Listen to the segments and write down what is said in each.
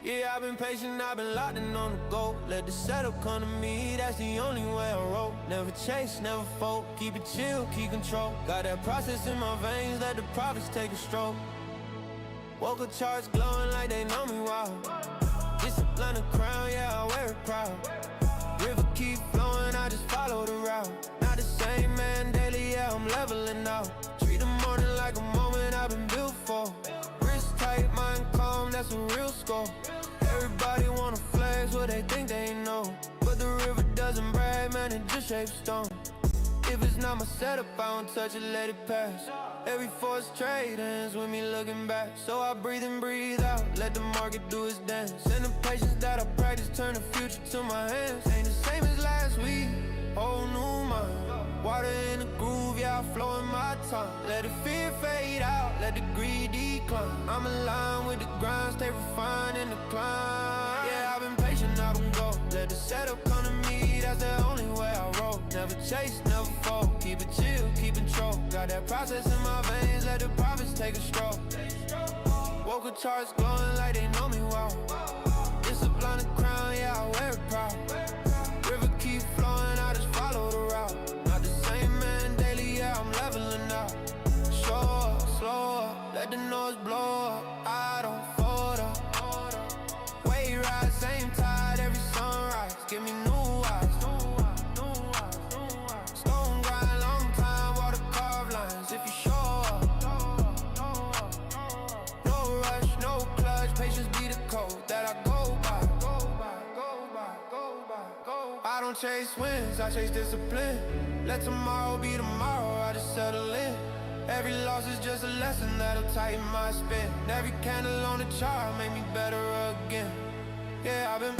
Yeah, I've been patient, I've been locked in on the go. Let the setup come to me, that's the only way I roll. Never chase, never fold, keep it chill, keep control. Got that process in my veins, let the profits take a stroll. Woke up charts glowing like they know me well. Discipline a crown, yeah, I wear it proud. River keep flowing, I just follow the route. Not the same man daily, yeah, I'm leveling out. Treat the morning like a moment I've been built for. Wrist tight, mind calm, that's a real score. Everybody wanna flex what they think they know, but the river doesn't brag, man, it just shapes stone. If it's not my setup, I don't touch it, let it pass. Every force trade ends with me looking back. So I breathe in, breathe out, let the market do its dance. And the patience that I practice turn the future to my hands. Ain't the same as last week, whole new mind. Water in the groove, yeah, I flow in my time. Let the fear fade out, let the greed decline. I'm aligned with the grind, stay refined in the climb. Yeah, I've been patient, I've been gold. Let the setup come to me, that's the only way I roll. Never chase, never fold, keep it chill, keep control. Got that process in my veins, let the profits take a stroll. Woke up charts glowing like they know me well. Discipline the crown, yeah, I wear it proud. River keep flowing, I just follow the route. Not the same man daily, yeah, I'm leveling out. Show up, slow up, let the noise blow up. I don't fold up. Wave rise, same tide, every sunrise. Give me new eyes. Stone grind, long time, water carved lines. If you show up, no rush, no clutch, patience be the code that I go by. I don't chase wins, I chase discipline. Let tomorrow be tomorrow, I just settle in. Every loss is just a lesson that'll tighten my spin. Every candle on the chart make me better again. Yeah, I've been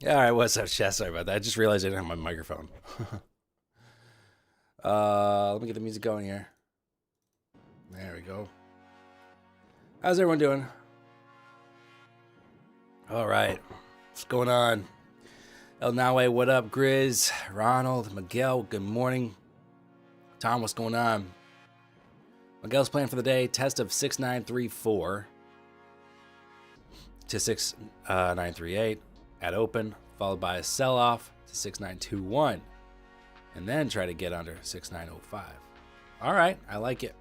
All right, what's up, chat? Sorry about that. I just realized I didn't have my microphone. Let me get the music going here. There we go. How's everyone doing? All right, what's going on? El Nawe, what up? Grizz, Ronald, Miguel, good morning. Tom, what's going on? Miguel's plan for the day, test of 6934 to 6938 at open, followed by a sell-off to 6921, and then try to get under 6905. All right, I like it.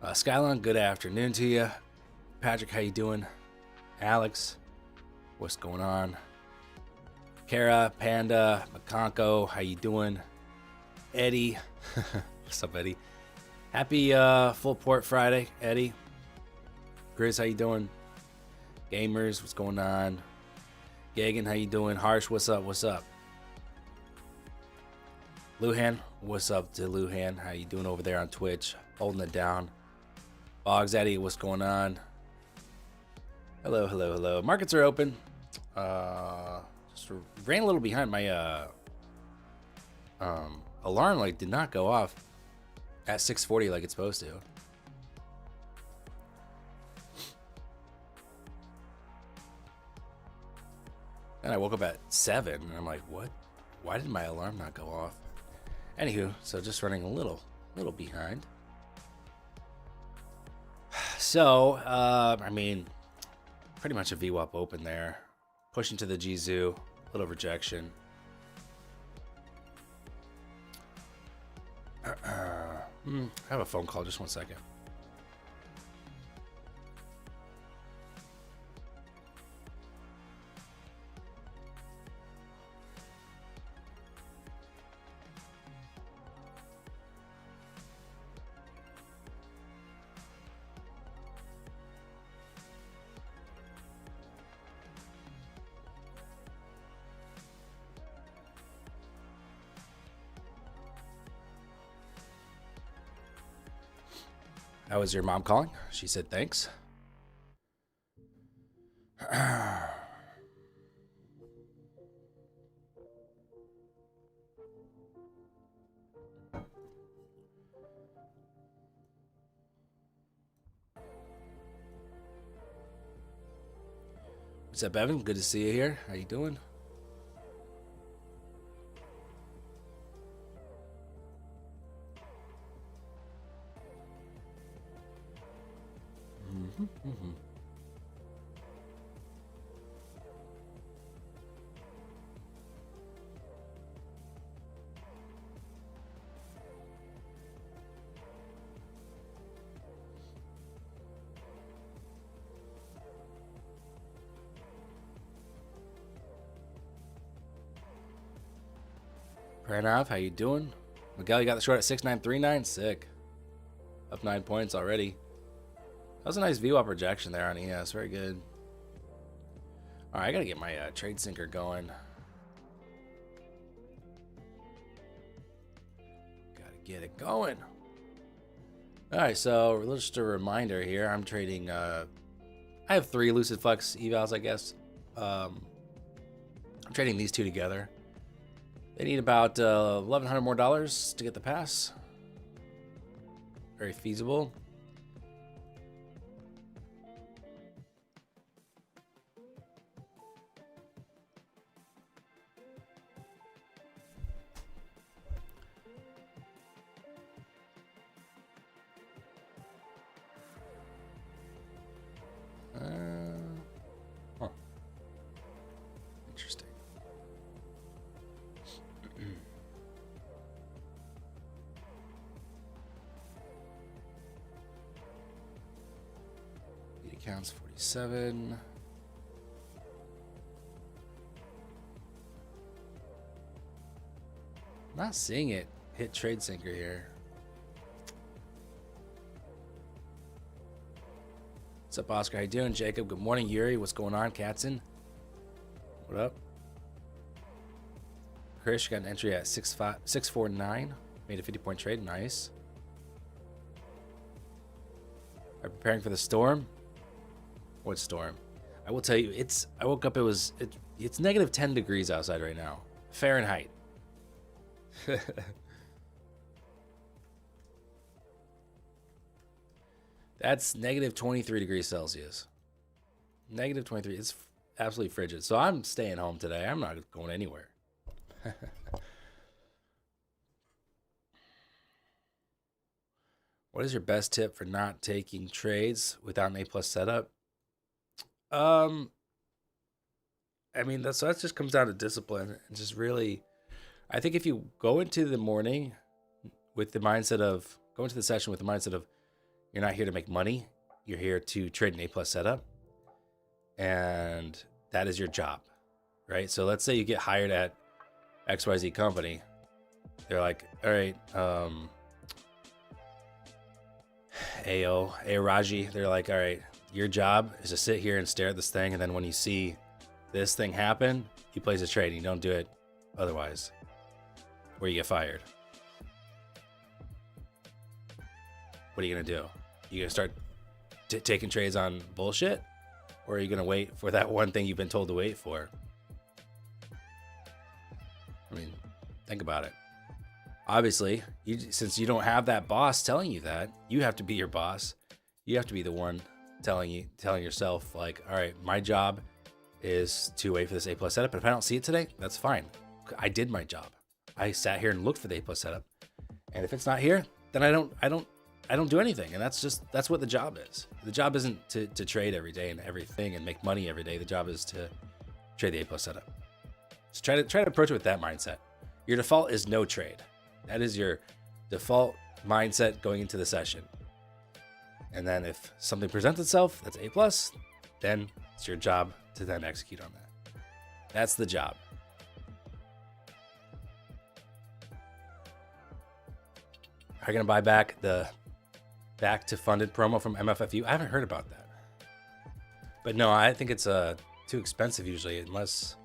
Skylon, good afternoon to you. Patrick, how you doing? Alex, what's going on? Kara, Panda, Makonko, how you doing? Eddie, what's up, Eddie? Happy full port Friday, Eddie. Grizz, how you doing? Gamers, what's going on? Gagan, how you doing? Harsh, what's up? What's up? Luhan, what's up to Luhan? How you doing over there on Twitch? Holding it down. Boggs, Eddie, what's going on? Hello, hello, hello. Markets are open. Just ran a little behind. My alarm light did not go off at 6:40 like it's supposed to. And I woke up at 7, and I'm like, what? Why did my alarm not go off? Anywho, so just running a little behind. So, I mean, pretty much a VWAP open there. Pushing to the Jizu, little rejection. I have a phone call. Just 1 second. How was your mom calling? She said thanks. What's up, Evan? Good to see you here. How you doing? Pranav, how you doing? Miguel, you got the short at 6939. Sick. Up 9 points already. That was a nice VWAP projection there on ES. Very good. All right, I got to get my trade sinker going. Got to get it going. All right, so just a reminder here. I'm trading... I have 3 Lucid Flex evals, I guess. I'm trading these 2 together. They need about $1,100 more to get the pass. Very feasible. Interesting. Counts 47. Not seeing it hit trade sinker here. What's up, Oscar? How you doing? Jacob, good morning. Yuri, what's going on? Katzen, what up? Chris, you got an entry at 649. Made a 50-point trade. Nice. Are you preparing for the storm? What storm? I will tell you, I woke up, it's negative 10 degrees outside right now. Fahrenheit. That's negative 23 degrees Celsius. Negative 23. It's absolutely frigid. So I'm staying home today. I'm not going anywhere. What is your best tip for not taking trades without an A+ setup? I mean, that just comes down to discipline and just really, I think if you go into the morning with the mindset of, go into the session with the mindset of, you're not here to make money, you're here to trade an A+ setup, and that is your job, right? So let's say you get hired at XYZ company. They're like, all right, Raji, they're like, all right, your job is to sit here and stare at this thing, and then when you see this thing happen, you place a trade. You don't do it otherwise, or you get fired. What are you gonna do? You gonna start taking trades on bullshit, or are you gonna wait for that one thing you've been told to wait for? I mean, think about it. Obviously, since you don't have that boss telling you that, you have to be your boss. You have to be the one telling yourself, like, all right, my job is to wait for this A+ setup. But if I don't see it today, that's fine. I did my job. I sat here and looked for the A+ setup, and if it's not here, then I don't do anything. And that's what the job is. The job isn't to trade every day and everything and make money every day. The job is to trade the A+ setup. So try to approach it with that mindset. Your default is no trade. That is your default mindset going into the session. And then if something presents itself that's A plus, then it's your job to then execute on that. That's the job. Are you going to buy back the back to funded promo from MFFU? I haven't heard about that. But no, I think it's too expensive usually, unless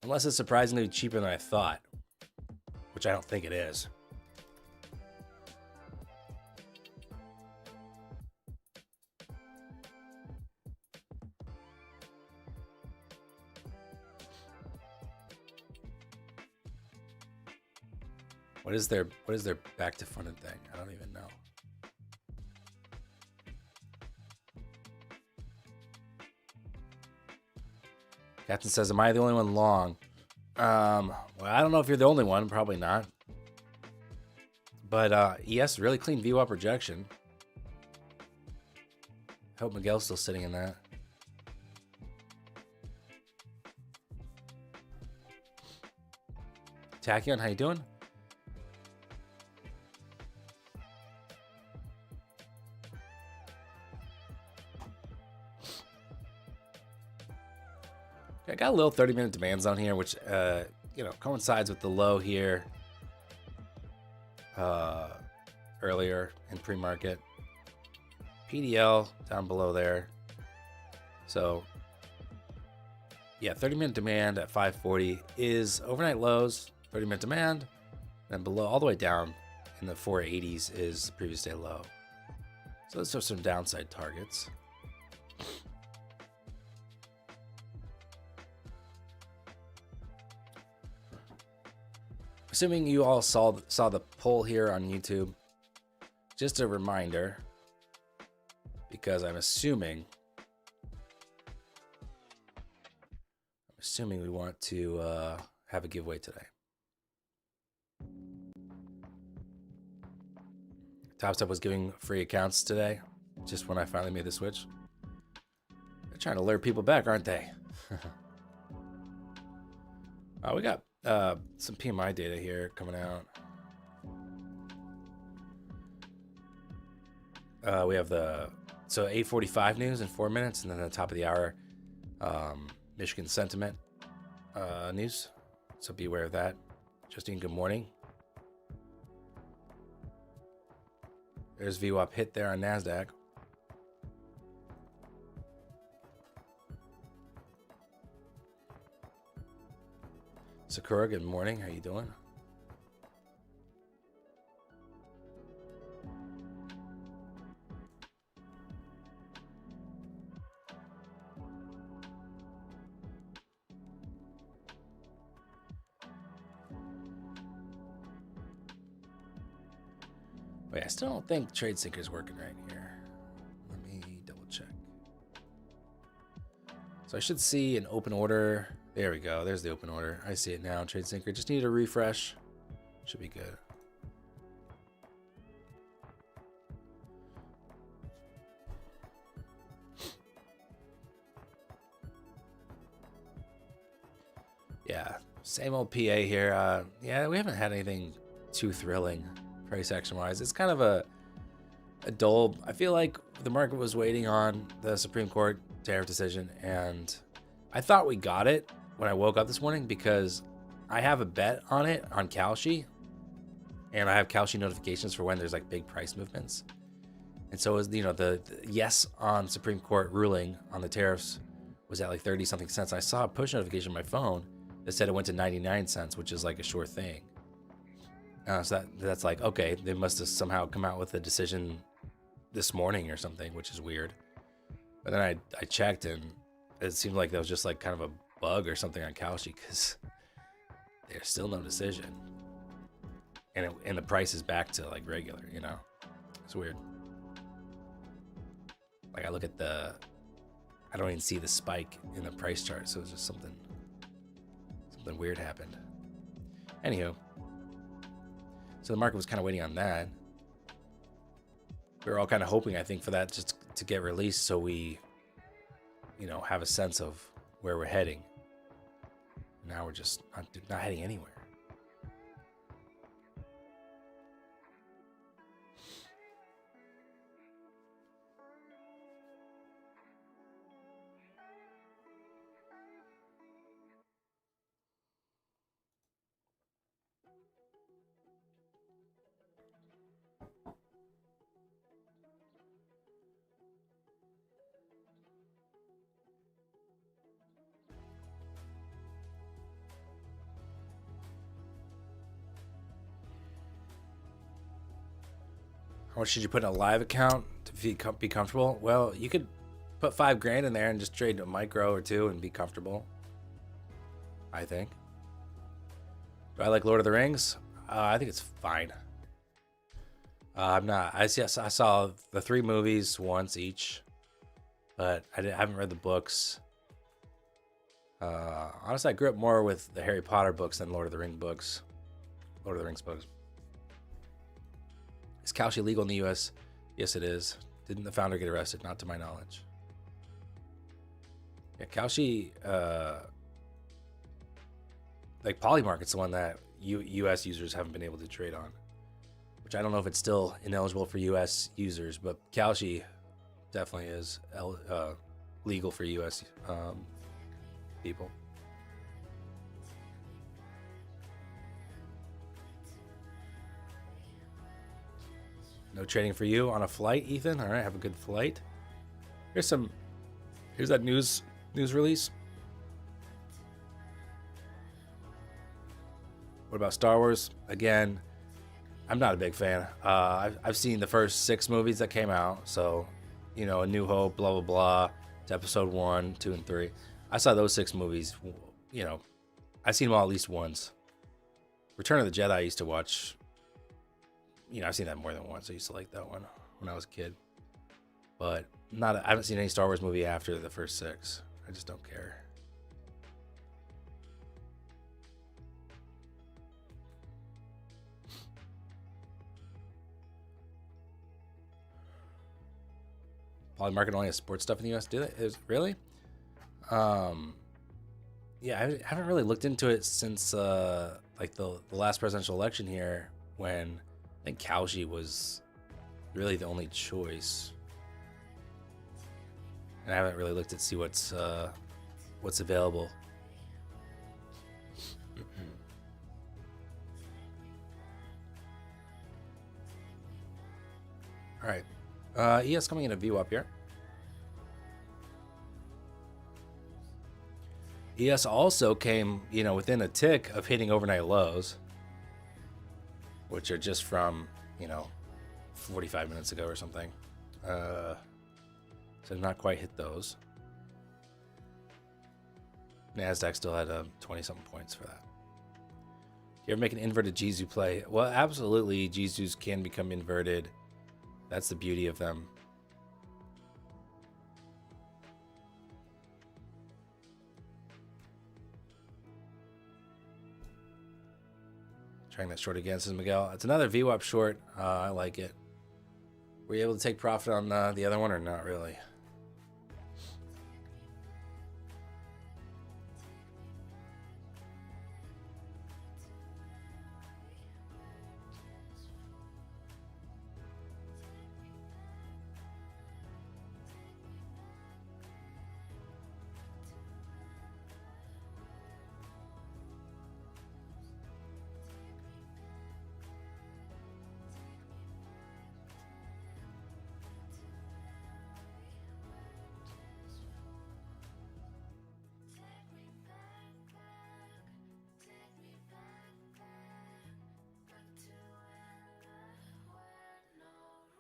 it's surprisingly cheaper than I thought, which I don't think it is. What is their back to funded thing? I don't even know. Captain says, am I the only one long? Well, I don't know if you're the only one. Probably not. But yes, really clean VWAP rejection. Hope Miguel's still sitting in that. Tachyon, how you doing? I got a little 30-minute demand zone here, which coincides with the low here earlier in pre-market. PDL down below there. So yeah, 30-minute demand at 540 is overnight lows, 30-minute demand, and below all the way down in the 480s is the previous day low. So those are some downside targets. Assuming you all saw the poll here on YouTube, just a reminder, because I'm assuming we want to have a giveaway today. TopStep was giving free accounts today, just when I finally made the switch. They're trying to lure people back, aren't they? We got some PMI data here coming out. We have the 8:45 news in 4 minutes, and then at the top of the hour, Michigan sentiment news. So be aware of that. Justine, good morning. There's VWAP hit there on NASDAQ. Sakura, good morning. How you doing? Wait, I still don't think TradeSync working right here. Let me double check. So I should see an open order. There we go. There's the open order. I see it now. TradeSync just need a refresh. Should be good. Yeah, same old PA here. Yeah, we haven't had anything too thrilling price action wise. It's kind of a dull. I feel like the market was waiting on the Supreme Court tariff decision, and I thought we got it when I woke up this morning because I have a bet on it on Kalshi, and I have Kalshi notifications for when there's like big price movements. And so as the yes on Supreme Court ruling on the tariffs was at like 30 something cents. I saw a push notification on my phone that said it went to 99 cents, which is like a sure thing. So that's like, okay, they must have somehow come out with a decision this morning or something, which is weird. But then I checked, and it seemed like that was just like kind of a bug or something on Kalshi, because there's still no decision, and the price is back to like regular. It's weird. Like I look at I don't even see the spike in the price chart, so it's just something weird happened. Anywho, so the market was kind of waiting on that. We were all kind of hoping, I think, for that just to get released, so we, have a sense of where we're heading. Now we're just not heading anywhere. How much should you put in a live account to be comfortable? Well, you could put $5,000 in there and just trade a micro or two and be comfortable, I think. Do I like Lord of the Rings? I think it's fine. I'm not. I saw the 3 movies once each, but I haven't read the books. Honestly, I grew up more with the Harry Potter books than Lord of the Rings books. Is Kalshi legal in the U.S.? Yes, it is. Didn't the founder get arrested? Not to my knowledge. Yeah, Kalshi, like Polymarket's the one that U.S. users haven't been able to trade on, which I don't know if it's still ineligible for U.S. users, but Kalshi definitely is legal for U.S. people. No trading for you on a flight, Ethan. All right, have a good flight. Here's that news release. What about Star Wars? Again, I'm not a big fan. I've seen the first 6 movies that came out. So, A New Hope, blah, blah, blah, to episode 1, 2, and 3. I saw those 6 movies, I've seen them all at least once. Return of the Jedi I used to watch. I've seen that more than once. I used to like that one when I was a kid. But I haven't seen any Star Wars movie after the first 6. I just don't care. Polymarket only has sports stuff in the US. Do they? Really? Yeah, I haven't really looked into it since like the last presidential election here, when I think Kalshi was really the only choice. And I haven't really looked to see what's available. All right. ES coming in a VWAP here. ES also came, within a tick of hitting overnight lows, which are just from, 45 minutes ago or something. So not quite hit those. NASDAQ still had 20-something points for that. Do you ever make an inverted Jizu play? Well, absolutely. Jizus can become inverted. That's the beauty of them. Trying that short again, says Miguel. It's another VWAP short. I like it. Were you able to take profit on the other one or not really?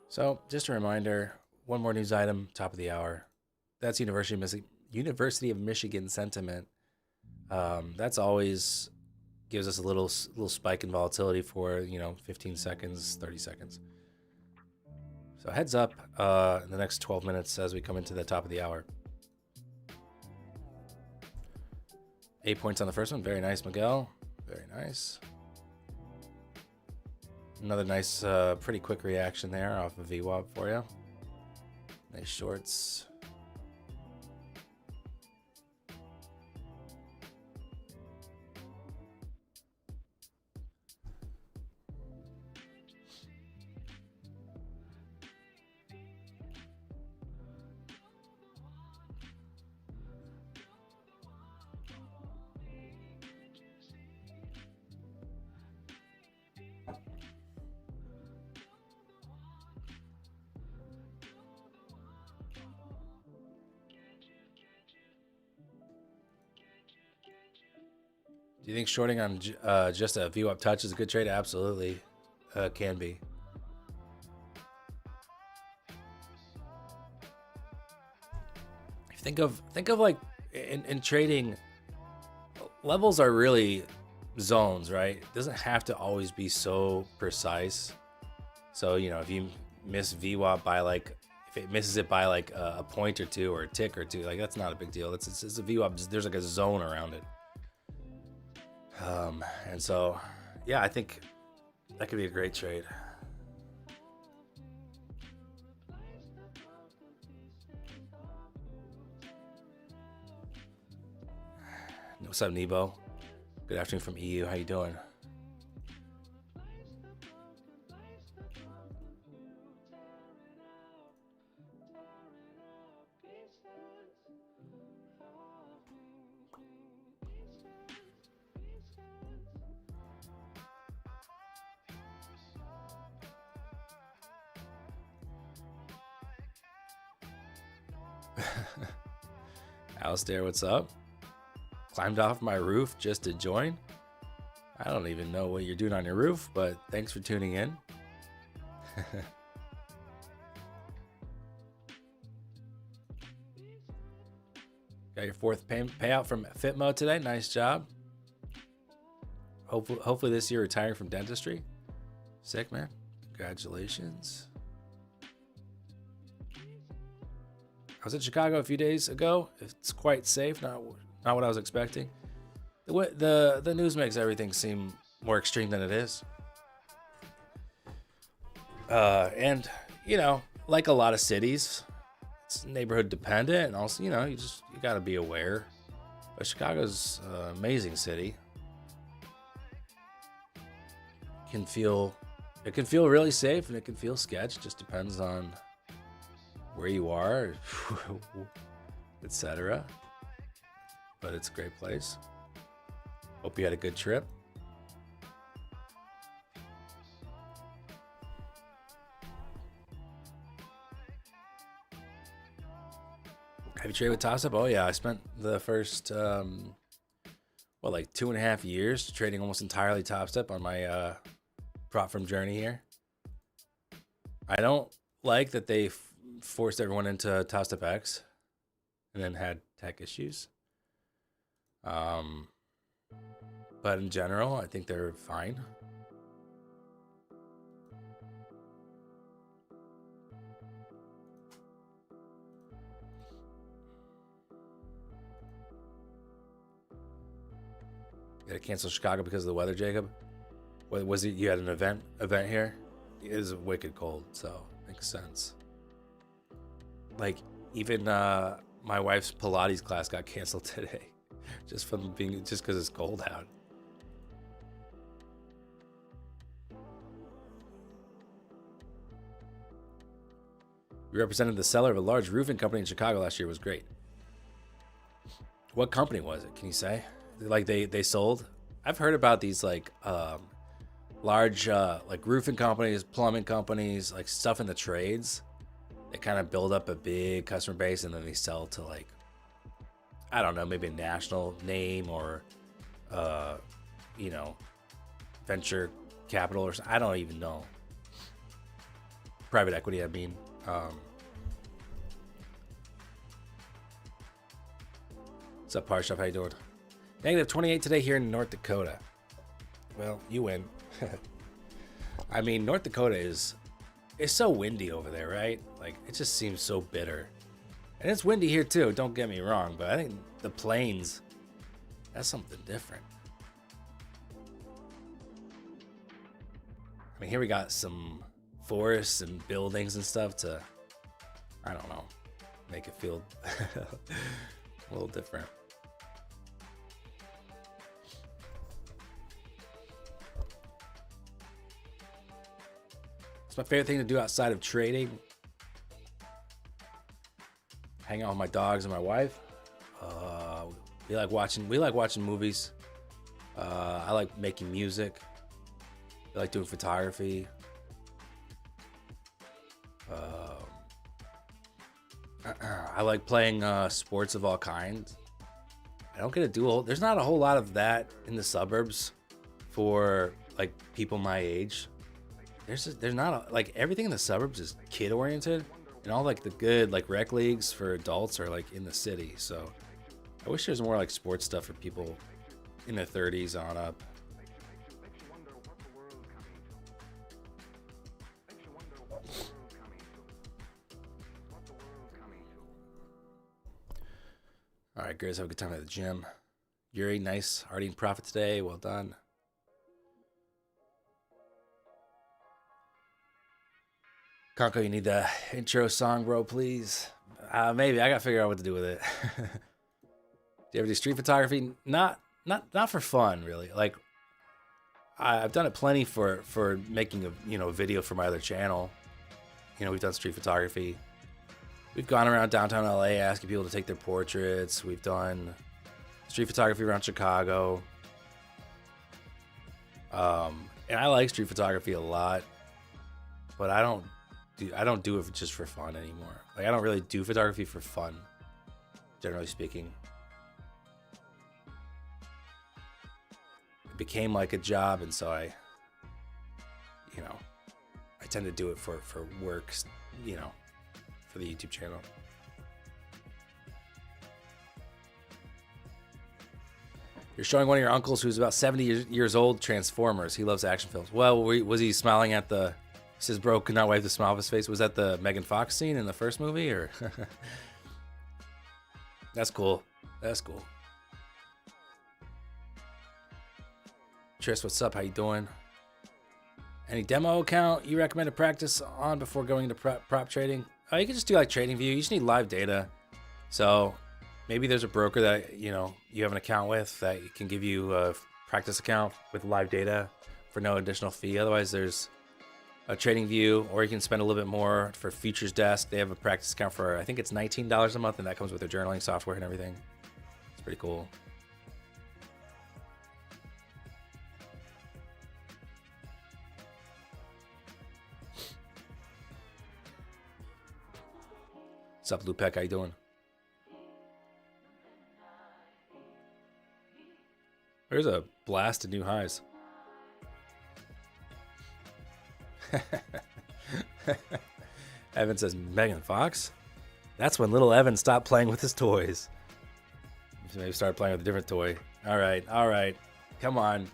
So, just a reminder, one more news item, top of the hour. That's University of Michigan sentiment. That's always gives us a little spike in volatility for 15 seconds, 30 seconds. So heads up in the next 12 minutes as we come into the top of the hour. 8 points on the first one. Very nice, Miguel. Very nice. Another nice, pretty quick reaction there off of VWAP for you. Nice shorts. Do you think shorting on just a VWAP touch is a good trade? Absolutely, can be. think of like in trading, levels are really zones, right? It doesn't have to always be so precise. So, if you miss VWAP by like, if it misses it by like a point or two or a tick or two, like that's not a big deal. It's a VWAP. There's like a zone around it. And so, yeah, I think that could be a great trade. What's up, Nebo? Good afternoon from EU. How you doing? Alistair, what's up? Climbed off my roof just to join? I don't even know what you're doing on your roof, but thanks for tuning in. Got your fourth payout from Fitmo today. Nice job. Hopefully this year retiring from dentistry. Sick, man. Congratulations. I was in Chicago a few days ago. It's quite safe. Not what I was expecting. The news makes everything seem more extreme than it is. And like a lot of cities, it's neighborhood dependent, and also you got to be aware. But Chicago's an amazing city. It can feel really safe, and it can feel sketch. Just depends on where you are, etc. But it's a great place. Hope you had a good trip. Have you traded with Toss Up? Oh yeah, I spent the first 2.5 years trading almost entirely Top Step on my prop from Journey here. I don't like that they forced everyone into Top Step X and then had tech issues. But in general, I think they're fine. You had to cancel Chicago because of the weather, Jacob? What was it? You had an event here? It is wicked cold, so makes sense. Like even my wife's Pilates class got canceled today, just because it's cold out. You represented the seller of a large roofing company in Chicago last year. It was great. What company was it? Can you say? Like they sold? I've heard about these like large like roofing companies, plumbing companies, like stuff in the trades. They kind of build up a big customer base and then they sell to like, I don't know, maybe a national name or venture capital or something. I don't even know. Private equity, I mean. What's up, Parshov? How you doing? Negative 28 today here in North Dakota. Well, you win. I mean, North Dakota is so windy over there, right? Like, it just seems so bitter. And it's windy here too, don't get me wrong, but I think the plains, that's something different. I mean, here we got some forests and buildings and stuff to, I don't know, make it feel a little different. It's my favorite thing to do outside of trading. Hang out with my dogs and my wife. We like watching movies. I like making music. I like doing photography. I like playing sports of all kinds. I don't get to do there's not a whole lot of that in the suburbs for like people my age. There's not like everything in the suburbs is kid oriented. And all like the good like rec leagues for adults are like in the city. So I wish there's more like sports stuff for people in their 30s on up. All right, Grizz, have a good time at the gym. Yuri, nice. Already in profit today. Well done. Conco, you need the intro song, bro, please. Maybe. I got to figure out what to do with it. Do you ever do street photography? Not for fun, really. Like, I've done it plenty for making a video for my other channel. We've done street photography. We've gone around downtown LA asking people to take their portraits. We've done street photography around Chicago. And I like street photography a lot, but I don't do it just for fun anymore. Like, I don't really do photography for fun, generally speaking. It became like a job, and so I tend to do it for work, for the YouTube channel. You're showing one of your uncles who's about 70 years old Transformers. He loves action films. Well, was he smiling at the... He says, bro, could not wipe the smile off his face. Was that the Megan Fox scene in the first movie? Or That's cool. That's cool. Tris, what's up? How you doing? Any demo account you recommend to practice on before going into prop trading? Oh, you can just do like TradingView. You just need live data. So maybe there's a broker that you have an account with that can give you a practice account with live data for no additional fee. Otherwise, there's a TradingView, or you can spend a little bit more for Futures Desk. They have a practice account for, I think it's $19 a month, and that comes with their journaling software and everything. It's pretty cool. What's up, Lupek? How you doing? There's a blast of new highs. Evan says, Megan Fox? That's when little Evan stopped playing with his toys. So maybe start playing with a different toy. All right. Come on.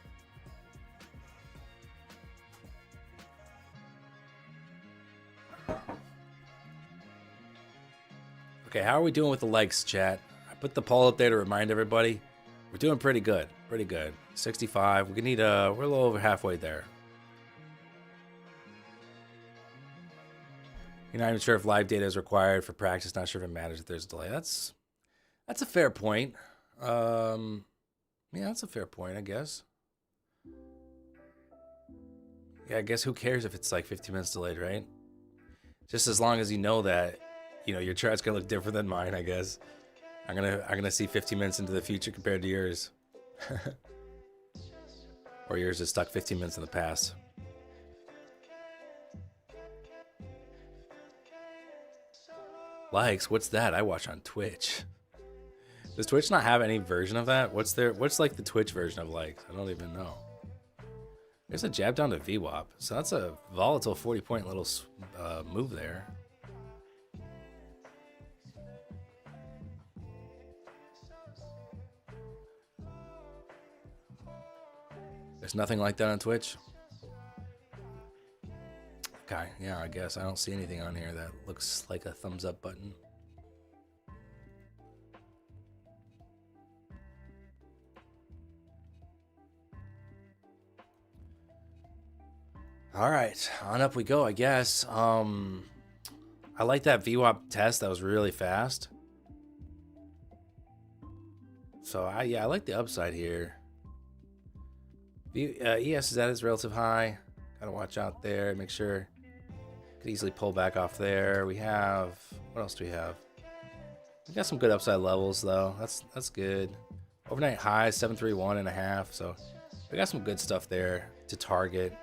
Okay, how are we doing with the likes, chat? I put the poll up there to remind everybody. We're doing pretty good. 65. We're a little over halfway there. You're not even sure if live data is required for practice. Not sure if it matters if there's a delay. That's a fair point. Yeah, that's a fair point, I guess. Yeah, I guess who cares if it's like 15 minutes delayed, right? Just as long as you know that, your chart's gonna look different than mine, I guess. I'm gonna see 15 minutes into the future compared to yours. Or yours is stuck 15 minutes in the past. Likes? What's that? I watch on Twitch. Does Twitch not have any version of that? What's like the Twitch version of likes? I don't even know. There's a jab down to VWAP. So that's a volatile 40-point little move there. There's nothing like that on Twitch? Okay, yeah, I guess. I don't see anything on here that looks like a thumbs up button. All right, on up we go, I guess. I like that VWAP test. That was really fast. So, I like the upside here. ES is at its relative high. Gotta watch out there. Make sure. Could easily pull back off there. We have... What else do we have? We got some good upside levels, though. That's good. Overnight highs, 731.5. So, we got some good stuff there to target.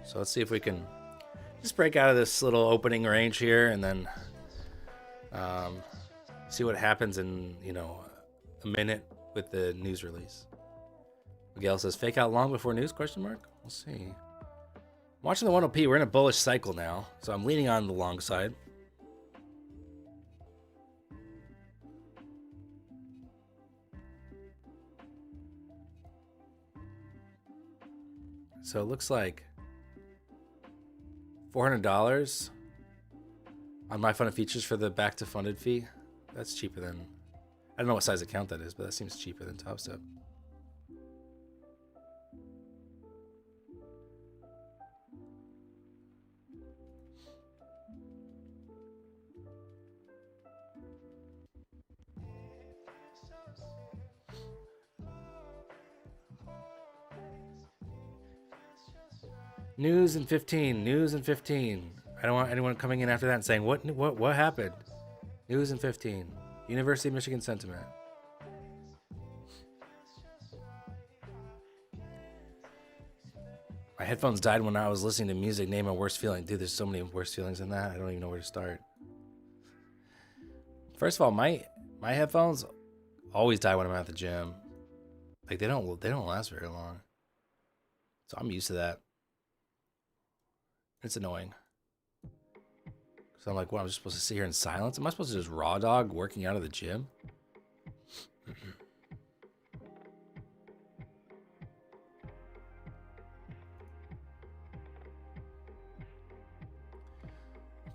So, let's see if we can just break out of this little opening range here and then see what happens in, a minute with the news release. Miguel says, fake out long before news, question mark? We'll see. Watching the 1OP, we're in a bullish cycle now, so I'm leaning on the long side. So it looks like $400 on my funded features for the back to funded fee. That's cheaper than, I don't know what size account that is, but that seems cheaper than Top Step. News in 15. News in 15. I don't want anyone coming in after that and saying, what happened? News in 15. University of Michigan sentiment. My headphones died when I was listening to music. Name a worst feeling. Dude, there's so many worst feelings in that. I don't even know where to start. First of all, my headphones always die when I'm at the gym. Like they don't last very long. So I'm used to that. It's annoying. So I'm like, what, I'm just supposed to sit here in silence? Am I supposed to just raw dog working out of the gym?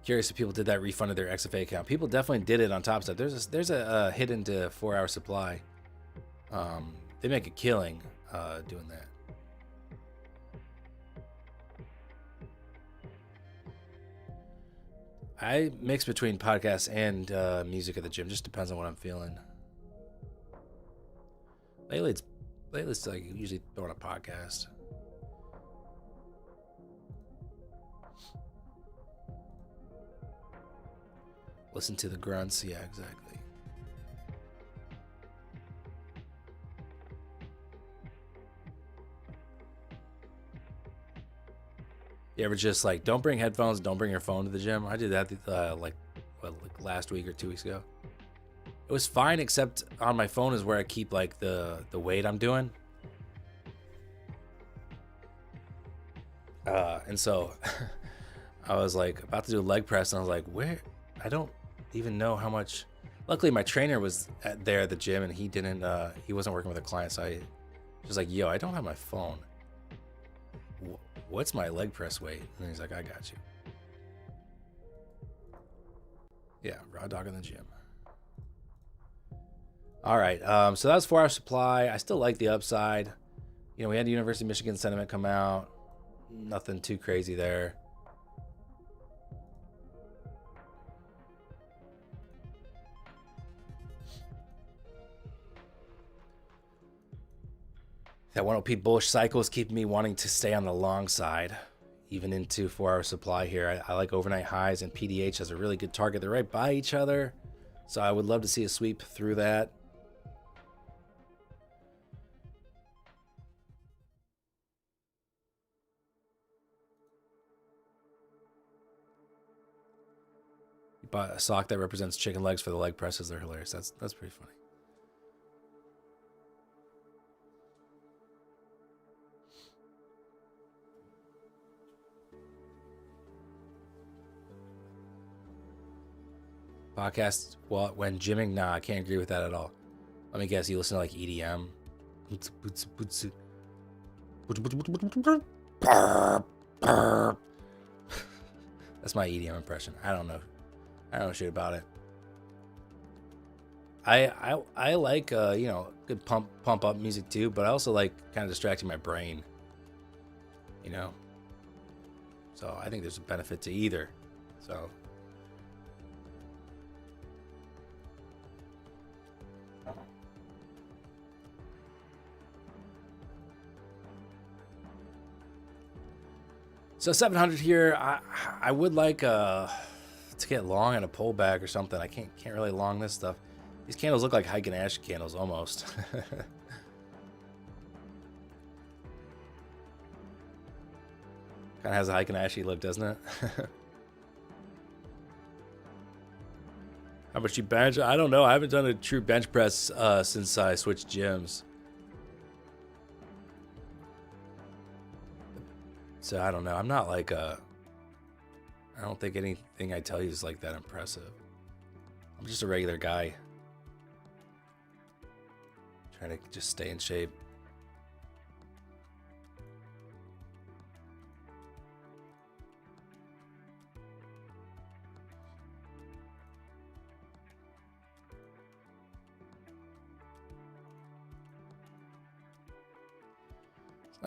Curious if people did that, refunded their XFA account. People definitely did it on Top Step. There's a hidden to 4-hour supply. They make a killing doing that. I mix between podcasts and music at the gym. Just depends on what I'm feeling. Lately it's like usually throwing a podcast. Listen to the grunts. Yeah, exactly. You ever just like, don't bring headphones, don't bring your phone to the gym? I did that like last week or 2 weeks ago. It was fine, except on my phone is where I keep like the weight I'm doing. And so I was like about to do a leg press, and I was like, where? I don't even know how much. Luckily, my trainer was there at the gym, and he wasn't working with a client, so I was like, yo, I don't have my phone. What's my leg press weight? And he's like, I got you. Yeah, raw dog in the gym. All right, so that was 4-hour supply. I still like the upside. You know, we had the University of Michigan sentiment come out. Nothing too crazy there. That 1OP bullish cycle is keeping me wanting to stay on the long side, even into 4-hour supply here. I like overnight highs, and PDH has a really good target. They're right by each other, so I would love to see a sweep through that. You bought a sock that represents chicken legs for the leg presses. They're hilarious. That's pretty funny. Podcast when gymming? Nah, I can't agree with that at all. Let me guess, you listen to like EDM. That's my EDM impression. I don't know shit about it. I like you know, good pump up music too, but I also like kind of distracting my brain. You know? So I think there's a benefit to either. So So 700 here. I would like to get long and a pullback or something. I can't really long this stuff. These candles look like Heiken Ash candles almost. Kind of has a Heiken Ashy look, doesn't it? How much you bench? I don't know. I haven't done a true bench press since I switched gyms. So I don't know. I'm not like a. I don't think anything I tell you is like that impressive. I'm just a regular guy. Trying to just stay in shape.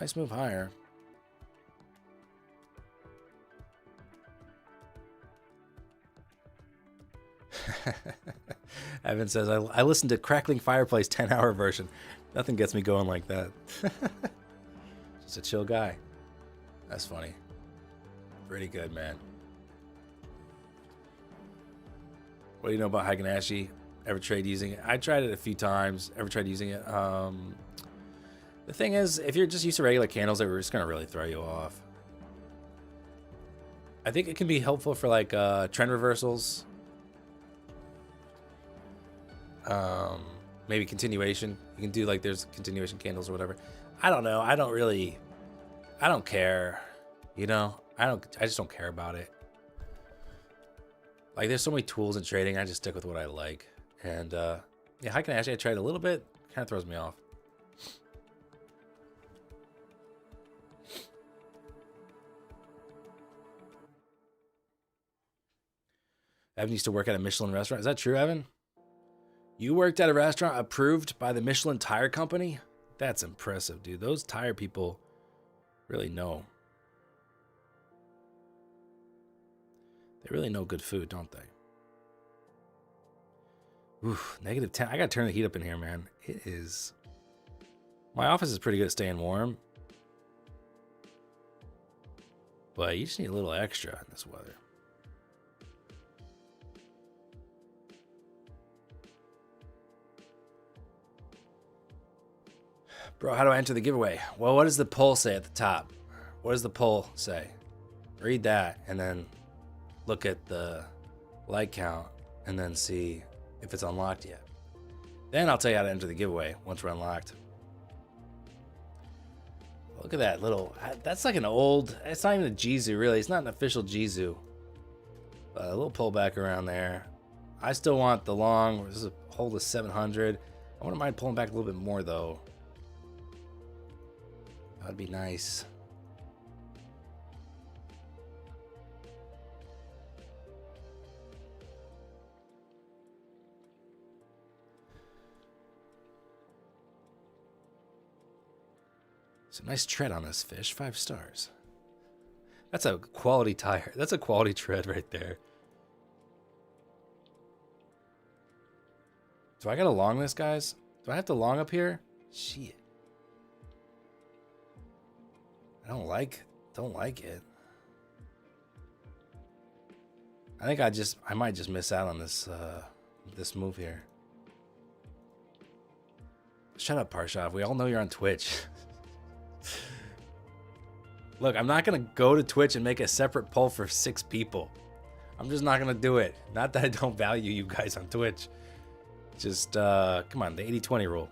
Nice move higher. Evan says, I listened to Crackling Fireplace 10-hour version. Nothing gets me going like that. Just a chill guy. That's funny. Pretty good, man. What do you know about Haganashi? Ever tried using it? I tried it a few times. Ever tried using it? The thing is, if you're just used to regular candles, they're just going to really throw you off. I think it can be helpful for like trend reversals. Maybe continuation. You can do like there's continuation candles or whatever. I don't know. I don't care. You know, I just don't care about it. Like there's so many tools in trading. I just stick with what I like. And yeah, Haganashi I tried a little bit. Kind of throws me off. Evan used to work at a Michelin restaurant. Is that true, Evan? You worked at a restaurant approved by the Michelin Tire Company? That's impressive, dude. Those tire people really know. They really know good food, don't they? Oof, -10. I gotta turn the heat up in here, man. It is... My office is pretty good at staying warm. But you just need a little extra in this weather. Bro, how do I enter the giveaway? Well, what does the poll say at the top? What does the poll say? Read that and then look at the like count and then see if it's unlocked yet. Then I'll tell you how to enter the giveaway once we're unlocked. Look at that little, that's like an old, it's not even a Jizu really. It's not an official Jizu. A little pullback around there. I still want the long, this is a hold of 700. I wouldn't mind pulling back a little bit more though. That'd be nice. So nice tread on this fish, 5 stars. That's a quality tire. That's a quality tread right there. Do I gotta long this, guys? Do I have to long up here? Shit. I don't like it. I think I might just miss out on this this move here. Shut up, Parshav. We all know you're on Twitch. Look, I'm not gonna go to Twitch and make a separate poll for 6 people. I'm just not gonna do it. Not that I don't value you guys on Twitch. Just come on, the 80-20 rule.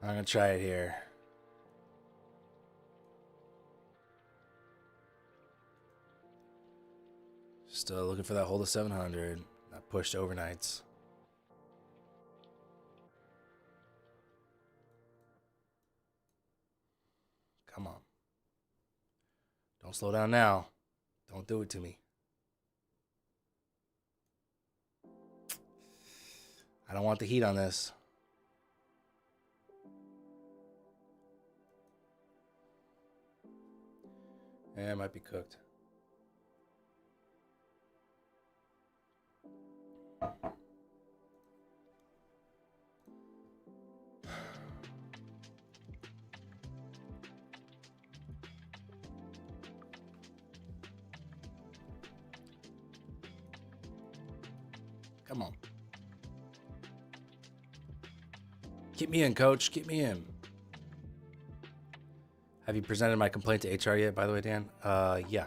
I'm gonna try it here. Still looking for that hold of 700. Not pushed overnights. Come on. Don't slow down now. Don't do it to me. I don't want the heat on this. Yeah, it might be cooked. Come on. Keep me in, coach. Keep me in. Have you presented my complaint to HR yet, by the way, Dan? Yeah.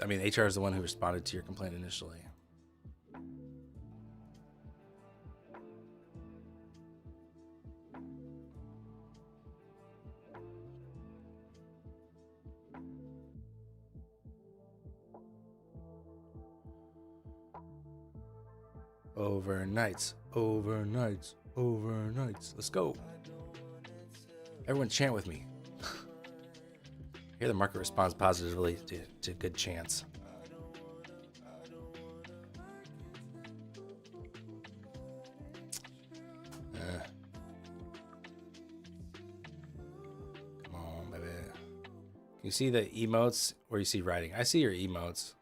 I mean, HR is the one who responded to your complaint initially. Overnights, overnights, overnights. Let's go. Everyone chant with me. Here the market responds positively to good chants. Come on, baby. You see the emotes or you see writing? I see your emotes.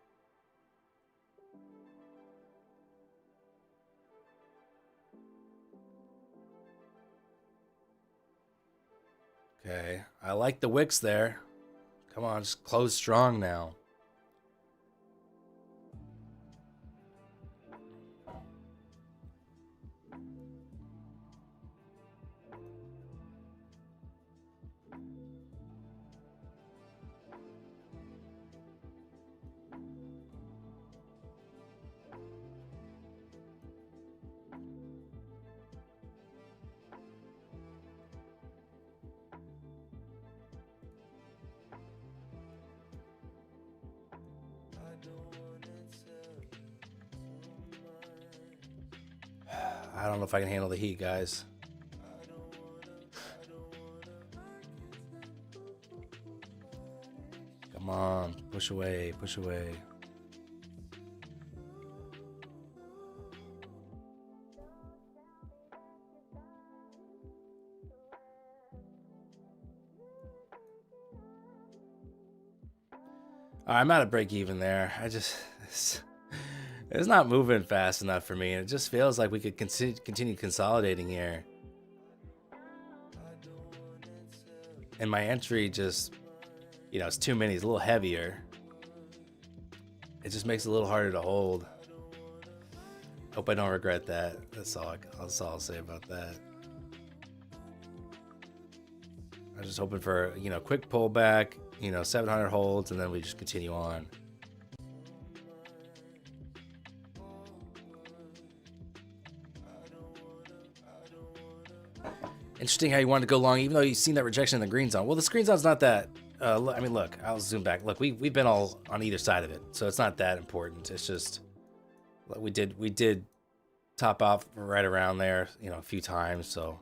Okay, I like the wicks there. Come on, just close strong now. I don't know if I can handle the heat, guys. Come on, push away, push away. I'm at a break even there. It's not moving fast enough for me. It just feels like we could continue consolidating here. And my entry just, it's too many. It's a little heavier. It just makes it a little harder to hold. Hope I don't regret that. That's all I'll say about that. I'm just hoping for, quick pullback, 700 holds, and then we just continue on. Interesting how you wanted to go long, even though you've seen that rejection in the green zone. Well, the green zone's not that. Look, I'll zoom back. Look, we've been all on either side of it, so it's not that important. It's just we did top off right around there, a few times. So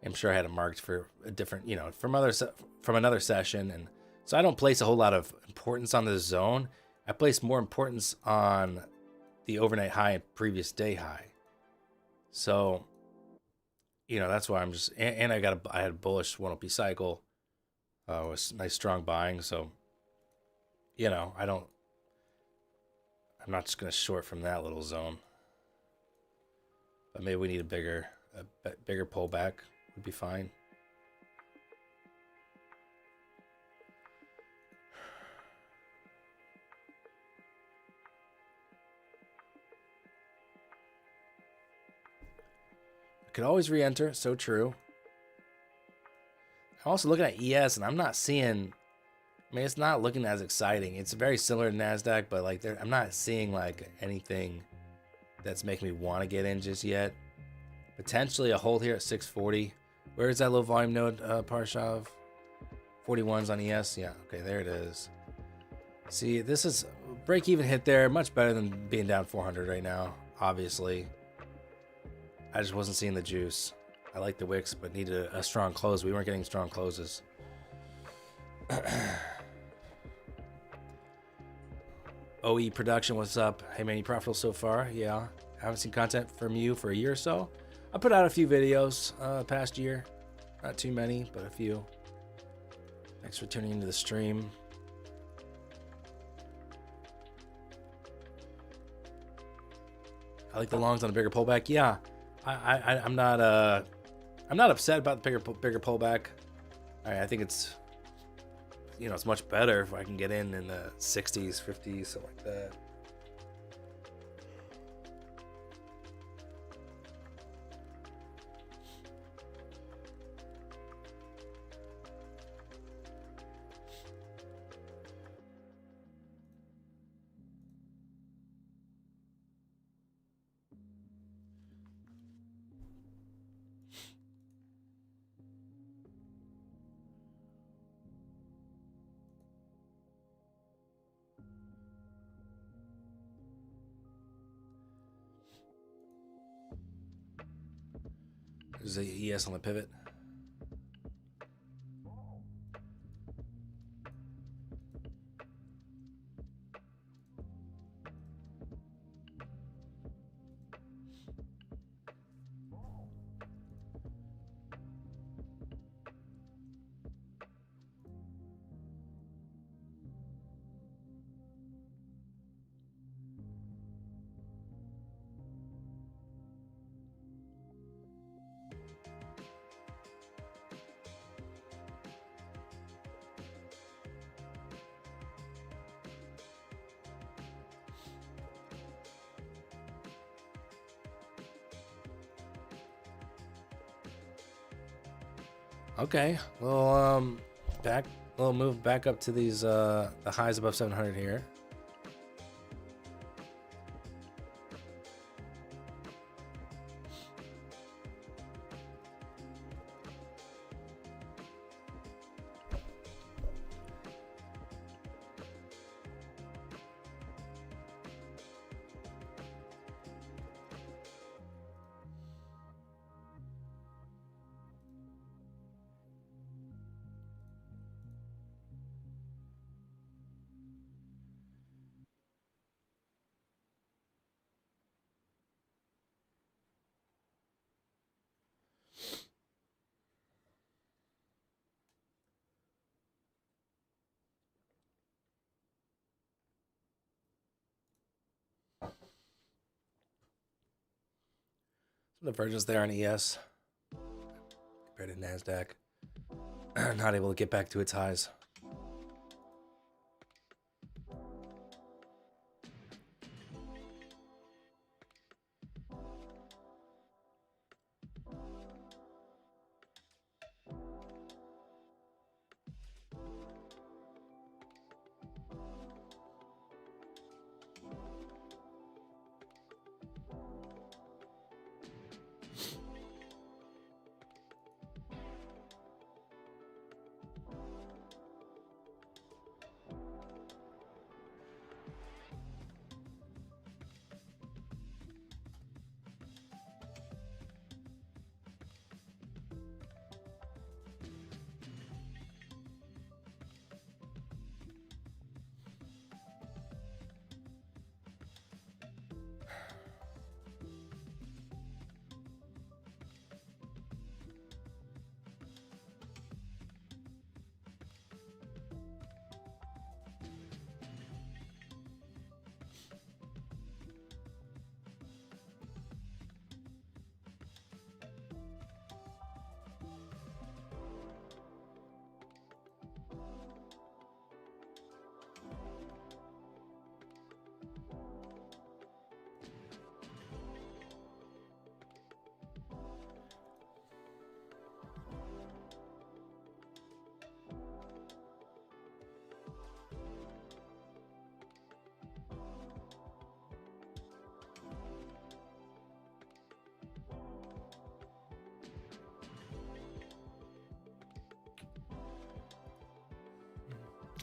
I'm sure I had it marked for a different, from another session, and so I don't place a whole lot of importance on this zone. I place more importance on the overnight high and previous day high. So. That's why I'm just, and I had a bullish 1OP cycle, with nice strong buying. So, I'm not just going to short from that little zone, but maybe we need a bigger pullback would be fine. Could always re-enter, so true. I'm also looking at ES, and I'm not seeing. It's not looking as exciting. It's very similar to Nasdaq, but I'm not seeing anything that's making me want to get in just yet. Potentially a hold here at 640. Where is that low volume node, Parshav? 41's on ES. Yeah, okay, there it is. See, this is break even hit there. Much better than being down 400 right now. Obviously. I just wasn't seeing the juice. I like the wicks, but needed a strong close. We weren't getting strong closes. OE production, what's up? Hey man, you profitable so far? Yeah. Haven't seen content from you for a year or so. I put out a few videos past year. Not too many, but a few. Thanks for tuning into the stream. I like the longs on a bigger pullback. Yeah, I'm not upset about the bigger pullback. I think it's, you know, it's much better if I can get in the 60s, 50s, something like that. There's a ES on the pivot. Okay, well, we'll move back up to these the highs above 700 here. Some divergence there on ES compared to NASDAQ. Not able to get back to its highs.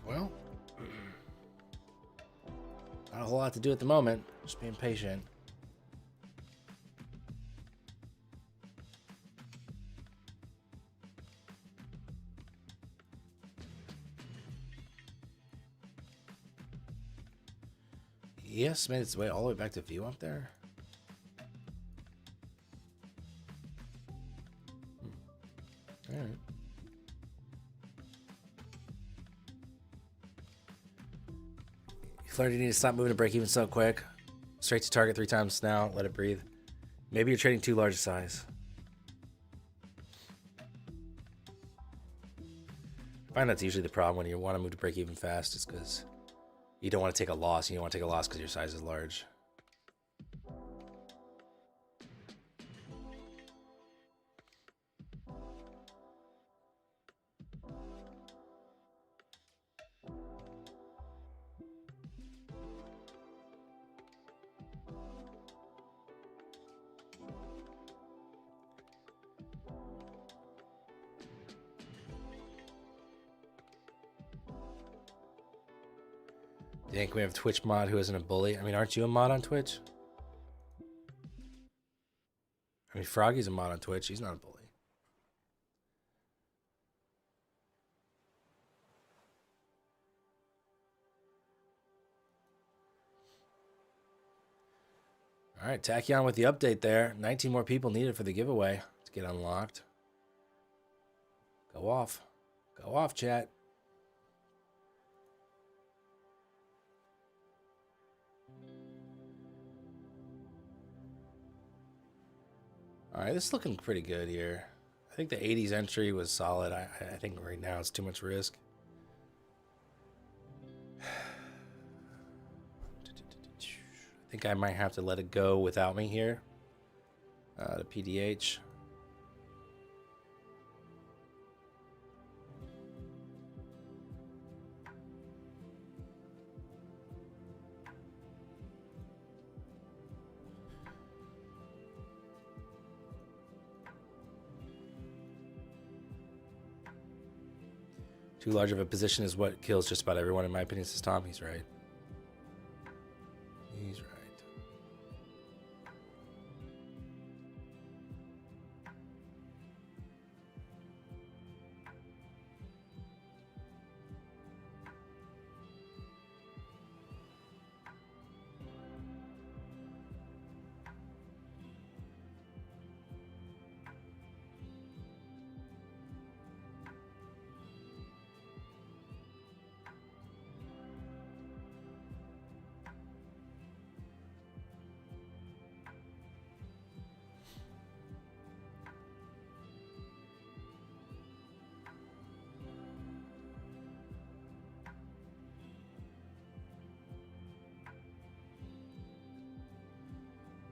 Well, not a whole lot to do at the moment. Just being patient. ES made its way all the way back to view up there. All right. Flair, you need to stop moving to break even so quick. Straight to target 3 times now. Let it breathe. Maybe you're trading too large a size. I find that's usually the problem when you want to move to break even fast. It's because you don't want to take a loss. You don't want to take a loss because your size is large. You think we have a Twitch mod who isn't a bully? I mean, aren't you a mod on Twitch? I mean, Froggy's a mod on Twitch. He's not a bully. All right, Tachyon with the update there. 19 more people needed for the giveaway to get unlocked. Go off. Go off, chat. All right, this is looking pretty good here. I think the 80s entry was solid. I think right now it's too much risk. I think I might have to let it go without me here. The PDH. Too large of a position is what kills just about everyone, in my opinion, says Tom. He's right. He's right.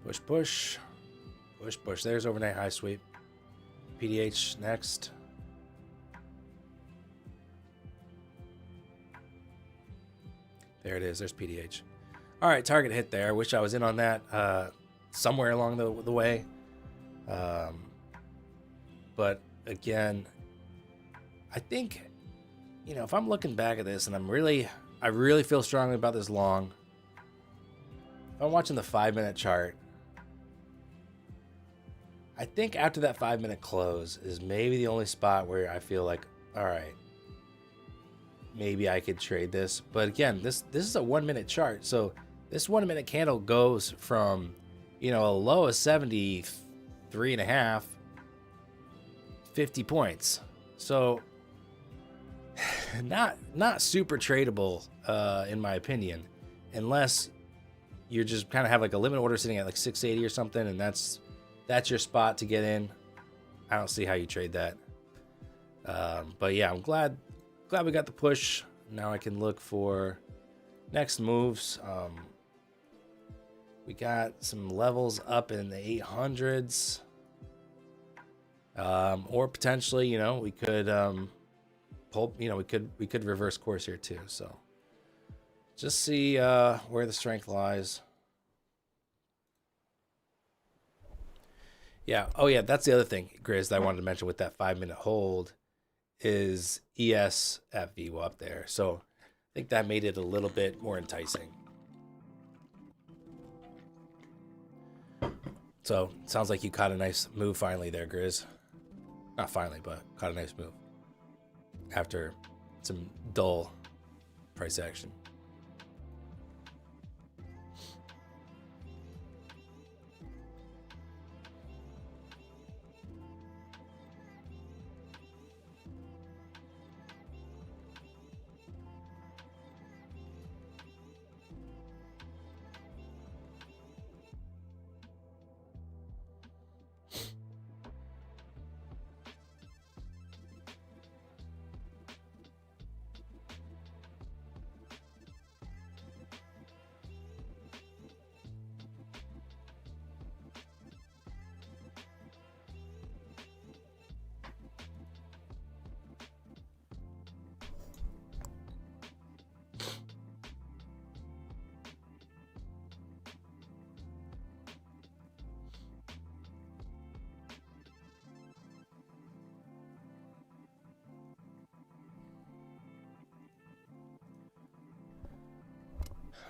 Push, push. Push, push. There's overnight high sweep. PDH next. There it is. There's PDH. All right, target hit there. Wish I was in on that somewhere along the way. But again, I think, you know, if I'm looking back at this and I really feel strongly about this long. If I'm watching the 5-minute chart, I think after that 5-minute close is maybe the only spot where I feel like, all right, maybe I could trade this. But again, this is a 1-minute chart. So this 1-minute candle goes from, you know, a low of 73.5, 50 points. So not super tradable, in my opinion, unless you're just kind of have like a limit order sitting at like 680 or something, and that's your spot to get in. I don't see how you trade that. But yeah, I'm glad we got the push. Now I can look for next moves. We got some levels up in the 800s, or potentially, you know, we could pull. You know, we could reverse course here too. So just see where the strength lies. Yeah. Oh, yeah. That's the other thing, Grizz, that I wanted to mention with that 5-minute hold is ES at VWAP up there. So I think that made it a little bit more enticing. So sounds like you caught a nice move finally there, Grizz. Not finally, but caught a nice move after some dull price action.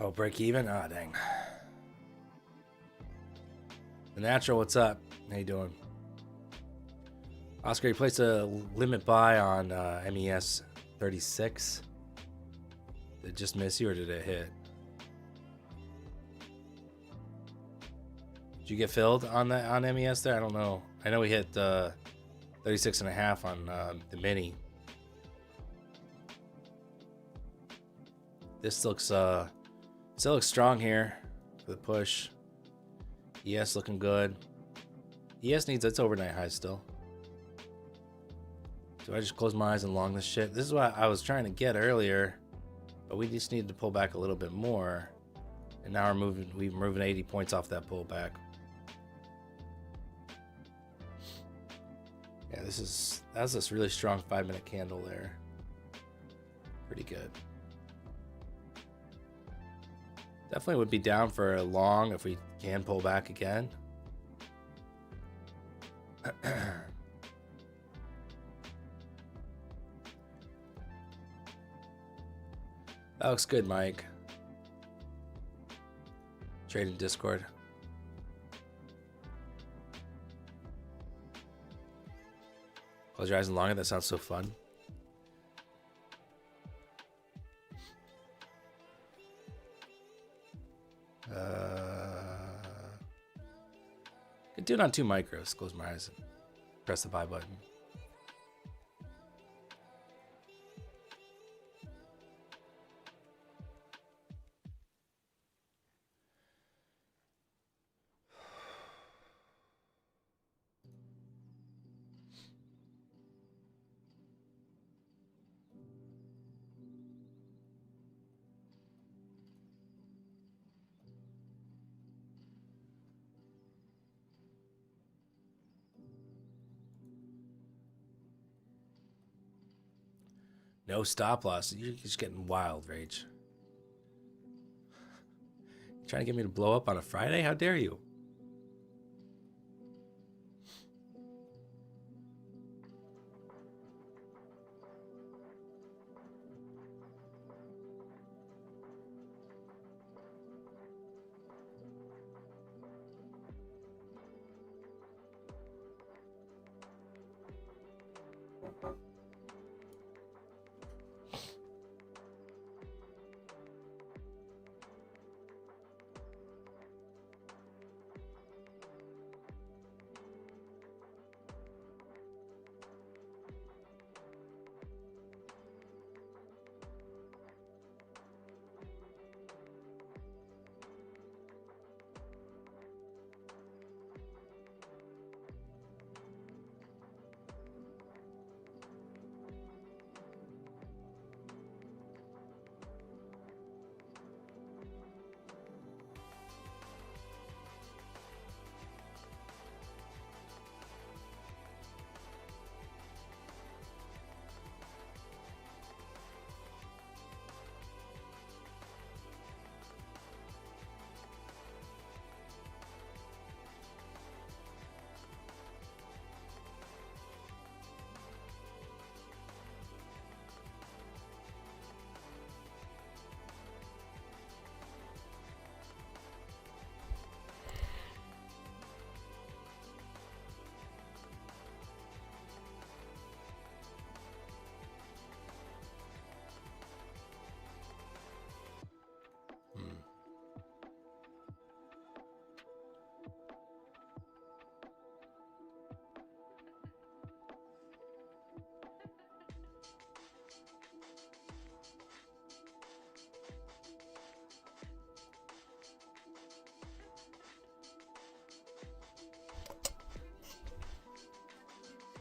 Oh, break even? Ah, dang. The Natural, what's up? How you doing? Oscar, you placed a limit buy on MES 36. Did it just miss you or did it hit? Did you get filled on that on MES there? I don't know. I know we hit 36.5 on the mini. This still looks strong here for the push. ES looking good. ES needs its overnight high still. Do I just close my eyes and long this shit? This is what I was trying to get earlier, but we just needed to pull back a little bit more. And now we're moving 80 points off that pullback. Yeah, that's this really strong 5-minute candle there. Pretty good. Definitely would be down for a long if we can pull back again. That looks good, Mike. Trade in Discord. Close your eyes and long it. That sounds so fun. Could do it on 2 micros. Close my eyes and press the buy button. No stop loss. You're just getting wild, Rage. You trying to get me to blow up on a Friday? How dare you?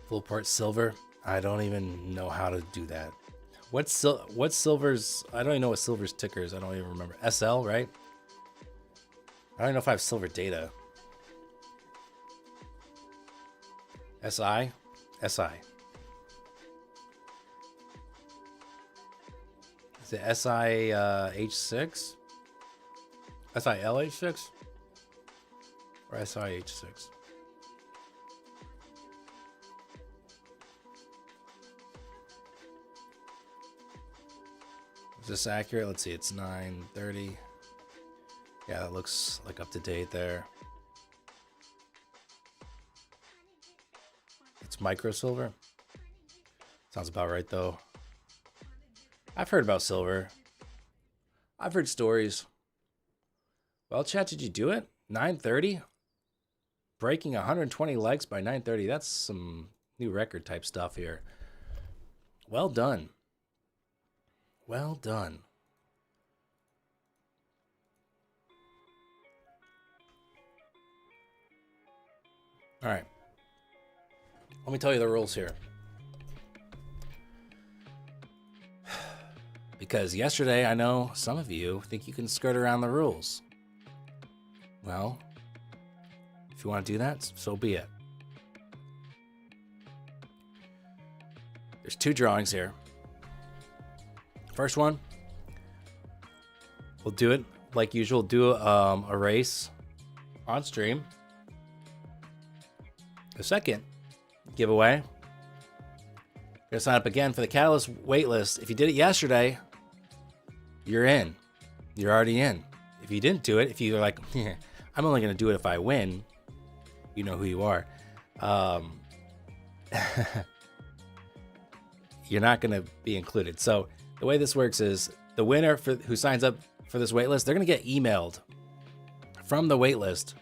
Full part silver. I don't even know how to do that. What's silver's? I don't even know what silver's ticker is. I don't even remember. SL, right? I don't even know if I have silver data. SI? SI. Is it SIH6? SILH6? Or SIH6? Is this accurate? Let's see, it's 9:30. Yeah, that looks like up to date there. It's micro silver. Sounds about right though. I've heard about silver. I've heard stories. Well, chat, did you do it? 9:30? Breaking 120 likes by 9:30. That's some new record type stuff here. Well done. Well done. All right. Let me tell you the rules here. Because yesterday, I know some of you think you can skirt around the rules. Well, if you want to do that, so be it. There's 2 drawings here. First one, we'll do it like usual. Do a race on stream. The second giveaway, you're gonna sign up again for the Catalyst waitlist. If you did it yesterday, you're in. You're already in. If you didn't do it, if you're like, I'm only gonna do it if I win, you know who you are. You're not gonna be included. So the way this works is the winner who signs up for this waitlist, they're gonna get emailed from the waitlist.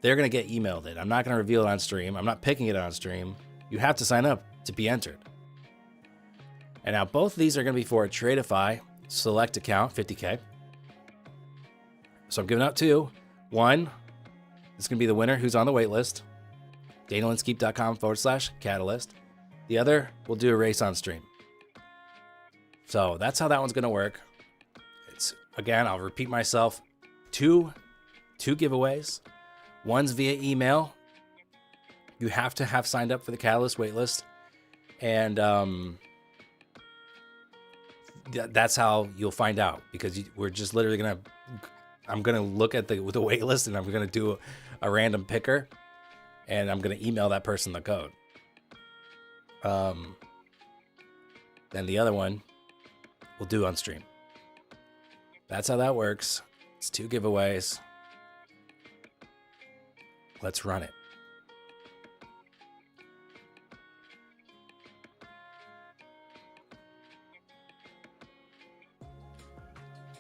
They're going to get emailed it. I'm not going to reveal it on stream. I'm not picking it on stream. You have to sign up to be entered. And now both of these are going to be for a Tradeify select account, 50K. So I'm giving out 2. One is going to be the winner who's on the wait list. DanielInskeep.com/catalyst. The other, we'll do a race on stream. So that's how that one's going to work. It's, again, I'll repeat myself. Two giveaways. One's via email. You have to have signed up for the Catalyst waitlist. And that's how you'll find out. Because we're just literally going to... I'm going to look at the waitlist and I'm going to do a random picker. And I'm going to email that person the code. Then the other one we'll do on stream. That's how that works. It's 2 giveaways. Let's run it.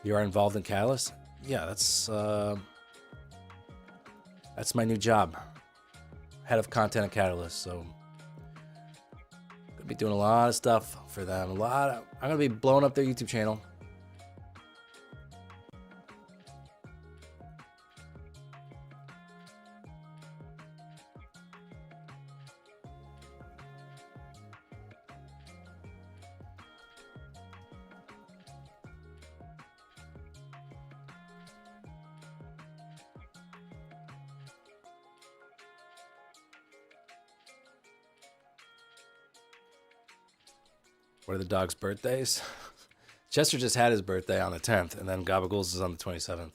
You are involved in Catalyst? Yeah, that's my new job. Head of content at Catalyst. So gonna be doing a lot of stuff for them. I'm gonna be blowing up their YouTube channel. What are the dog's birthdays? Chester just had his birthday on the 10th, and then Gabagool's is on the 27th.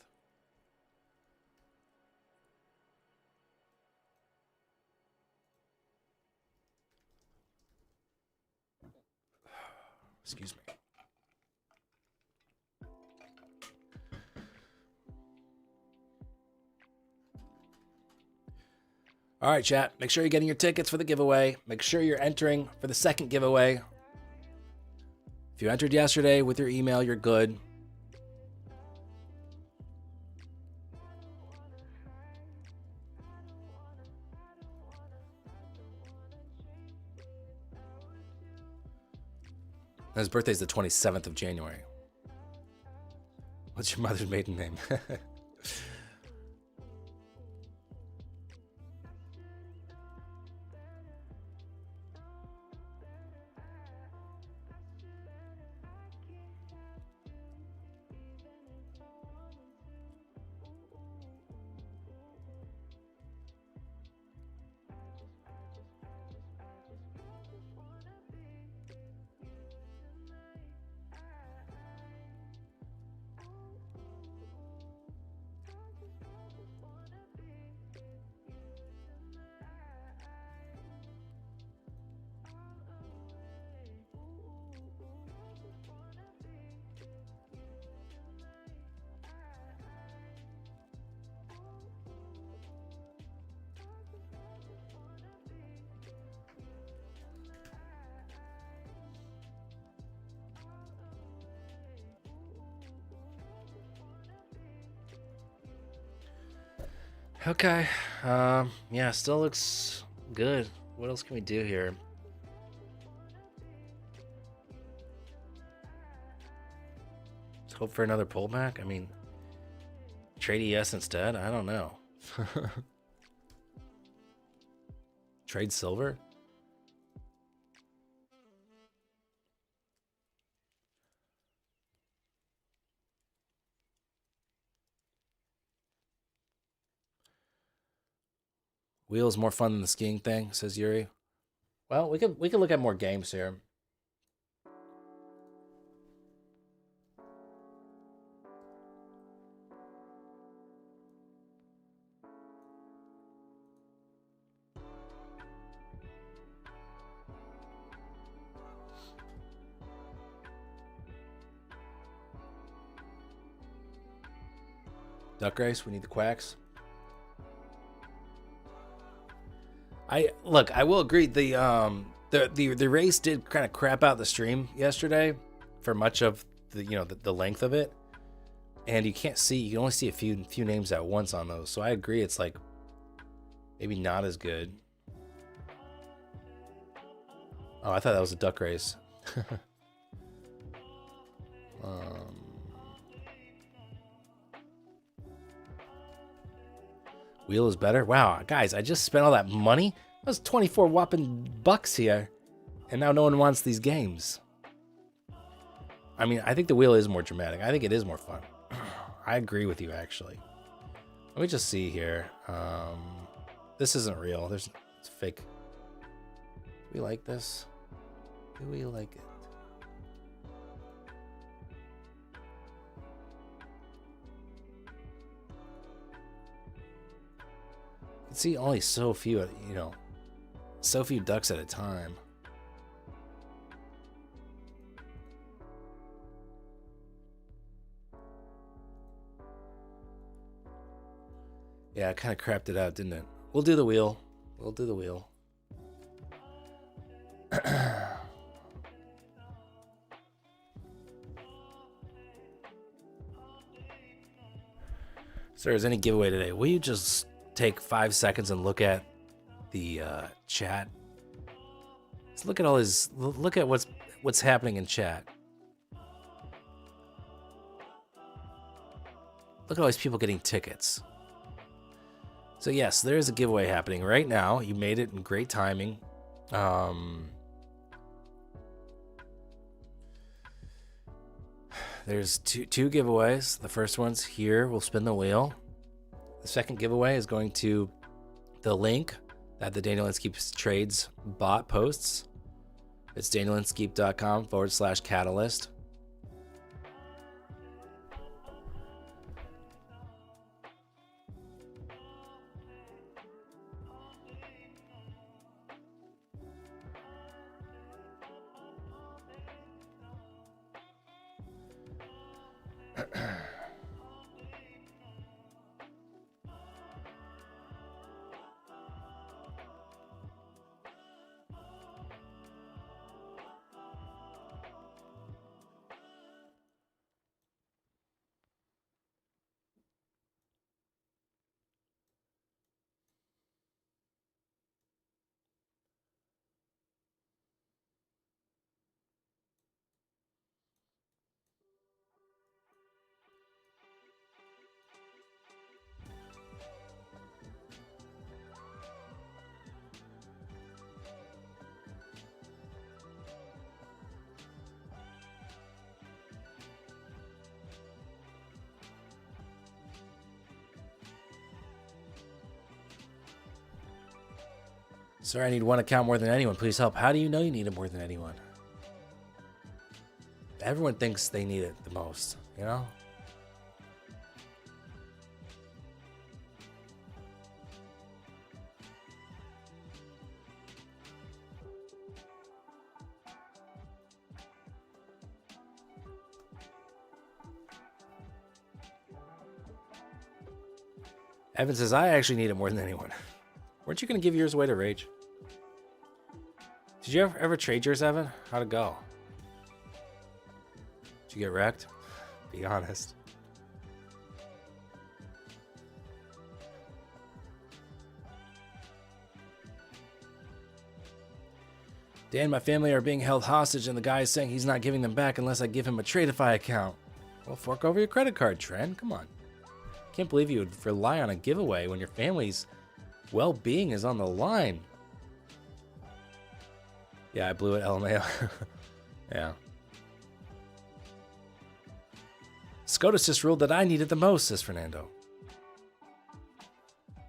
Excuse me. All right, chat. Make sure you're getting your tickets for the giveaway. Make sure you're entering for the second giveaway. If you entered yesterday with your email, you're good. His birthday's the 27th of January. What's your mother's maiden name? Okay. Yeah, still looks good. What else can we do here? Let's hope for another pullback. I mean, trade ES instead? I don't know. Trade silver? Wheel is more fun than the skiing thing, says Yuri. Well, we could look at more games here. Duck race, we need the quacks. I will agree. The race did kind of crap out the stream yesterday for much of the length of it, and you can only see a few names at once on those. So I agree, it's like maybe not as good. Oh, I thought that was a duck race. Wheel is better. Wow, guys, I just spent all that money. That was 24 whopping bucks here, and now no one wants these games. I mean, I think the wheel is more dramatic. I think it is more fun. I agree with you, actually. Let me just see here. This isn't real. It's fake. Do we like this? Do we like it? You can see only so few, so few ducks at a time. Yeah, I kind of crapped it out, didn't it? We'll do the wheel. We'll do the wheel. Sir, is any giveaway today? Will you just take 5 seconds and look at the chat? Just look at look at what's happening in chat. Look at all these people getting tickets. So yes, there is a giveaway happening right now. You made it in great timing. There's two giveaways. The first one's here. We'll spin the wheel. The second giveaway is going to the link that the Daniel Inskeep Trades bot posts. It's danielinskeep.com/catalyst. Sir, I need one account more than anyone. Please help. How do you know you need it more than anyone? Everyone thinks they need it the most, you know? Evan says, I actually need it more than anyone. Weren't you going to give yours away to Rage? Did you ever trade yours, Evan? How'd it go? Did you get wrecked? Be honest. Dan, my family are being held hostage, and the guy is saying he's not giving them back unless I give him a Tradeify account. Well, fork over your credit card, Trent. Come on. Can't believe you would rely on a giveaway when your family's well-being is on the line. Yeah, I blew it, LMAO. Yeah. SCOTUS just ruled that I need it the most, says Fernando.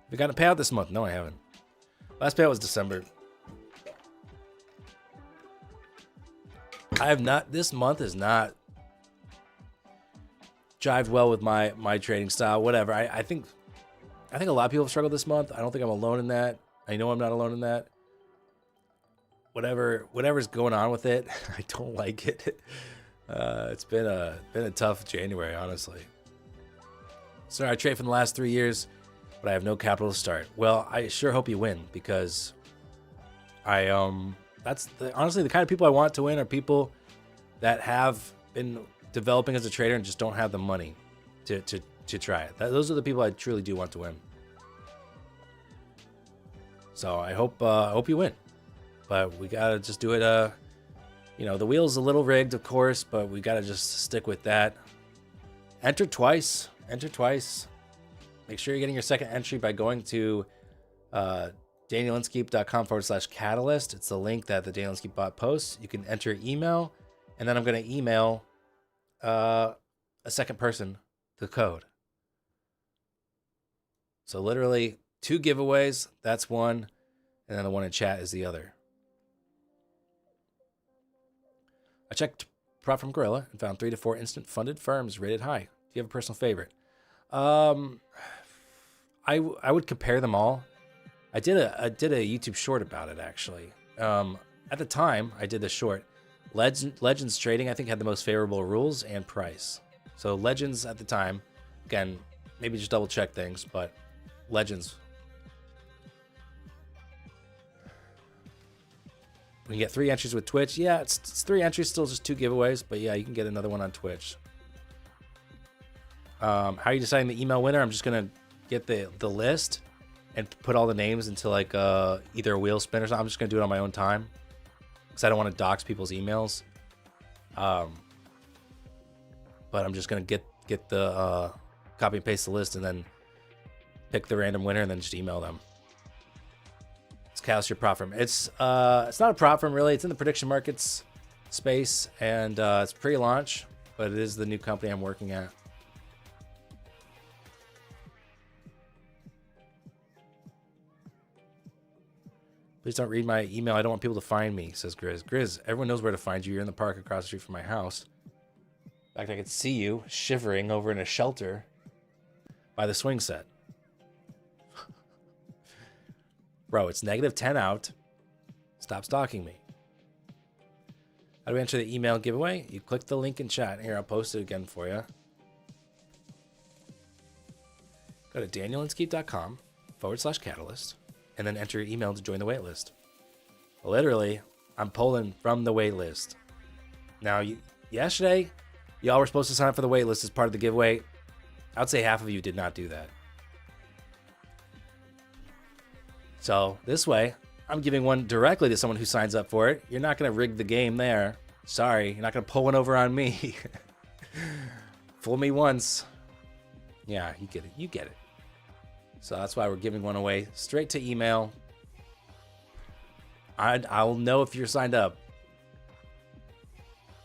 We got a payout this month. No, I haven't. Last payout was December. I have not. This month is not jived well with my trading style. Whatever. I think a lot of people have struggled this month. I don't think I'm alone in that. I know I'm not alone in that. Whatever's going on with it, I don't like it. It's been a tough January, honestly. So I trade for the last 3 years, but I have no capital to start. Well, I sure hope you win, because honestly the kind of people I want to win are people that have been developing as a trader and just don't have the money to try it. Those are the people I truly do want to win. So I hope you win, but we gotta just do it. The wheel's a little rigged, of course, but we gotta just stick with that. Enter twice. Make sure you're getting your second entry by going to danielinskip.com/catalyst. It's the link that the Daniel Inskeep bot posts. You can enter email, and then I'm going to email a second person the code. So literally 2 giveaways. That's one, and then the one in chat is the other. I checked prop from Gorilla and found 3 to 4 instant funded firms rated high. Do you have a personal favorite? I would compare them all. I did a YouTube short about it, actually. At the time I did the short, Legends Trading I think had the most favorable rules and price. So Legends at the time, again, maybe just double check things, but Legends. We can get 3 entries with Twitch. Yeah, it's 3 entries, still just 2 giveaways, but yeah, you can get another one on Twitch. How are you deciding the email winner? I'm just gonna get the list and put all the names into like either a wheel spin or something. I'm just gonna do it on my own time because I don't want to dox people's emails. But I'm just gonna get the copy and paste the list and then pick the random winner and then just email them. It's Chaos, your prop firm. It's not a prop firm really. It's in the prediction markets space, and it's pre-launch, but it is the new company I'm working at. Please don't read my email. I don't want people to find me, says Grizz. Grizz, everyone knows where to find you. You're in the park across the street from my house. In fact, I could see you shivering over in a shelter by the swing set. Bro, it's -10 out. Stop stalking me. How do we enter the email giveaway? You click the link in chat. Here, I'll post it again for you. Go to danielinskip.com/catalyst. And then enter your email to join the waitlist. Literally, I'm pulling from the waitlist. Now, yesterday, y'all were supposed to sign up for the waitlist as part of the giveaway. I would say half of you did not do that. So this way, I'm giving one directly to someone who signs up for it. You're not going to rig the game there. Sorry, you're not going to pull one over on me. Fool me once. Yeah, you get it. You get it. So that's why we're giving one away straight to email. I'll know if you're signed up.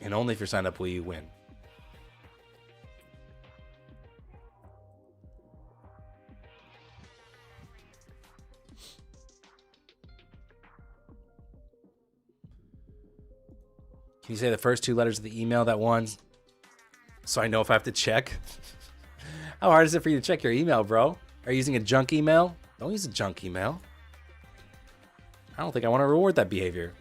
And only if you're signed up will you win. Can you say the first 2 letters of the email that won so I know if I have to check? How hard is it for you to check your email, bro? Are you using a junk email? Don't use a junk email. I don't think I want to reward that behavior.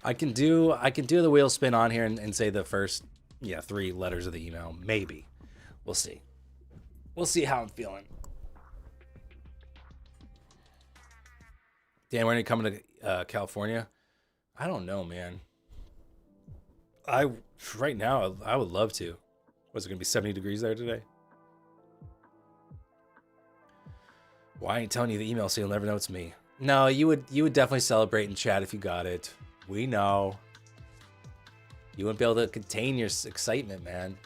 I can do the wheel spin on here and say the first 3 letters of the email. Maybe. We'll see. We'll see how I'm feeling. Dan, when are you coming to California? I don't know, man. Right now, I would love to. Was it going to be 70 degrees there today? Why ain't telling you the email so you'll never know it's me? No, you would definitely celebrate in chat if you got it. We know. You wouldn't be able to contain your excitement, man.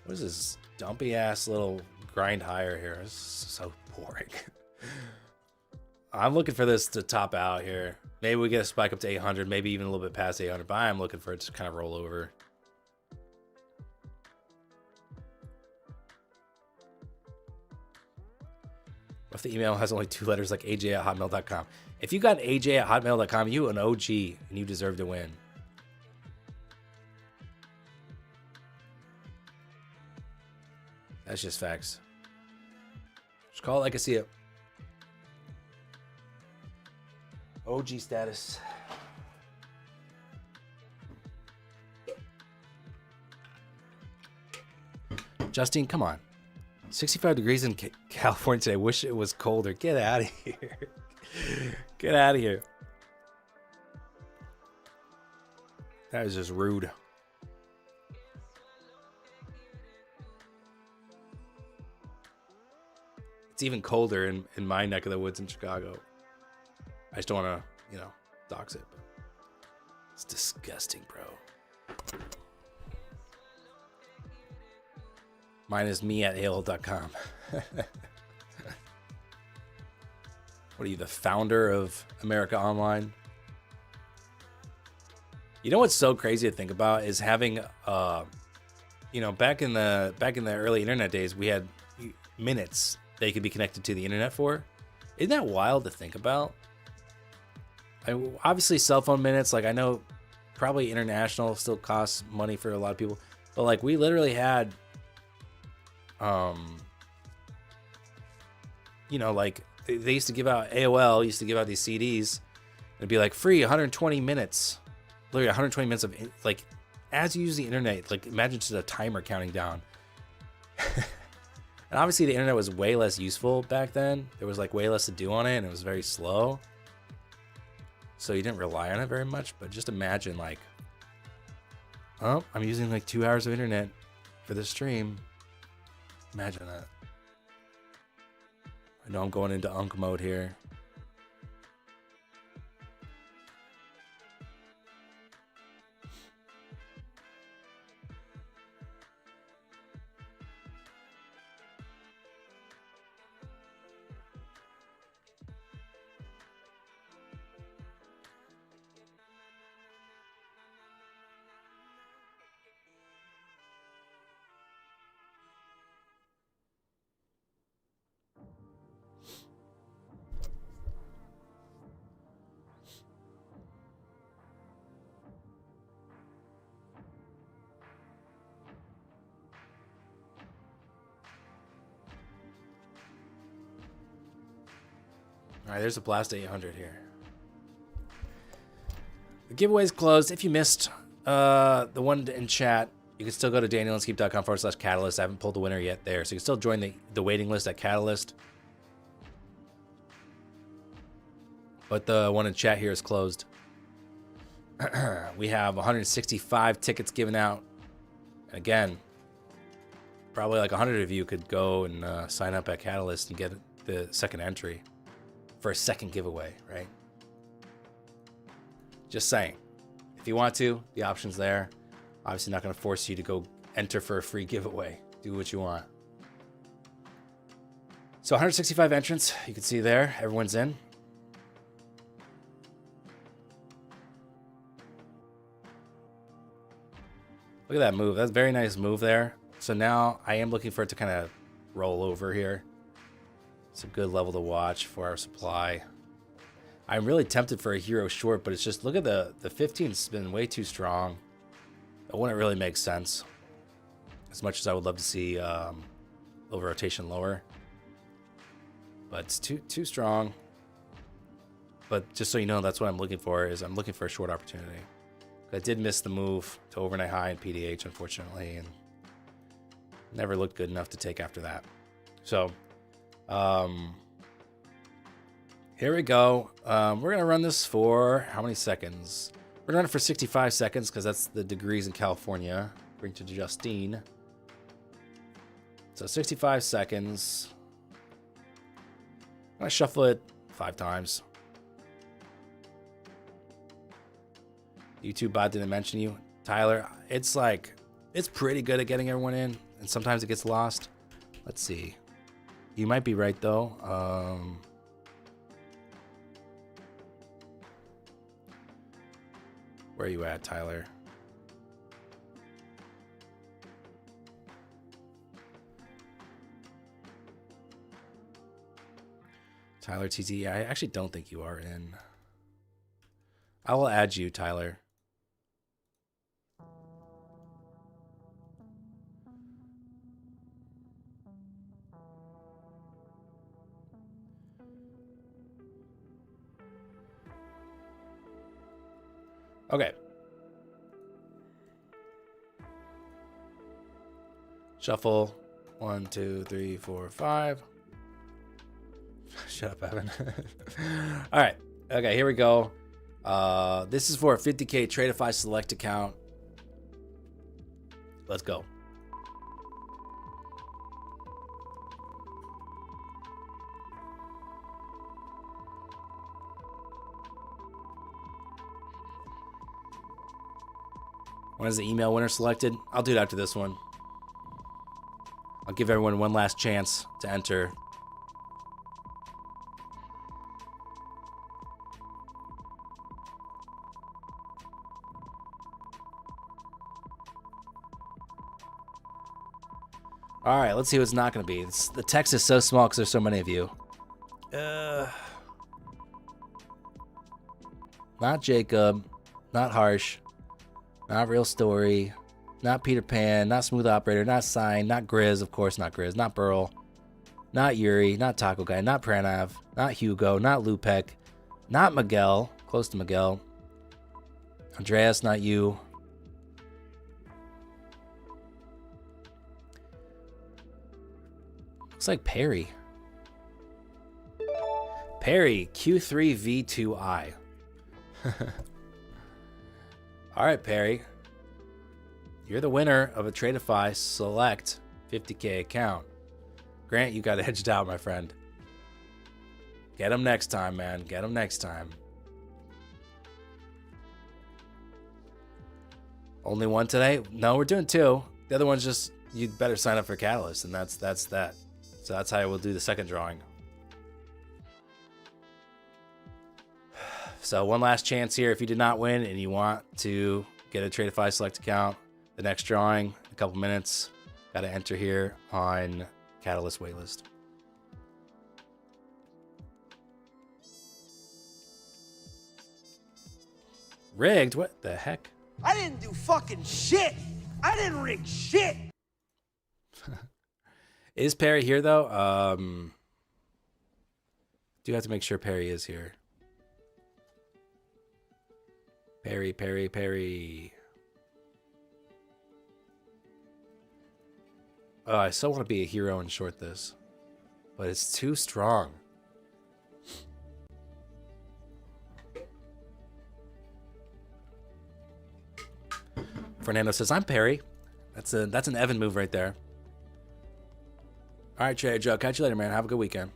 What is this dumpy ass little grind higher here? This is so boring. I'm looking for this to top out here. Maybe we get a spike up to 800, maybe even a little bit past 800, but I'm looking for it to kind of roll over. What if the email has only 2 letters like aj@hotmail.com? If you got aj@hotmail.com, you an OG and you deserve to win. That's just facts. Just call it like I see it. OG status. Justine, come on. 65 degrees in California today. Wish it was colder. Get out of here. Get out of here. That is just rude. It's even colder in my neck of the woods in Chicago. I just don't want to, dox it. But it's disgusting, bro. Mine is me@AOL.com. What are you, the founder of America Online? You know what's so crazy to think about is having, back in the early internet days, we had minutes that you could be connected to the internet for. Isn't that wild to think about? Obviously, cell phone minutes, like I know probably international still costs money for a lot of people, but like we literally had, like they used to give out, AOL used to give out these CDs and it'd be like free 120 minutes, literally 120 minutes of like, as you use the internet, like imagine just a timer counting down. And obviously the internet was way less useful back then. There was like way less to do on it and it was very slow. So you didn't rely on it very much, but just imagine like, oh, I'm using like 2 hours of internet for this stream. Imagine that. I know I'm going into Unk mode here. All right, there's a blast 800 here. The giveaway's closed. If you missed the one in chat, you can still go to danielandskeep.com/catalyst. I haven't pulled the winner yet there, so you can still join the waiting list at Catalyst. But the one in chat here is closed. We have 165 tickets given out. And again, probably like 100 of you could go and sign up at Catalyst and get the second entry for a second giveaway, right? Just saying. If you want to, the option's there. Obviously not going to force you to go enter for a free giveaway. Do what you want. So 165 entrants, you can see there. Everyone's in. Look at that move. That's a very nice move there. So now I am looking for it to kind of roll over here. It's a good level to watch for our supply. I'm really tempted for a hero short, but it's just, look at the 15's been way too strong. It wouldn't really make sense. As much as I would love to see over rotation lower. But it's too strong. But just so you know, that's what I'm looking for, is I'm looking for a short opportunity. I did miss the move to overnight high in PDH, unfortunately, and never looked good enough to take after that. So, here we go. We're going to run this for how many seconds? We're going to run it for 65 seconds because that's the degrees in California. Bring to Justine. So 65 seconds. I'm gonna shuffle it 5 times. YouTube bot didn't mention you. Tyler, it's like, it's pretty good at getting everyone in, and sometimes it gets lost. Let's see. You might be right, though. Where are you at, Tyler? Tyler TT, I actually don't think you are in. I will add you, Tyler. Okay. Shuffle. 1, 2, 3, 4, 5. Shut up, Evan. All right. Okay, here we go. This is for a 50K Tradeify Select account. Let's go. When is the email winner selected? I'll do it after this one. I'll give everyone one last chance to enter. All right, let's see what it's not going to be. The text is so small because there's so many of you. Not Jacob. Not Harsh. Not Real Story. Not Peter Pan. Not Smooth Operator. Not Sign. Not Grizz. Of course, not Grizz. Not Burl. Not Yuri. Not Taco Guy. Not Pranav. Not Hugo. Not Lupek. Not Miguel. Close to Miguel. Andreas, not you. Looks like Perry. Perry, Q3V2I. All right, Perry. You're the winner of a Tradeify Select 50K account. Grant, you got edged out, my friend. Get him next time, man. Get him next time. Only one today? No, we're doing 2. The other one's just, you'd better sign up for Catalyst, and that's that. So that's how we'll do the second drawing. So one last chance here. If you did not win and you want to get a Tradeify Select account, the next drawing, in a couple minutes, got to enter here on Catalyst waitlist. Rigged? What the heck? I didn't do fucking shit. I didn't rig shit. Is Perry here, though? Do have to make sure Perry is here. Perry. Oh, I still want to be a hero and short this, but it's too strong. Fernando says, I'm Perry. That's an Evan move right there. All right, Trader Joe. Catch you later, man. Have a good weekend.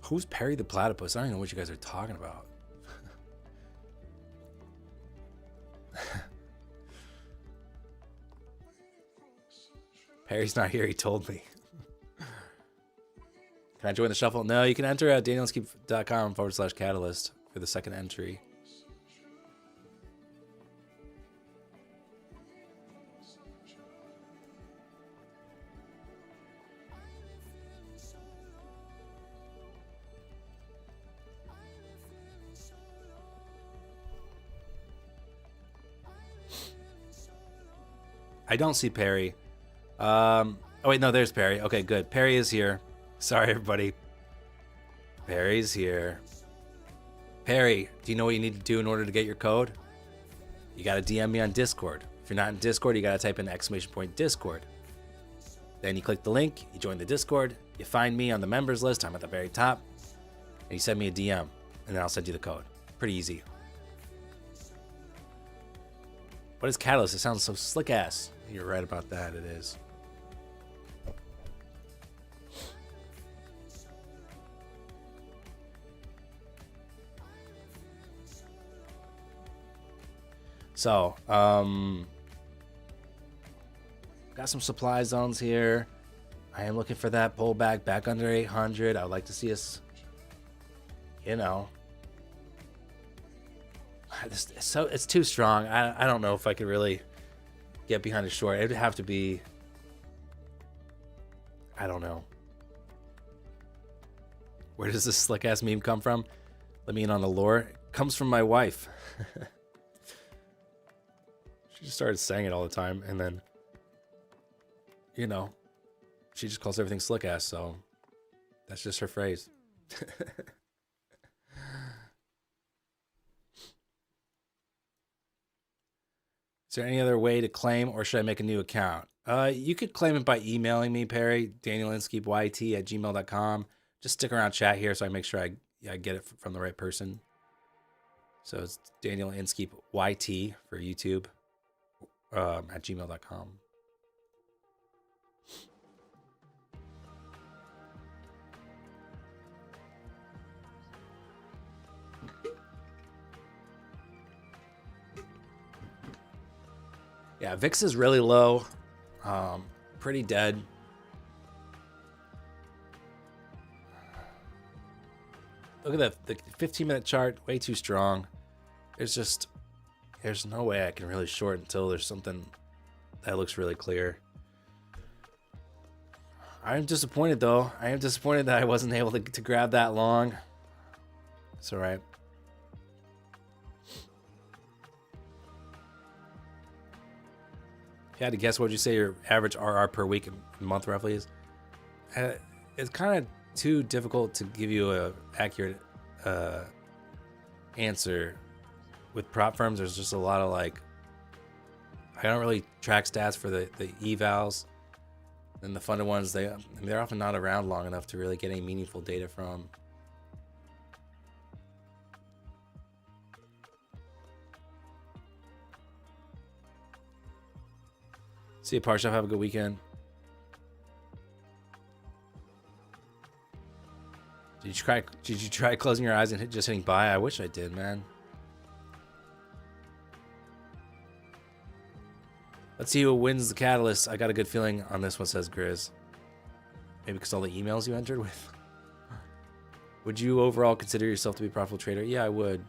Who's Perry the Platypus? I don't even know what you guys are talking about. Perry's not here. He told me. Can I join the shuffle? No, you can enter at danielskeep.com/catalyst for the second entry. I don't see Perry. Oh, wait, no, there's Perry. Okay, good. Perry is here. Sorry, everybody. Perry's here. Perry, do you know what you need to do in order to get your code? You got to DM me on Discord. If you're not in Discord, you got to type in !Discord. Then you click the link, you join the Discord, you find me on the members list, I'm at the very top, and you send me a DM, and then I'll send you the code. Pretty easy. What is catalyst? It sounds so slick ass. You're right about that. It is. So, got some supply zones here. I am looking for that pullback back under 800. I would like to see us, you know, it's too strong. I don't know if I could really get behind a short. It would have to be, I don't know. Where does this slick ass meme come from? Let me in on the lore. It comes from my wife. She just started saying it all the time, and then, you know, she just calls everything slick ass, so that's just her phrase. Is there any other way to claim, or should I make a new account? You could claim it by emailing me, Perry, danielinskipyt@gmail.com. Just stick around chat here so I make sure I get it from the right person. So it's danielinskipyt for YouTube at gmail.com. Yeah, VIX is really low. Pretty dead. Look at the 15-minute chart, way too strong. There's no way I can really short until there's something that looks really clear. I'm disappointed though. I am disappointed that I wasn't able to grab that long. It's all right. If you had to guess, what would you say your average RR per week and month roughly is? It's kind of too difficult to give you a accurate answer. With prop firms, there's just a lot of like, I don't really track stats for the evals, and the funded ones, they're often not around long enough to really get any meaningful data from. See you, Parsha. Have a good weekend. Did you try closing your eyes and just hitting buy? I wish I did, man. Let's see who wins the catalyst. I got a good feeling on this one, says Grizz. Maybe because all the emails you entered with. Would you overall consider yourself to be a profitable trader? Yeah, I would.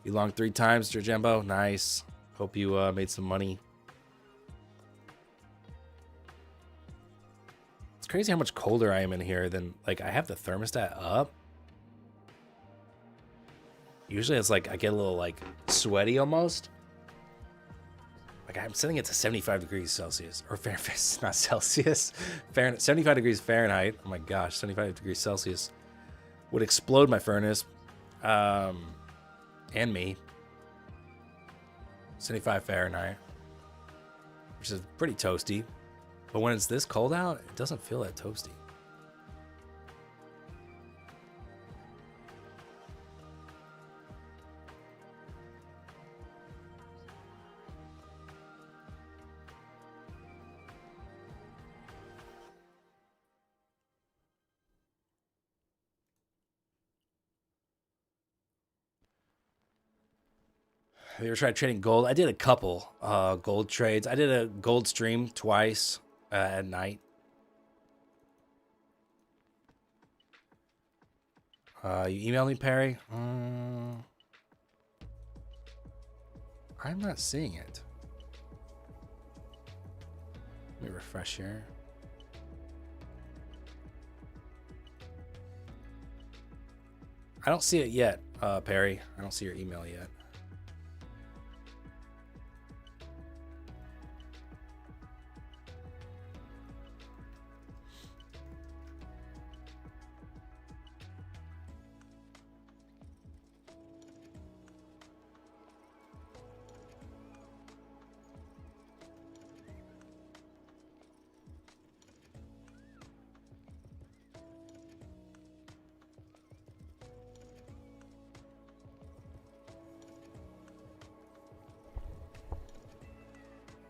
You long 3 times, Jembo. Nice. Hope you made some money. It's crazy how much colder I am in here than, like, I have the thermostat up. Usually it's like I get a little like sweaty almost. Like I'm setting it to 75 degrees Celsius or Fahrenheit, not Celsius. Fahrenheit, 75 degrees Fahrenheit. Oh my gosh, 75 degrees Celsius would explode my furnace. And me. 75 Fahrenheit, which is pretty toasty. But when it's this cold out, it doesn't feel that toasty. Have you ever tried trading gold? I did a couple gold trades. I did a gold stream twice at night. You emailed me, Perry? I'm not seeing it. Let me refresh here. I don't see it yet, Perry. I don't see your email yet.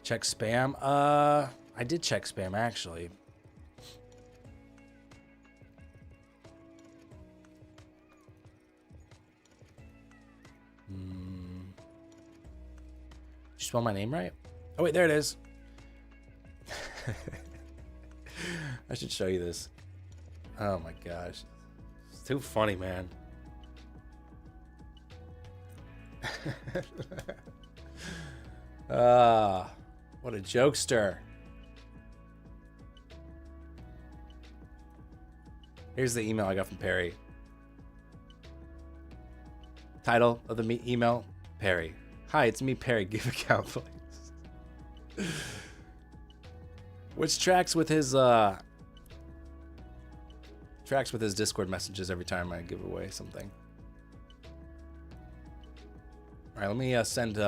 Check spam. I did check spam actually. Did you spell my name right? Oh wait, there it is. I should show you this. Oh my gosh. It's too funny, man. What a jokester. Here's the email I got from Perry. Title of the email, Perry. Hi, it's me, Perry. Give account, please. Which tracks with his Discord messages every time I give away something. All right, let me send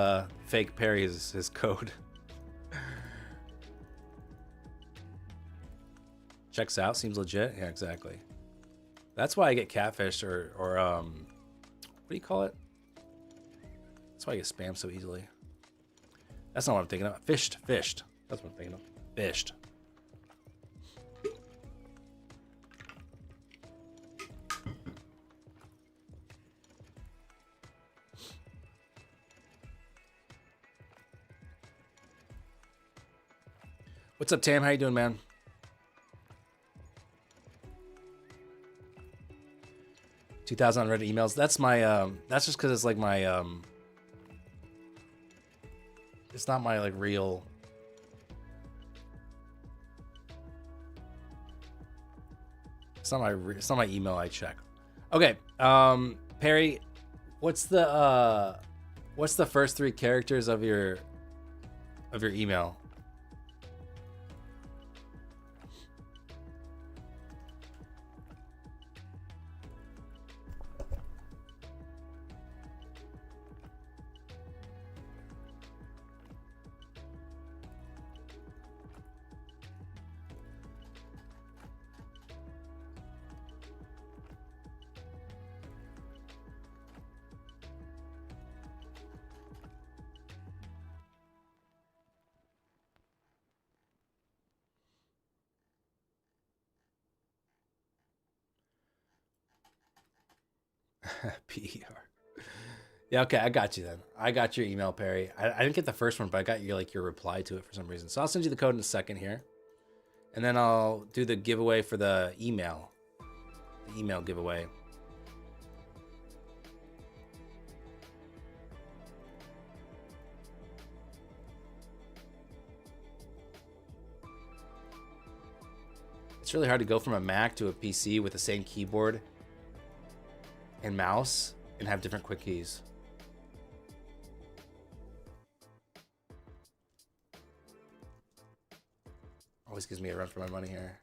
fake Perry his code. Checks out, seems legit. Yeah, exactly. That's why I get catfished or what do you call it? That's why I get spammed so easily. That's not what I'm thinking of. Fished. That's what I'm thinking of. Fished. What's up, Tam? How you doing, man? $2,000 unread emails. That's my that's just because it's like my it's not my like real. It's not my email I check. Okay, Perry, what's the first 3 characters of your email? PER. Yeah, okay, I got you then. I got your email, Perry. I didn't get the first one, but I got your reply to it for some reason. So I'll send you the code in a second here. And then I'll do the giveaway for the email. The email giveaway. It's really hard to go from a Mac to a PC with the same keyboard and mouse and have different quick keys. Always gives me a run for my money here.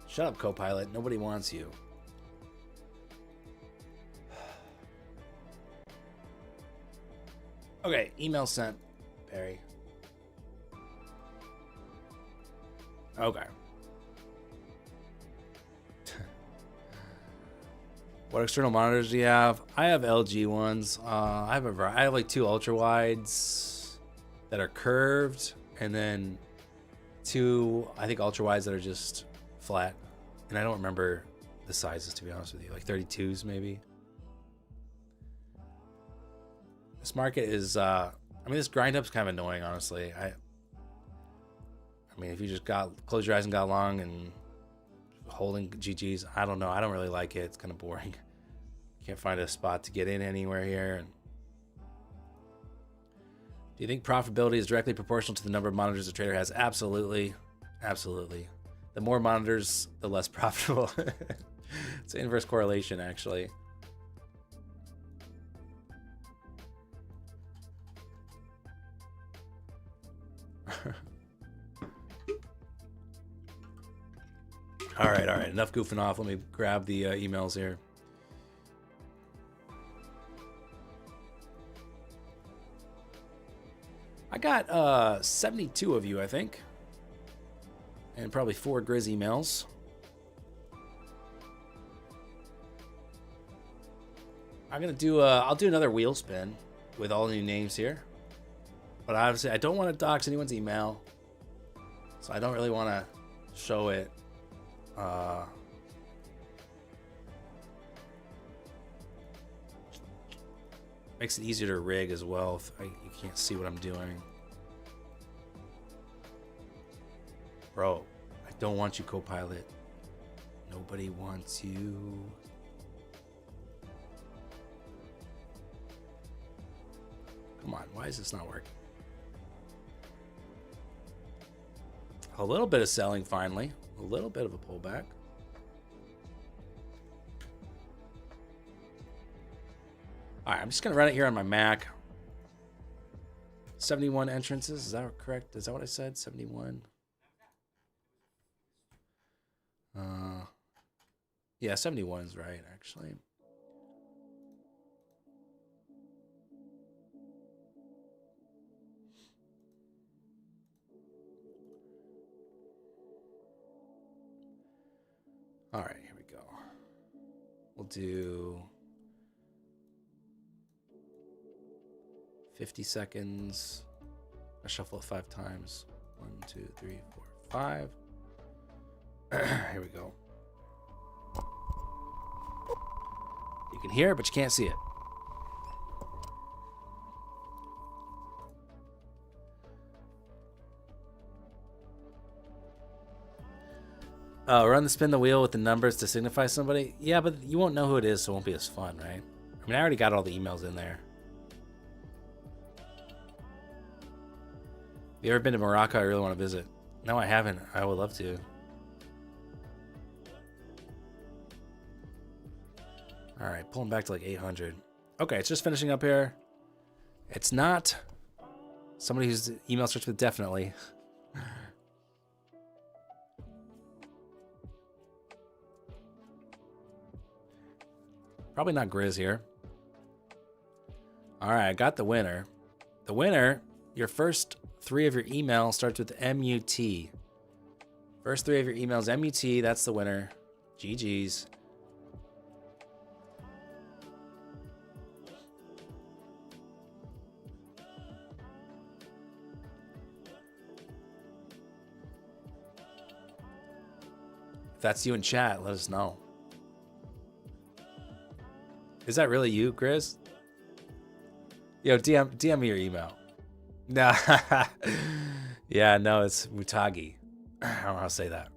Shut up, Copilot. Nobody wants you. Okay, email sent, Perry. Okay. What external monitors do you have? I have LG ones. I have like 2 ultra wides that are curved, and then 2 I think ultra wides that are just flat. And I don't remember the sizes, to be honest with you, like 32s maybe. This market is I mean, this grind up's kind of annoying, honestly. I mean, if you just close your eyes and got long and holding GGs, I don't know. I don't really like it. It's kind of boring. Can't find a spot to get in anywhere here. And do you think profitability is directly proportional to the number of monitors a trader has? Absolutely. Absolutely. The more monitors, the less profitable. It's an inverse correlation, actually. All right. Enough goofing off. Let me grab the emails here. I got 72 of you, I think. And probably 4 Grizz emails. I'm going to do, I'll do another wheel spin with all the new names here. But obviously, I don't want to dox anyone's email. So I don't really want to show it. Makes it easier to rig as well if you can't see what I'm doing. Bro, I don't want you, co-pilot. Nobody wants you. Come on, why is this not working? A little bit of selling finally. A little bit of a pullback. All right, I'm just going to run it here on my Mac. 71 entrances. Is that correct? Is that what I said? 71? Yeah, 71 is right, actually. All right, here we go. We'll do 50 seconds. I shuffle it 5 times. 1, 2, 3, 4, 5. Here we go. You can hear it, but you can't see it. Run the spin the wheel with the numbers to signify somebody. Yeah, but you won't know who it is, so it won't be as fun, right? I mean, I already got all the emails in there. Have you ever been to Morocco? I really want to visit. No, I haven't. I would love to. All right, pulling back to like 800. Okay, it's just finishing up here. It's not somebody whose email starts with definitely. Probably not Grizz here. All right, I got the winner. The winner, your first 3 of your email starts with MUT. First 3 of your emails, MUT, that's the winner. GG's. If that's you in chat, let us know. Is that really you, Grizz? Yo, DM me your email. Nah. Yeah, no, it's Mutagi. I don't know how to say that.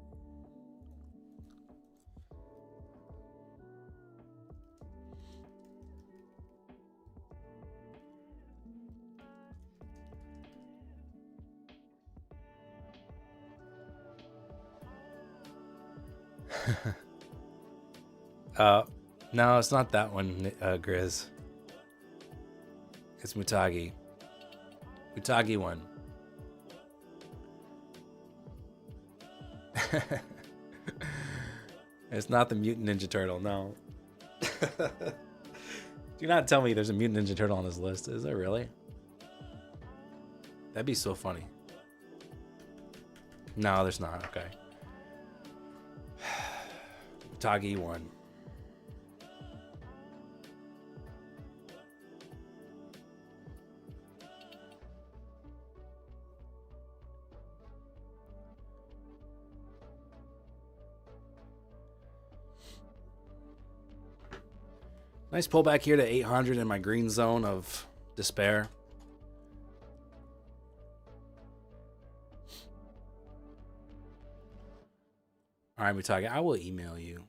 No, it's not that one, Grizz. It's Mutagi. Mutagi one. It's not the Mutant Ninja Turtle, no. Do not tell me there's a Mutant Ninja Turtle on this list. Is there really? That'd be so funny. No, there's not. Okay. Mutagi one. Nice pullback here to 800 in my green zone of despair. All right, Mutagi, I will email you.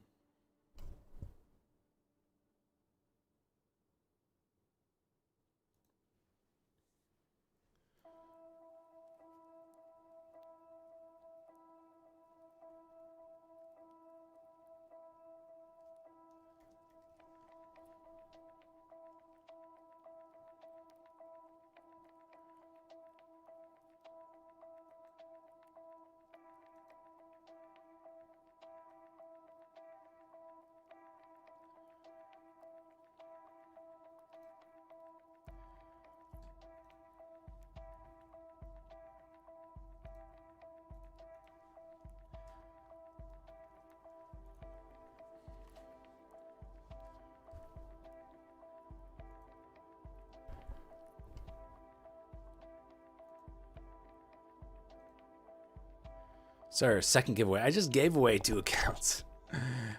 Sir, second giveaway. I just gave away 2 accounts.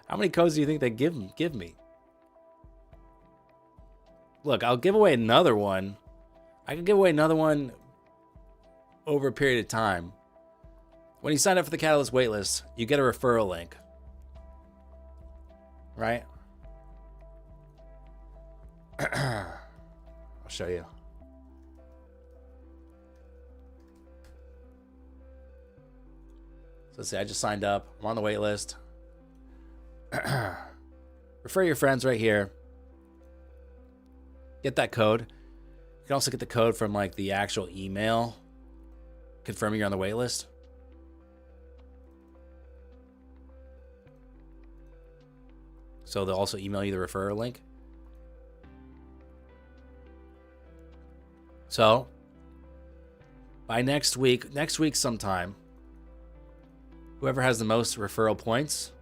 How many codes do you think they give me? Look, I'll give away another one. I can give away another one over a period of time. When you sign up for the Catalyst waitlist, you get a referral link. Right? I'll show you. So let's see, I just signed up. I'm on the wait list. Refer your friends right here. Get that code. You can also get the code from like the actual email confirming you're on the wait list. So they'll also email you the referral link. So by next week sometime, whoever has the most referral points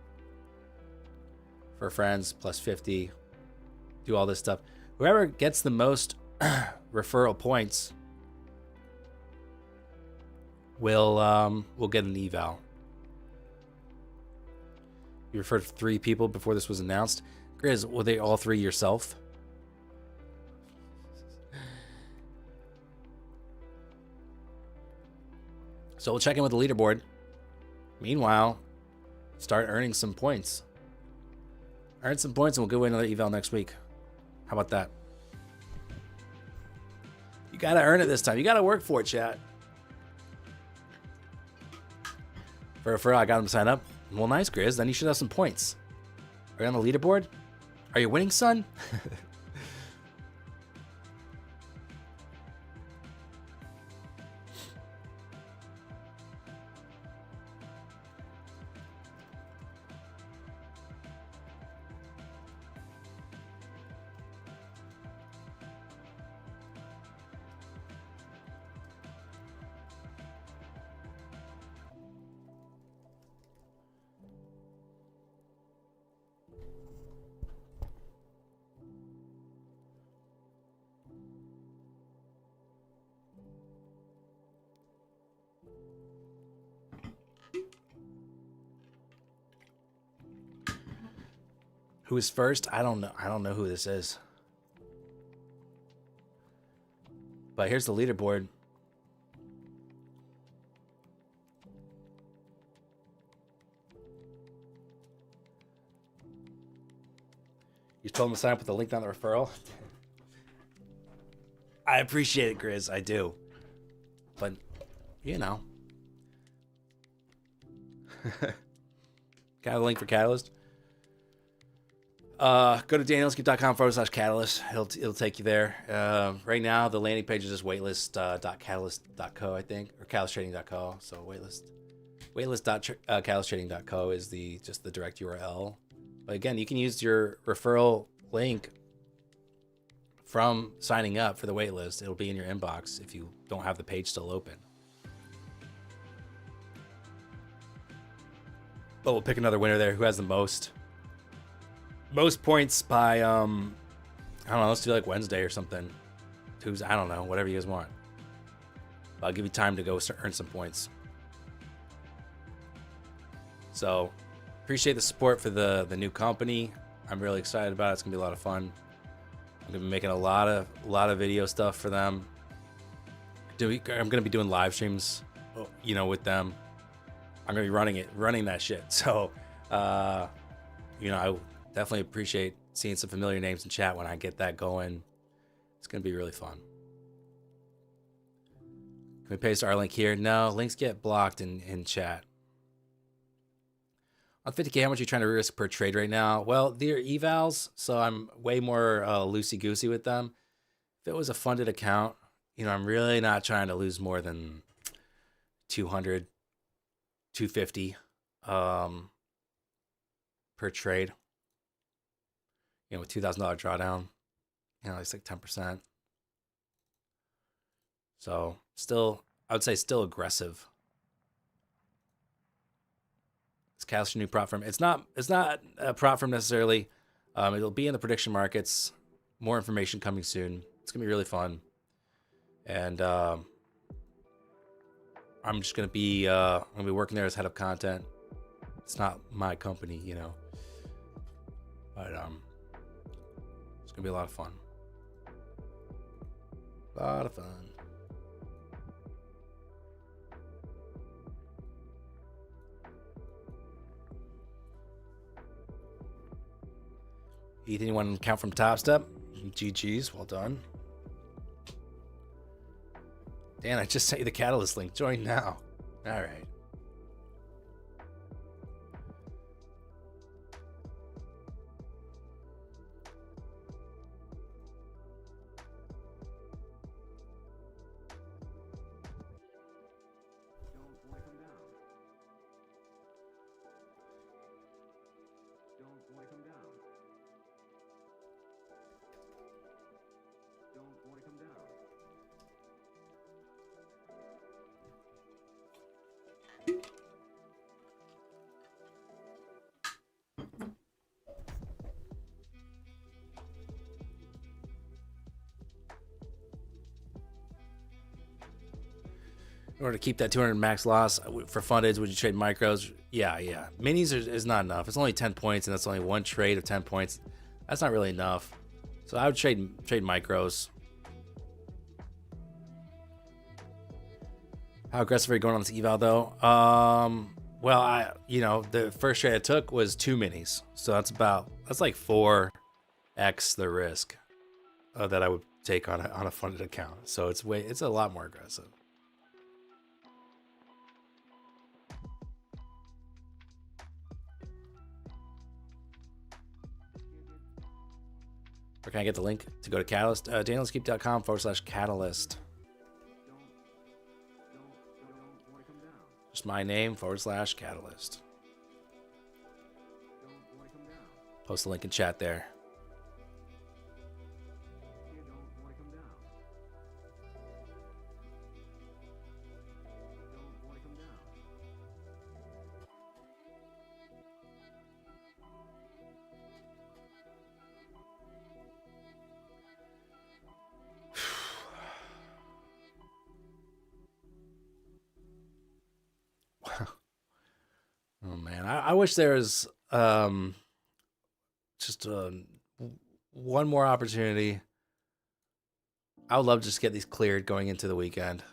for friends plus 50, do all this stuff. Whoever gets the most referral points will get an eval. You referred 3 people before this was announced. Grizz, were they all 3 yourself? So we'll check in with the leaderboard. Meanwhile, start earning some points. Earn some points and we'll give away another eval next week. How about that? You gotta earn it this time. You gotta work for it, chat. For referral, I got them to sign up. Well, nice, Grizz. Then you should have some points. Are you on the leaderboard? Are you winning, son? Who is first? I don't know. I don't know who this is. But here's the leaderboard. You told him to sign up with the link on the referral. I appreciate it, Grizz. I do. But, you know. Got a link for Catalyst? Go to danielskeep.com/catalyst. It'll take you there. Right now, the landing page is just waitlist.catalyst.co, I think, or catalysttrading.co. So waitlist.catalysttrading.co is just the direct URL. But again, you can use your referral link from signing up for the waitlist. It'll be in your inbox if you don't have the page still open. But we'll pick another winner there. Who has the most points by, I don't know, let's do like Wednesday or something. Tuesday, I don't know, whatever you guys want. But I'll give you time to go earn some points. So, appreciate the support for the new company. I'm really excited about it. It's gonna be a lot of fun. I'm gonna be making a lot of video stuff for them. I'm gonna be doing live streams, you know, with them. I'm gonna be running that shit. So, you know, I definitely appreciate seeing some familiar names in chat when I get that going. It's going to be really fun. Can we paste our link here? No, links get blocked in chat. On 50K, how much are you trying to risk per trade right now? Well, they're evals, so I'm way more loosey-goosey with them. If it was a funded account, you know, I'm really not trying to lose more than 200, 250 per trade. You know, with $2,000 drawdown, you know, it's like 10%. So still, I would say still aggressive. It's Catalyst new prop firm. It's not a prop firm necessarily. It'll be in the prediction markets. More information coming soon. It's gonna be really fun. And our I'm just gonna be working there as head of content. It's not my company, you know. But it's gonna be a lot of fun. A lot of fun. Ethan, you want to count from top step? GG's, well done. Dan, I just sent you the Catalyst link. Join now. All right. In order to keep that 200 max loss for fundeds, would you trade micros? Yeah. Minis is not enough. It's only 10 points, and that's only one trade of 10 points. That's not really enough. So I would trade micros. How aggressive are you going on this eval though? Well, the first trade I took was 2 minis, so that's like 4x the risk that I would take on a funded account. So it's a lot more aggressive. Where can I get the link to go to Catalyst? danielskeep.com/catalyst. Just my name /catalyst. Post the link in chat there. Oh man, I wish there was just one more opportunity. I would love to just get these cleared going into the weekend.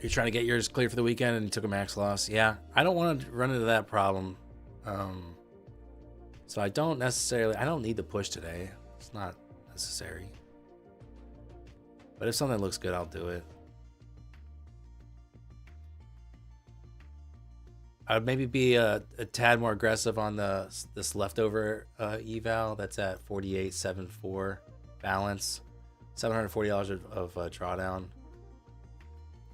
You're trying to get yours clear for the weekend and you took a max loss. Yeah, I don't want to run into that problem. So I don't need the push today. It's not necessary. But if something looks good, I'll do it. I would maybe be a tad more aggressive on this leftover eval that's at 48.74 balance, $740 of drawdown.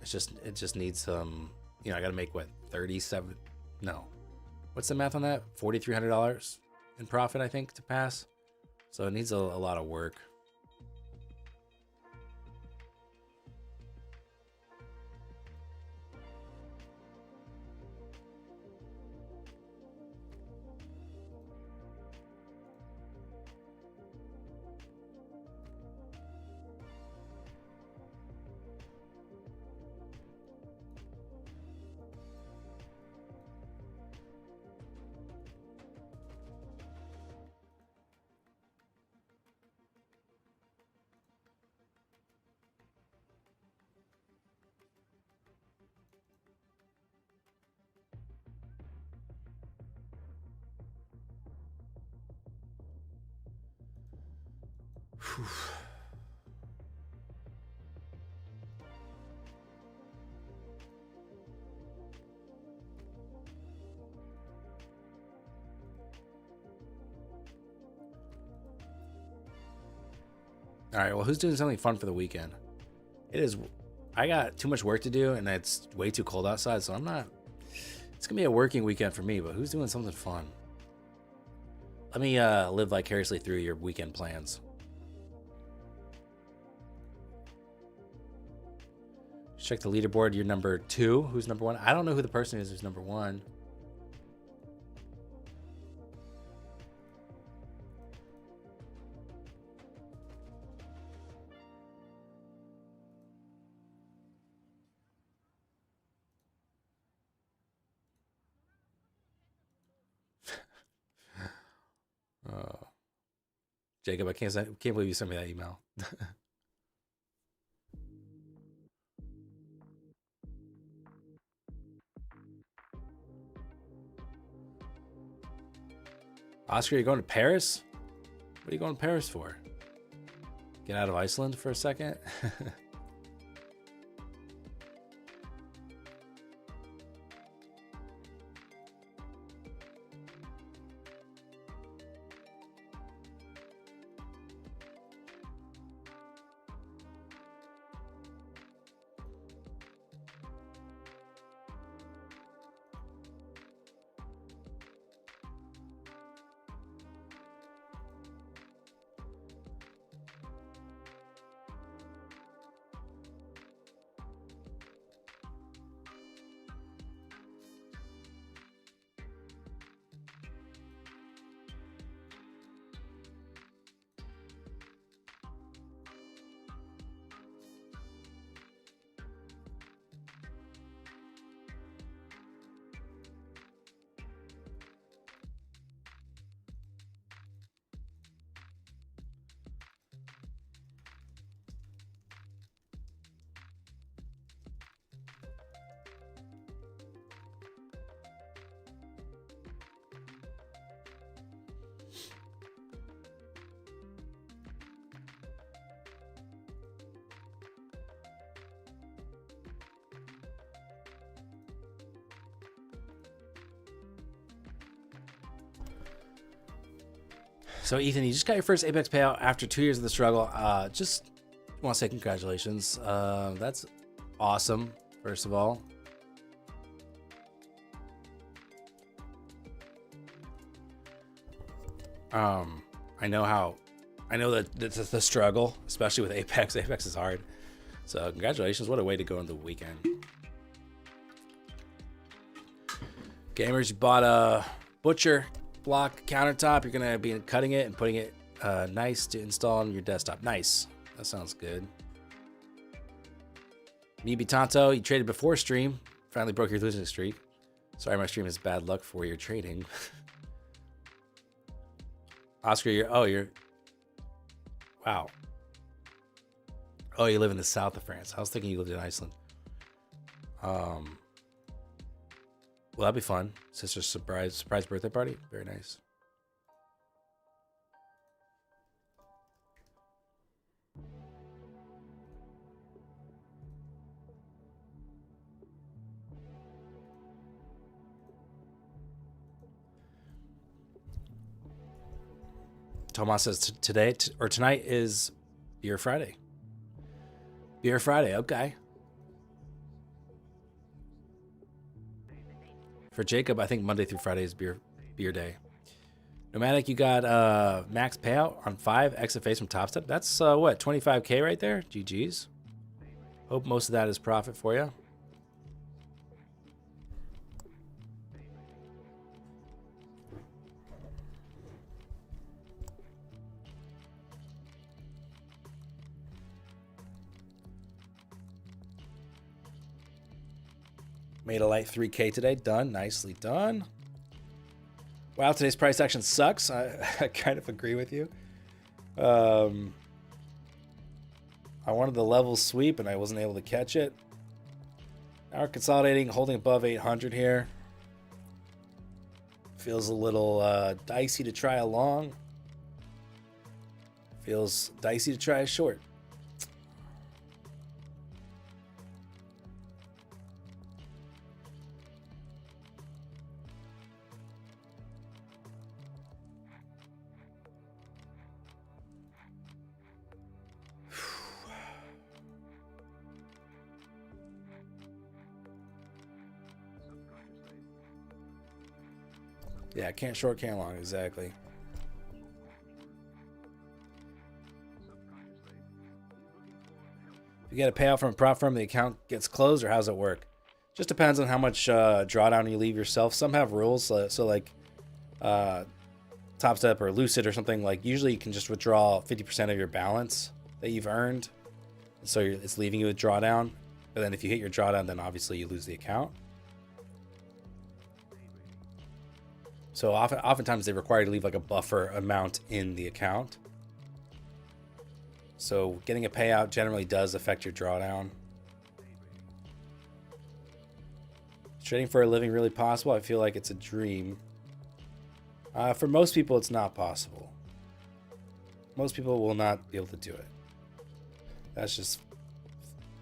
It just needs some, I got to make what, 37? No, what's the math on that? $4,300 in profit, I think, to pass. So it needs a lot of work. All right, well, who's doing something fun for the weekend? It is. I got too much work to do, and it's way too cold outside, so I'm not. It's gonna be a working weekend for me, but who's doing something fun? Let me live vicariously through your weekend plans. Check the leaderboard. You're number 2. Who's number 1? I don't know who the person is who's number 1. Jacob, I can't believe you sent me that email. Oscar, you going to Paris? What are you going to Paris for? Get out of Iceland for a second? So, Ethan, you just got your first Apex payout after 2 years of the struggle. Just want to say congratulations. That's awesome, first of all. I know that it's the struggle, especially with Apex. Apex is hard. So, congratulations. What a way to go into the weekend. Gamers, you bought a Butcher block countertop. You're gonna be cutting it and putting it nice to install on your desktop. Nice. That sounds good. Mibi Tanto, you traded before stream. Finally broke your losing streak. Sorry, my stream is bad luck for your trading. Oscar, you're wow. Oh, you live in the south of France. I was thinking you lived in Iceland. Well, that'd be fun. Sister's surprise birthday party. Very nice. Tomas says tonight is Beer Friday. Beer Friday, okay. For Jacob, I think Monday through Friday is beer day. Nomadic, you got max payout on 5 exit phase from Top Step. That's what, 25K right there? GG's. Hope most of that is profit for you. Made a light 3K today. Done. Nicely done. Wow, today's price action sucks. I kind of agree with you. I wanted the level sweep and I wasn't able to catch it. Now we're consolidating, holding above 800 here. Feels a little dicey to try along. Feels dicey to try a short. Yeah, can't short, can't long, exactly. If you get a payout from a prop firm, the account gets closed, or how's it work? Just depends on how much drawdown you leave yourself. Some have rules, so like Top Step or Lucid or something, like usually you can just withdraw 50% of your balance that you've earned. So it's leaving you with drawdown. But then if you hit your drawdown, then obviously you lose the account. So oftentimes they require you to leave like a buffer amount in the account. So getting a payout generally does affect your drawdown. Is trading for a living really possible? I feel like it's a dream. For most people, it's not possible. Most people will not be able to do it. That's just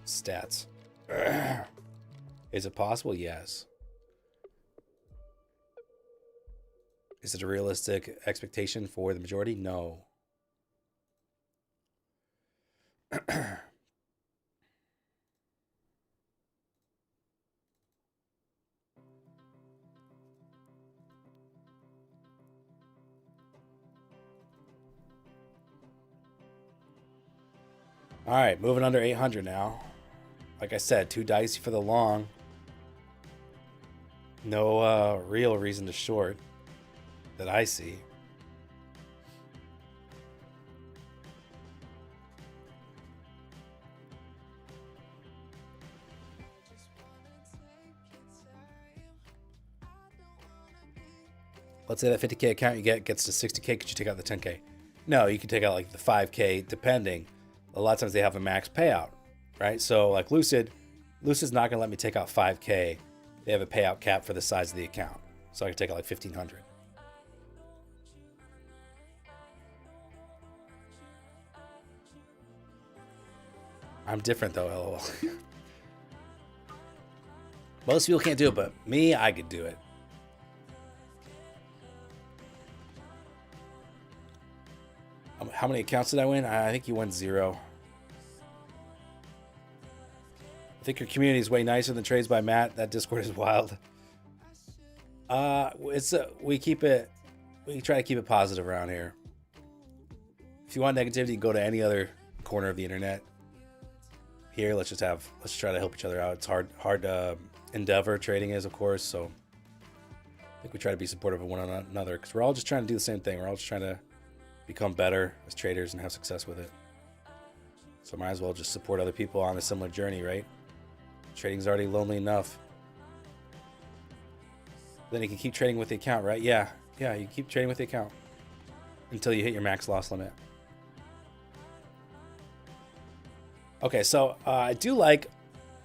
stats. Is it possible? Yes. Is it a realistic expectation for the majority? No. All right, moving under 800 now. Like I said, too dicey for the long. No real reason to short that I see. Let's say that 50K account you get gets to 60K. Could you take out the 10K? No, you can take out like the 5K depending. A lot of times they have a max payout, right? So like Lucid's not gonna let me take out 5K. They have a payout cap for the size of the account. So I can take out like 1,500. I'm different though, lol. Most people can't do it, but me, I could do it. How many accounts did I win? I think you won 0. I think your community is way nicer than Trades by Matt. That Discord is wild. We try to keep it positive around here. If you want negativity, go to any other corner of the internet. Here, let's try to help each other out. It's hard endeavor trading is, of course. So I think we try to be supportive of one another because we're all just trying to do the same thing. We're all just trying to become better as traders and have success with it. So might as well just support other people on a similar journey, right? Trading's already lonely enough. Then you can keep trading with the account, right? Yeah, you keep trading with the account until you hit your max loss limit. Okay, so I do like,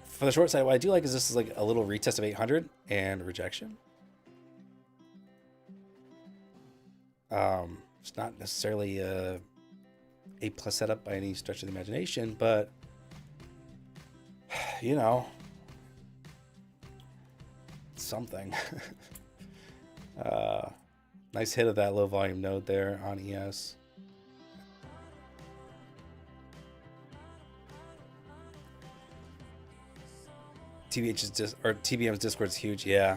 for the short side, what I do like is this is like a little retest of 800 and rejection. It's not necessarily a A+ setup by any stretch of the imagination, but you know, something. Nice hit of that low volume node there on ES. TBM's Discord is huge. Yeah.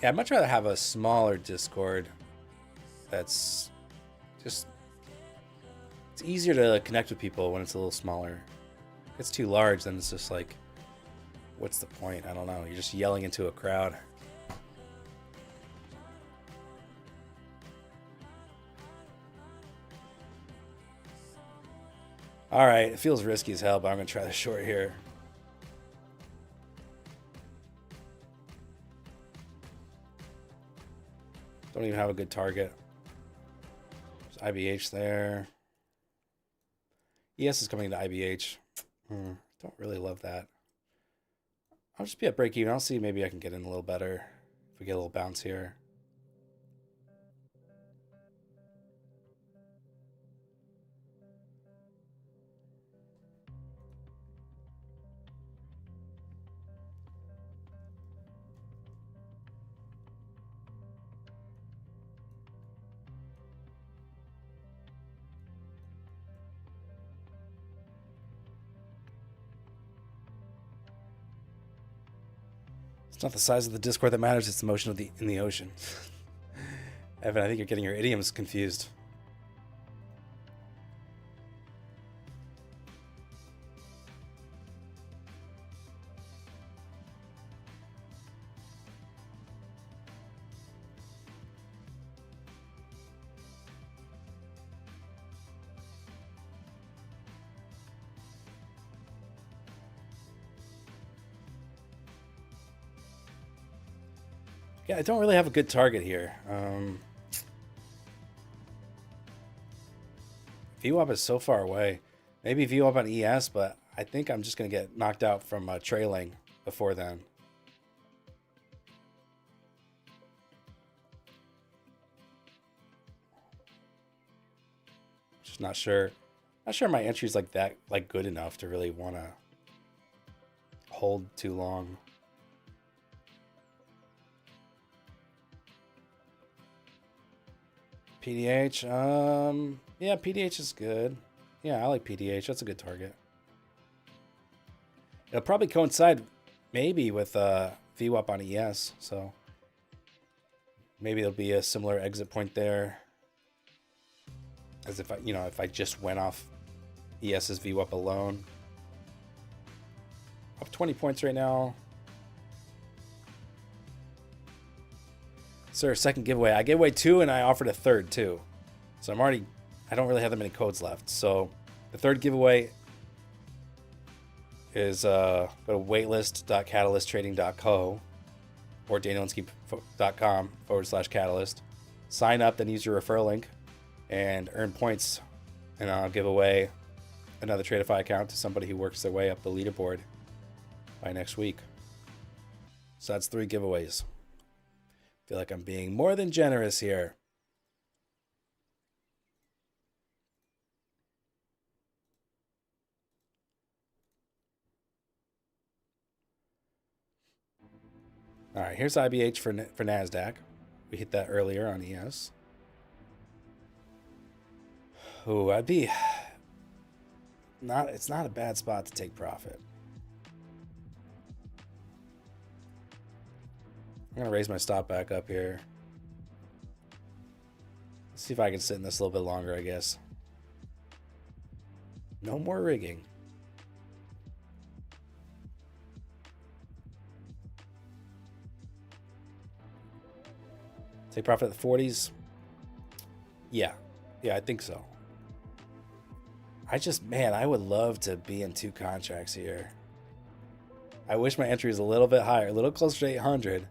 Yeah, I'd much rather have a smaller Discord that's just, it's easier to connect with people when it's a little smaller. If it's too large, then it's just like, what's the point? I don't know. You're just yelling into a crowd. All right, it feels risky as hell, but I'm going to try the short here. Don't even have a good target. There's IBH there. ES is coming to IBH. Don't really love that. I'll just be at break even. I'll see, maybe I can get in a little better if we get a little bounce here. It's not the size of the Discord that matters, it's the motion of in the ocean. Evan, I think you're getting your idioms confused. Yeah, I don't really have a good target here. VWAP is so far away. Maybe VWAP on ES, but I think I'm just going to get knocked out from trailing before then. Just not sure. Not sure my entry's like that, like good enough to really want to hold too long. PDH, yeah, PDH is good. Yeah, I like PDH. That's a good target. It'll probably coincide maybe with VWAP on ES, so maybe there'll be a similar exit point there as if if I just went off ES's VWAP alone. Up 20 points right now. Sir, second giveaway. I gave away 2 and I offered a third too. So I don't really have that many codes left. So the third giveaway is go to waitlist.catalysttrading.co or danielinsky.com/catalyst. Sign up, then use your referral link and earn points. And I'll give away another Tradeify account to somebody who works their way up the leaderboard by next week. So that's 3 giveaways. Feel like I'm being more than generous here. All right, here's IBH for NASDAQ. We hit that earlier on ES. Oh, it's not a bad spot to take profit. I'm going to raise my stop back up here. Let's see if I can sit in this a little bit longer, I guess. No more rigging. Take profit at the 40s. Yeah, I think so. Man, I would love to be in 2 contracts here. I wish my entry was a little bit higher, a little closer to 800.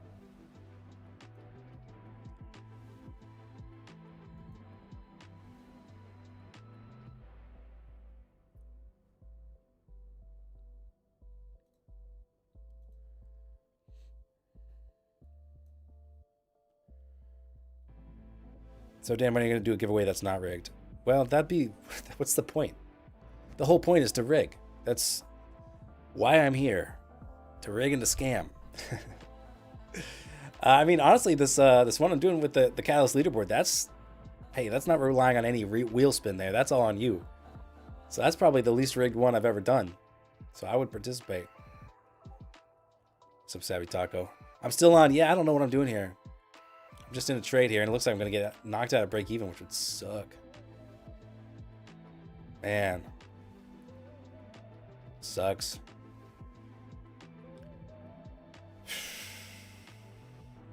So, Dan, when are you going to do a giveaway that's not rigged? Well, what's the point? The whole point is to rig. That's why I'm here, to rig and to scam. I mean, honestly, this one I'm doing with the Catalyst leaderboard, that's not relying on any wheel spin there. That's all on you. So that's probably the least rigged one I've ever done. So I would participate. What's up, Savvy Taco? I'm still on. Yeah, I don't know what I'm doing here. I'm just in a trade here, and it looks like I'm going to get knocked out of break even, which would suck. Man. Sucks.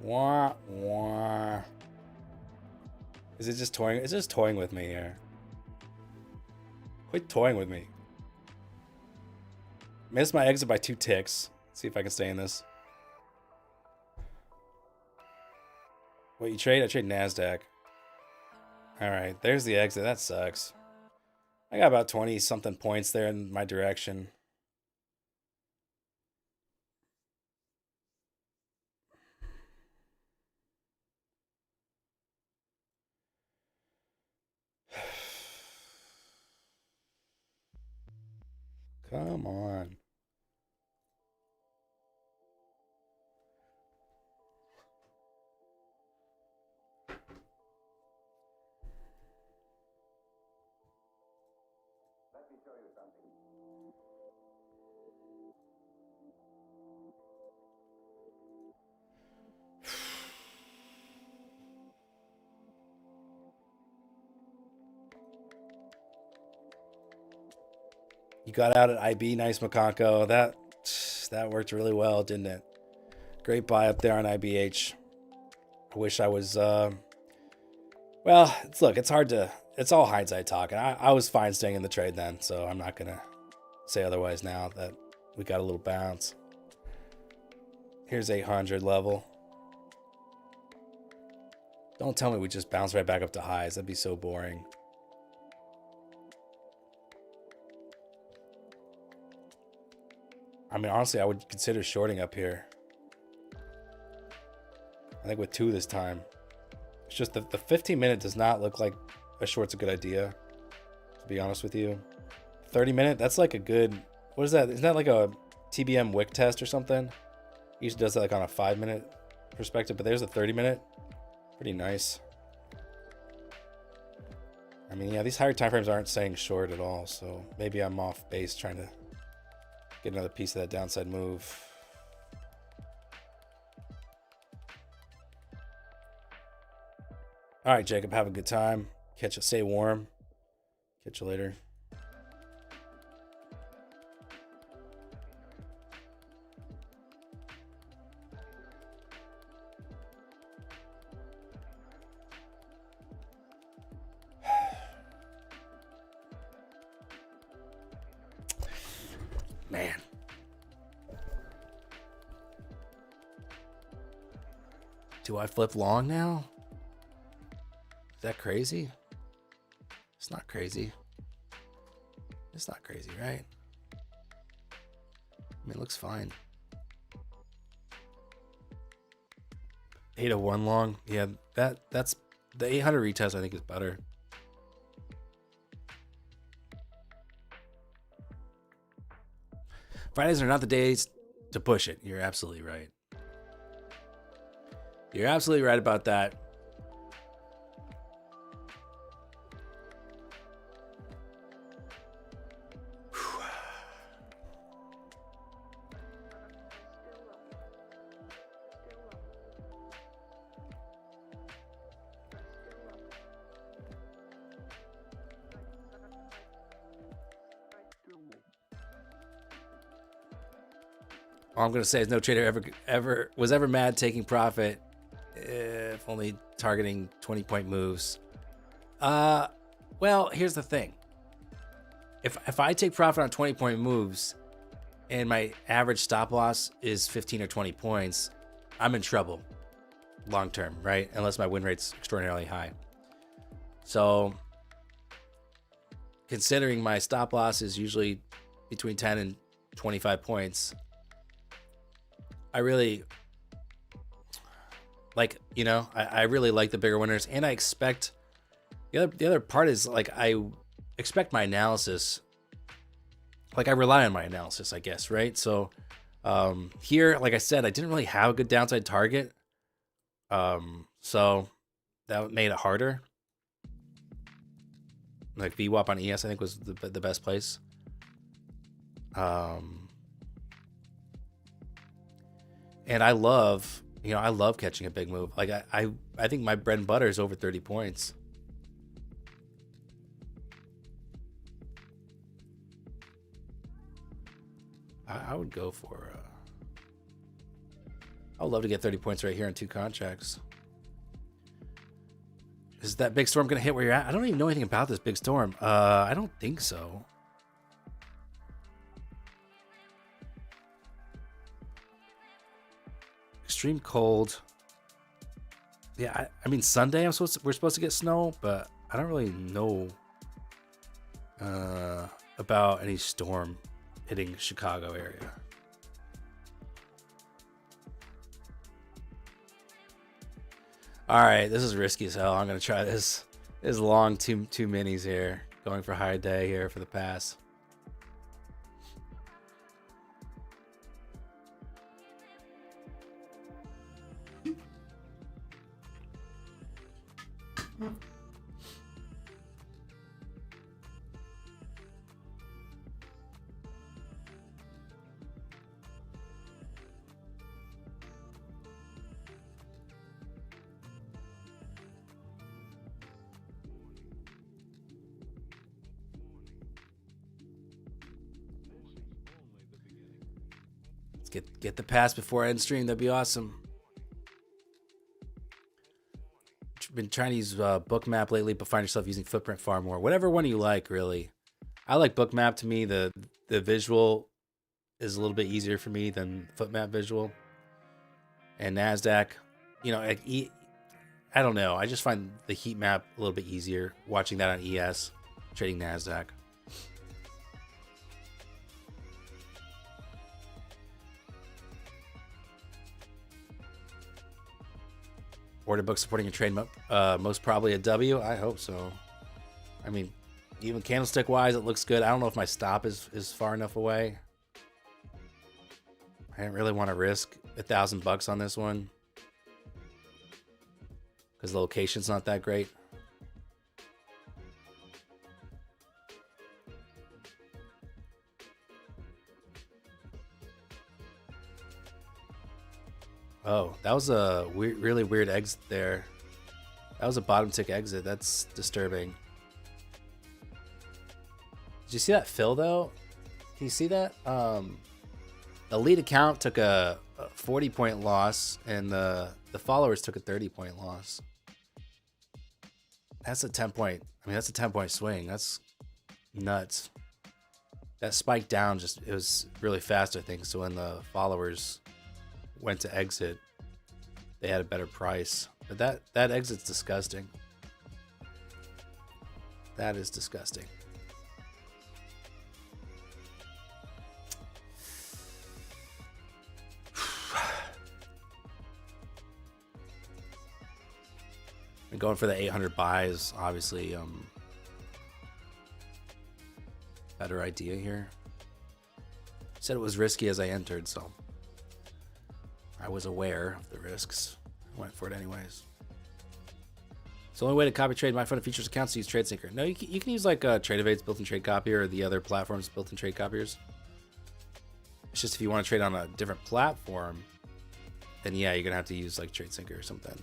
Wah, wah. Is it just toying? It's just toying with me here. Quit toying with me. Missed my exit by 2 ticks. Let's see if I can stay in this. What you trade? I trade NASDAQ. Alright, there's the exit. That sucks. I got about 20 something points there in my direction. Come on. Let me show you something. You got out at IB, nice Makanko. That worked really well, didn't it? Great buy up there on IBH. I wish I was. Well, it's hard to. It's all hindsight talk, and I was fine staying in the trade then, so I'm not gonna say otherwise now that we got a little bounce. Here's 800 level. Don't tell me we just bounce right back up to highs. That'd be so boring. I mean, honestly, I would consider shorting up here. I think with 2 this time. It's just the 15-minute does not look like a short's a good idea, to be honest with you. 30-minute, that's like a good... What is that? Isn't that like a TBM wick test or something? He usually does that like on a 5-minute perspective, but there's a 30-minute. Pretty nice. I mean, yeah, these higher time frames aren't saying short at all, so maybe I'm off base trying to get another piece of that downside move. All right, Jacob, have a good time. Catch you, stay warm. Catch you later. Man. Do I flip long now? Is that crazy? It's not crazy. It's not crazy, right? I mean, it looks fine. 801 long. Yeah, that's the 800 retest I think is better. Fridays are not the days to push it. You're absolutely right. You're absolutely right about that. All I'm gonna say is no trader was ever mad taking profit if only targeting 20-point moves. Well, here's the thing. If I take profit on 20-point moves and my average stop loss is 15 or 20 points, I'm in trouble long term, right? Unless my win rate's extraordinarily high. So considering my stop loss is usually between 10 and 25 points, I really like, I really like the bigger winners, and I expect the other part is like I expect my analysis, like I rely on my analysis, I guess, right? So here, like I said, I didn't really have a good downside target, so that made it harder. Like VWAP on ES, I think was the best place. And I love catching a big move. Like I think my bread and butter is over 30 points. I would go for. I would love to get 30 points right here on 2 contracts. Is that big storm gonna hit where you're at? I don't even know anything about this big storm. I don't think so. Extreme cold. Yeah, I mean Sunday we're supposed to get snow, but I don't really know about any storm hitting Chicago area. All right, this is risky as hell. I'm gonna try this. This is long two minis here, going for high day here for the pass. Get the pass before I end stream. That'd be awesome. Been trying to use Bookmap lately, but find yourself using Footprint far more. Whatever one you like, really. I like Bookmap. To me, the visual is a little bit easier for me than Footmap visual. And NASDAQ, you know, I don't know. I just find the heat map a little bit easier watching that on ES, trading NASDAQ. Order book supporting a trade, most probably a W. I hope so. I mean, even candlestick wise, it looks good. I don't know if my stop is far enough away. I didn't really want to risk $1,000 on this one because the location's not that great. Oh, that was a really weird exit there. That was a bottom tick exit. That's disturbing. Did you see that fill though? Can you see that? The lead account took a 40-point loss, and the followers took a 30-point loss. That's a 10-point. I mean, that's a 10-point swing. That's nuts. That spike down it was really fast, I think. So when the followers went to exit, they had a better price. But that exit's disgusting. That is disgusting. And going for the 800 buys, obviously, better idea here. Said it was risky as I entered, so I was aware of the risks. I went for it anyways. It's the only way to copy trade my fund features accounts to use TradeSyncer. No, you can use like TradeEvade's built-in trade copier or the other platforms built-in trade copiers. It's just if you want to trade on a different platform, then yeah, you're gonna have to use like TradeSyncer or something.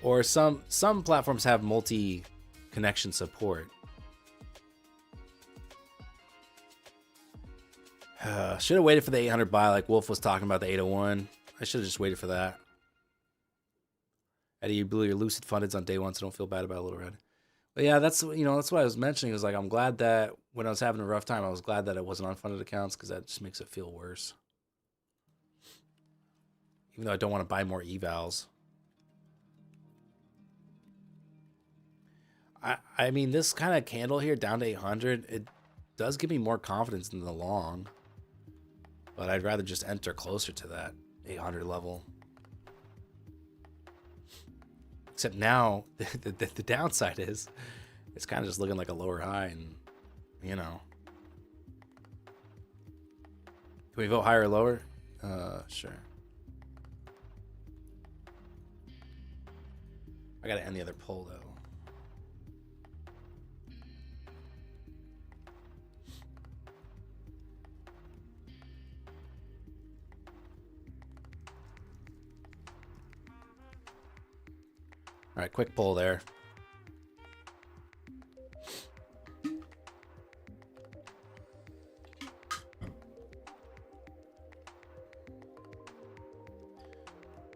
Or some platforms have multi-connection support. Should have waited for the 800 buy like Wolf was talking about the 801. I should have just waited for that. Eddie, you blew your lucid fundeds on day one, so don't feel bad about a little red. But yeah, that's what I was mentioning. Is like I'm glad that when I was having a rough time, I was glad that it wasn't unfunded accounts because that just makes it feel worse. Even though I don't want to buy more evals. I mean, this kind of candle here down to 800, it does give me more confidence in the long. But I'd rather just enter closer to that 800 level. Except now, the downside is, it's kind of just looking like a lower high, and, you know. Can we vote higher or lower? Sure. I gotta end the other poll, though. All right, quick poll there.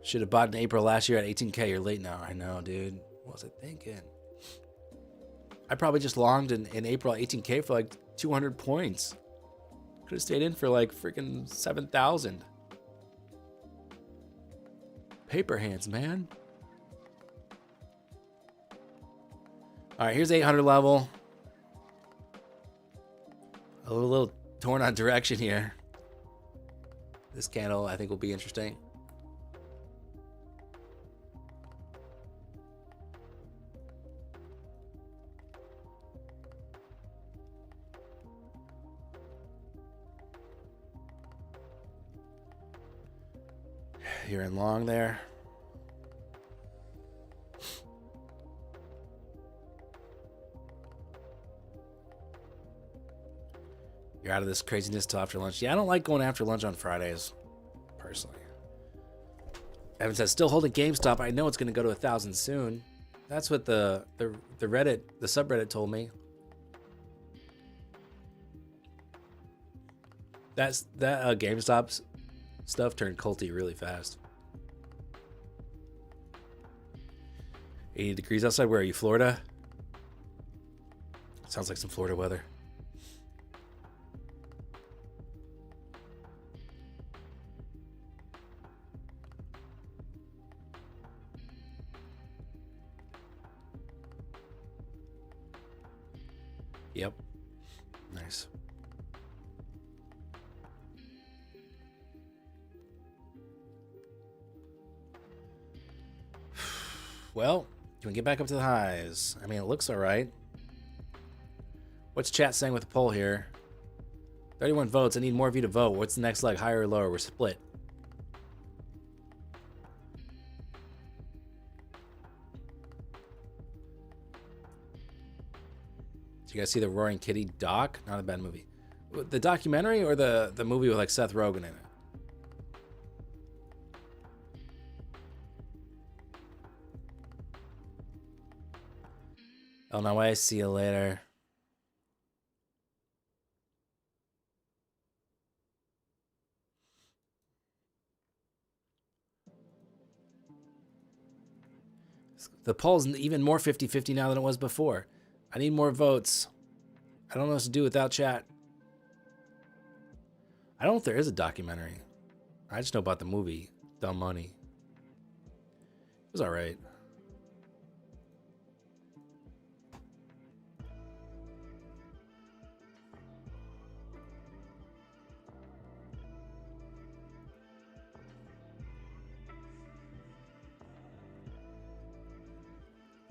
Should have bought in April last year at 18K. You're late now. I know, dude. What was I thinking? I probably just longed in April at 18K for like 200 points. Could have stayed in for like freaking 7,000. Paper hands, man. All right, here's 800 level. A little torn on direction here. This candle, I think, will be interesting. You're in long there. You're out of this craziness till after lunch. Yeah, I don't like going after lunch on Fridays, personally. Evan says, still holding GameStop. I know it's going to go to 1,000 soon. That's what the Reddit, the subreddit told me. That GameStop's Stuff turned culty really fast. 80 degrees outside. Where are you, Florida? Sounds like some Florida weather. Yep. Nice. Well, can we get back up to the highs? I mean, it looks all right. What's chat saying with the poll here? 31 votes. I need more of you to vote. What's the next leg? Higher or lower? We're split. Did you guys see the Roaring Kitty doc? Not a bad movie. The documentary or the movie with like Seth Rogen in it? Oh, no way. See you later. The poll's even more 50-50 now than it was before. I need more votes. I don't know what to do without chat. I don't know if there is a documentary. I just know about the movie, Dumb Money. It was all right.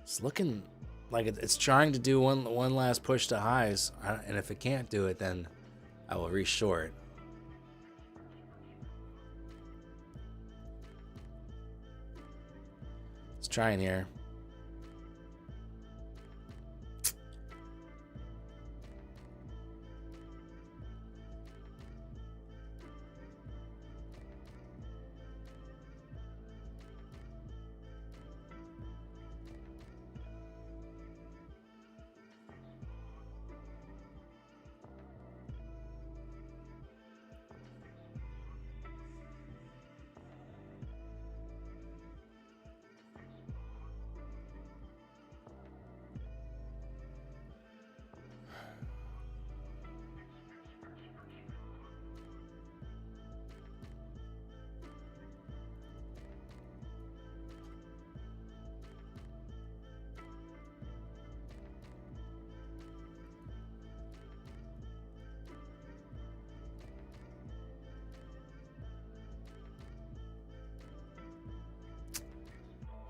It's looking like it's trying to do one last push to highs, and if it can't do it, then I will reshort. Let's try in here.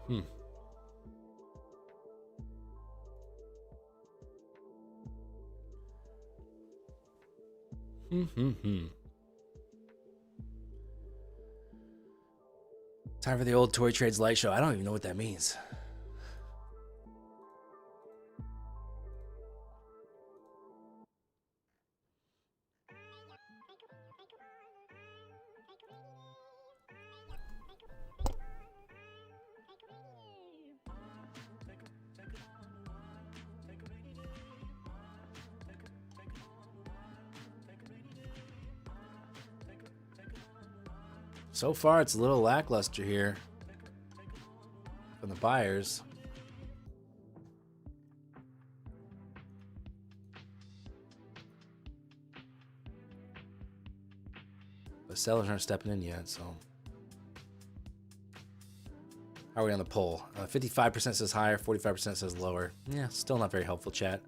Hmm. Time for the old Toy Trades light show. I don't even know what that means. So far, it's a little lackluster here from the buyers. The sellers aren't stepping in yet, so. How are we on the poll? 55% says higher, 45% says lower. Yeah, still not very helpful, chat.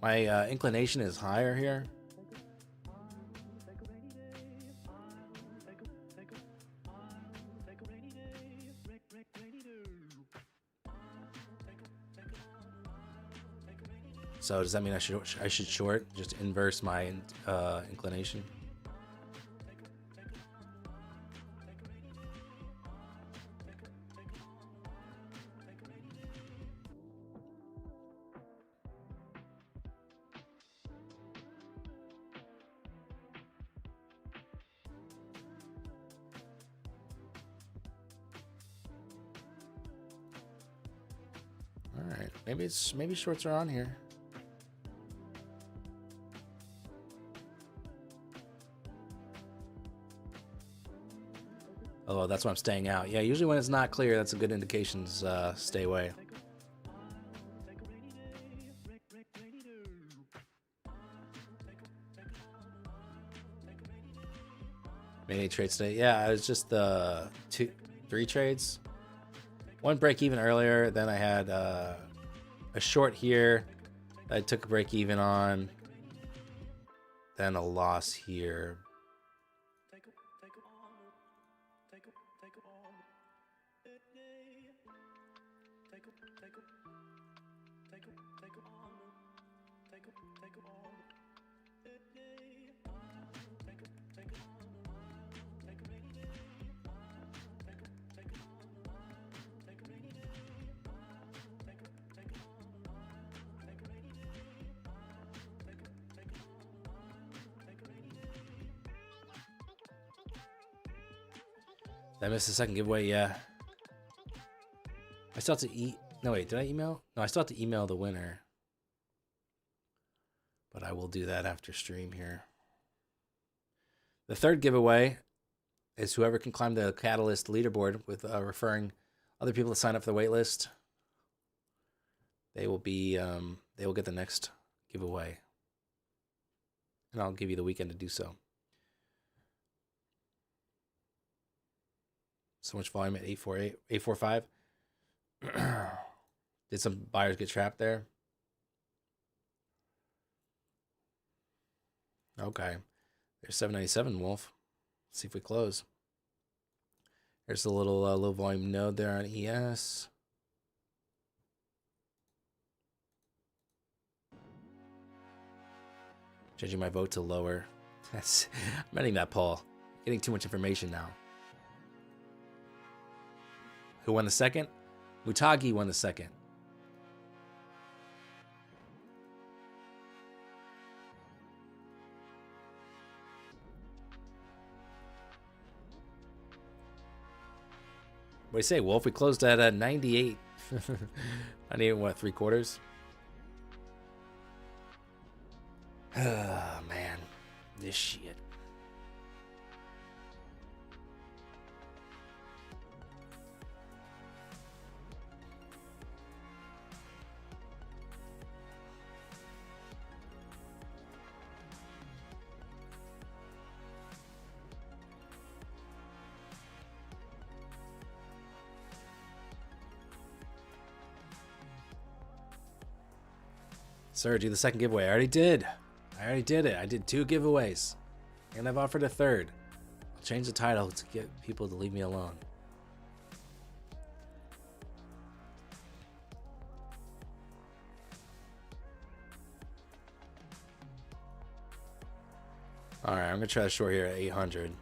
My inclination is higher here. So does that mean I should short? Just inverse my inclination? All right, maybe shorts are on here. Oh, that's why I'm staying out. Yeah, usually when it's not clear, that's a good indication to stay away. Made any trades today? Yeah, it was just the 3 trades. One break even earlier, then I had a short here that I took a break even on, then a loss here. Did I miss the second giveaway? Yeah. I still have to No, wait, did I email? No, I still have to email the winner. But I will do that after stream here. The third giveaway is whoever can climb the Catalyst leaderboard with referring other people to sign up for the waitlist. They will get the next giveaway. And I'll give you the weekend to do so. So much volume at 848, 845. Did some buyers get trapped there? Okay. There's 797, Wolf. Let's see if we close. There's a little low volume node there on ES. Changing my vote to lower. I'm ending that poll. Getting too much information now. Who won the second? Mutagi won the second. What do you say, Wolf? We closed at 98. 98, what, 3/4? Oh, man. This shit. Sir, do the second giveaway. I already did it. I did 2 giveaways. And I've offered a third. I'll change the title to get people to leave me alone. Alright, I'm going to try the short here at 800.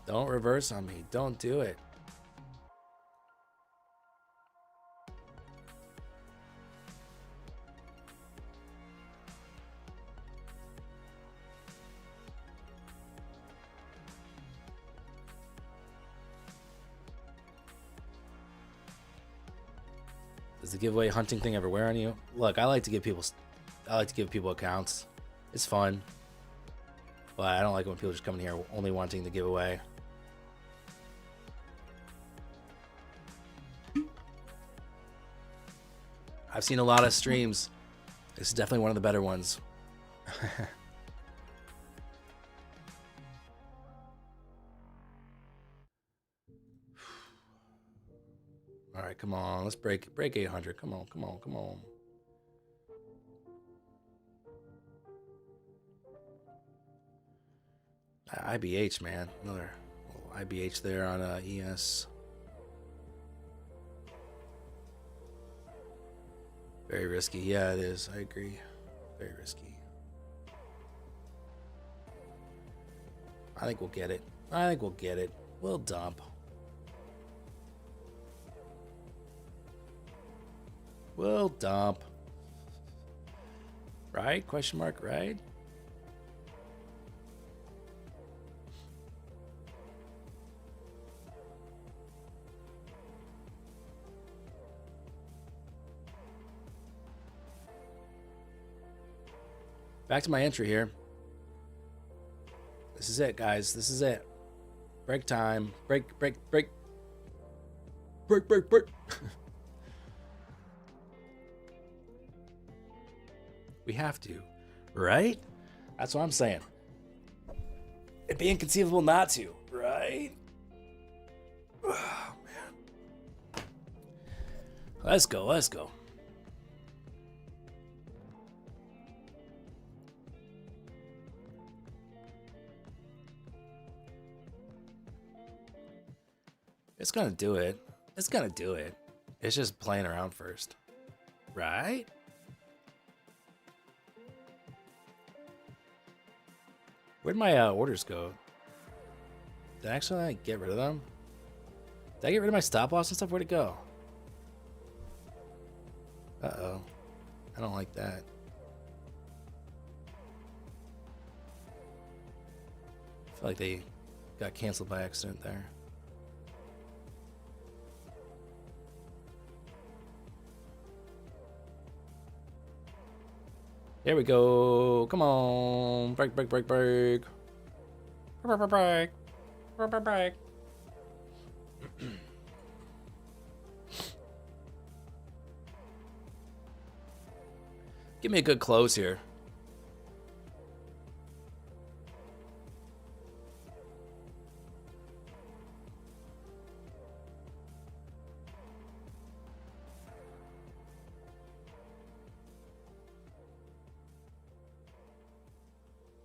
Don't reverse on me. Don't do it. Does the giveaway hunting thing ever wear on you? Look, I like to give people accounts. It's fun. But I don't like when people just come in here only wanting the giveaway. I've seen a lot of streams. This is definitely one of the better ones. All right, come on. Let's break 800. Come on. IBH, man. Another little IBH there on ES. Very risky. Yeah, it is. I agree. Very risky. I think we'll get it. We'll dump. Right? Question mark, right? Back to my entry here. This is it, guys. This is it. Break time. Break. Break. We have to, right? That's what I'm saying. It'd be inconceivable not to, right? Oh, man. Let's go. It's gonna do it. It's just playing around first, right? Where'd my orders go? Did I actually get rid of them? Did I get rid of my stop loss and stuff? Where'd it go? Uh-oh. I don't like that. I feel like they got canceled by accident there. There we go. Come on. Break. Break. Give me a good close here.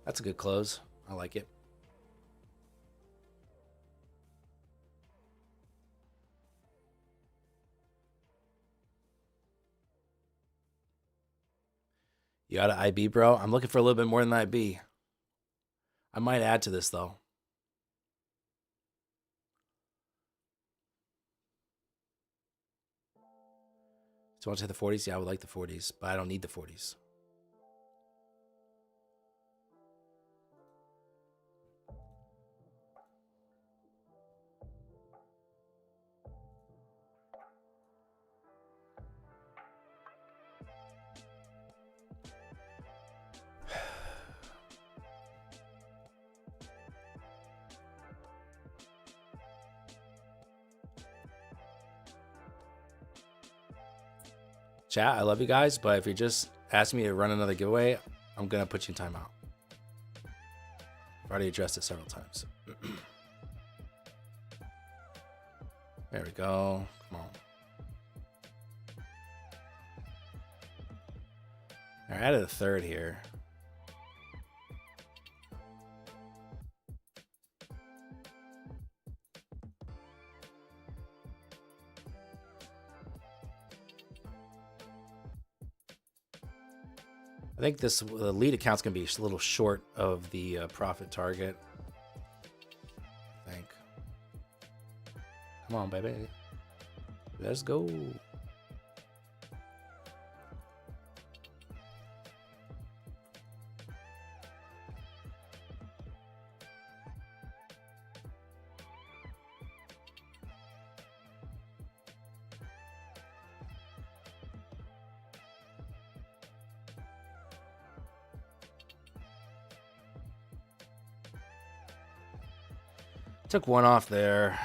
That's a good close. I like it. You got an IB, bro? I'm looking for a little bit more than IB. I might add to this, though. So I want to hit the 40s? Yeah, I would like the 40s, but I don't need the 40s. Chat, I love you guys, but if you're just asking me to run another giveaway, I'm going to put you in timeout. I've already addressed it several times. There we go. Come on. I added a third here. I think the lead account's gonna be a little short of the profit target. I think. Come on, baby. Let's go. Took one off there.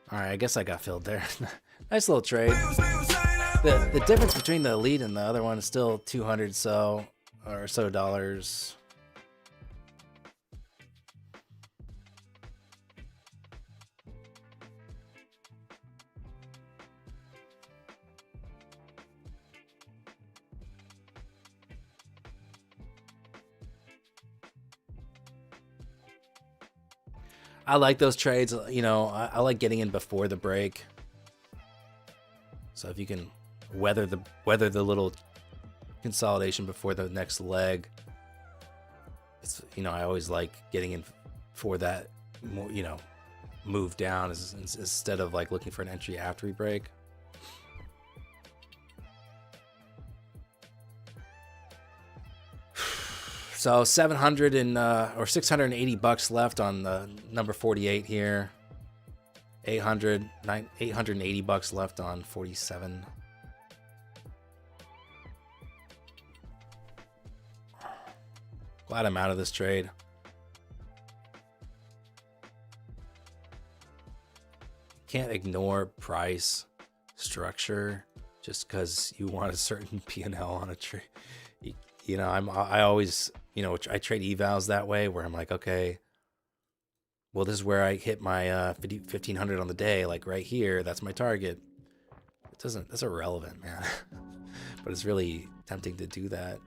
All right, I guess I got filled there. Nice little trade. The difference between the lead and the other one is still 200 or so dollars. I like those trades. You know, I like getting in before the break. So if you can weather the little consolidation before the next leg, it's, you know, I always like getting in for that more, you know, move down instead of like looking for an entry after we break. So 700 and or 680 bucks left on the number 48 here. 880 bucks left on 47. Glad I'm out of this trade. Can't ignore price structure just because you want a certain P&L on a trade. You know, I always, you know, I trade evals that way where I'm like, okay, well, this is where I hit my 1500 on the day, like right here. That's my target. That's irrelevant, man. But it's really tempting to do that.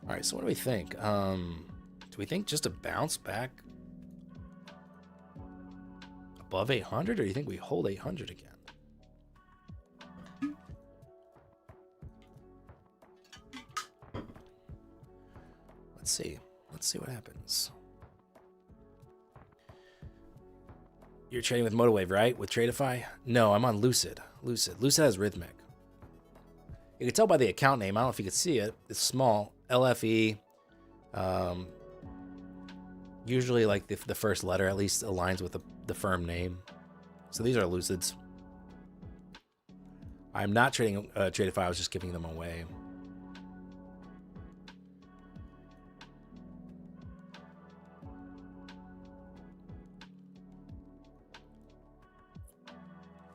All right, so what do we think? Do we think just a bounce back above 800, or do you think we hold 800 again? Let's see. Let's see what happens. You're trading with Motowave, right? With Tradeify? No, I'm on Lucid. Lucid has Rhythmic. You can tell by the account name. I don't know if you can see it. It's small. LFE. Usually, like the first letter at least aligns with the firm name. So these are Lucids. I'm not trading Tradeify. I was just giving them away.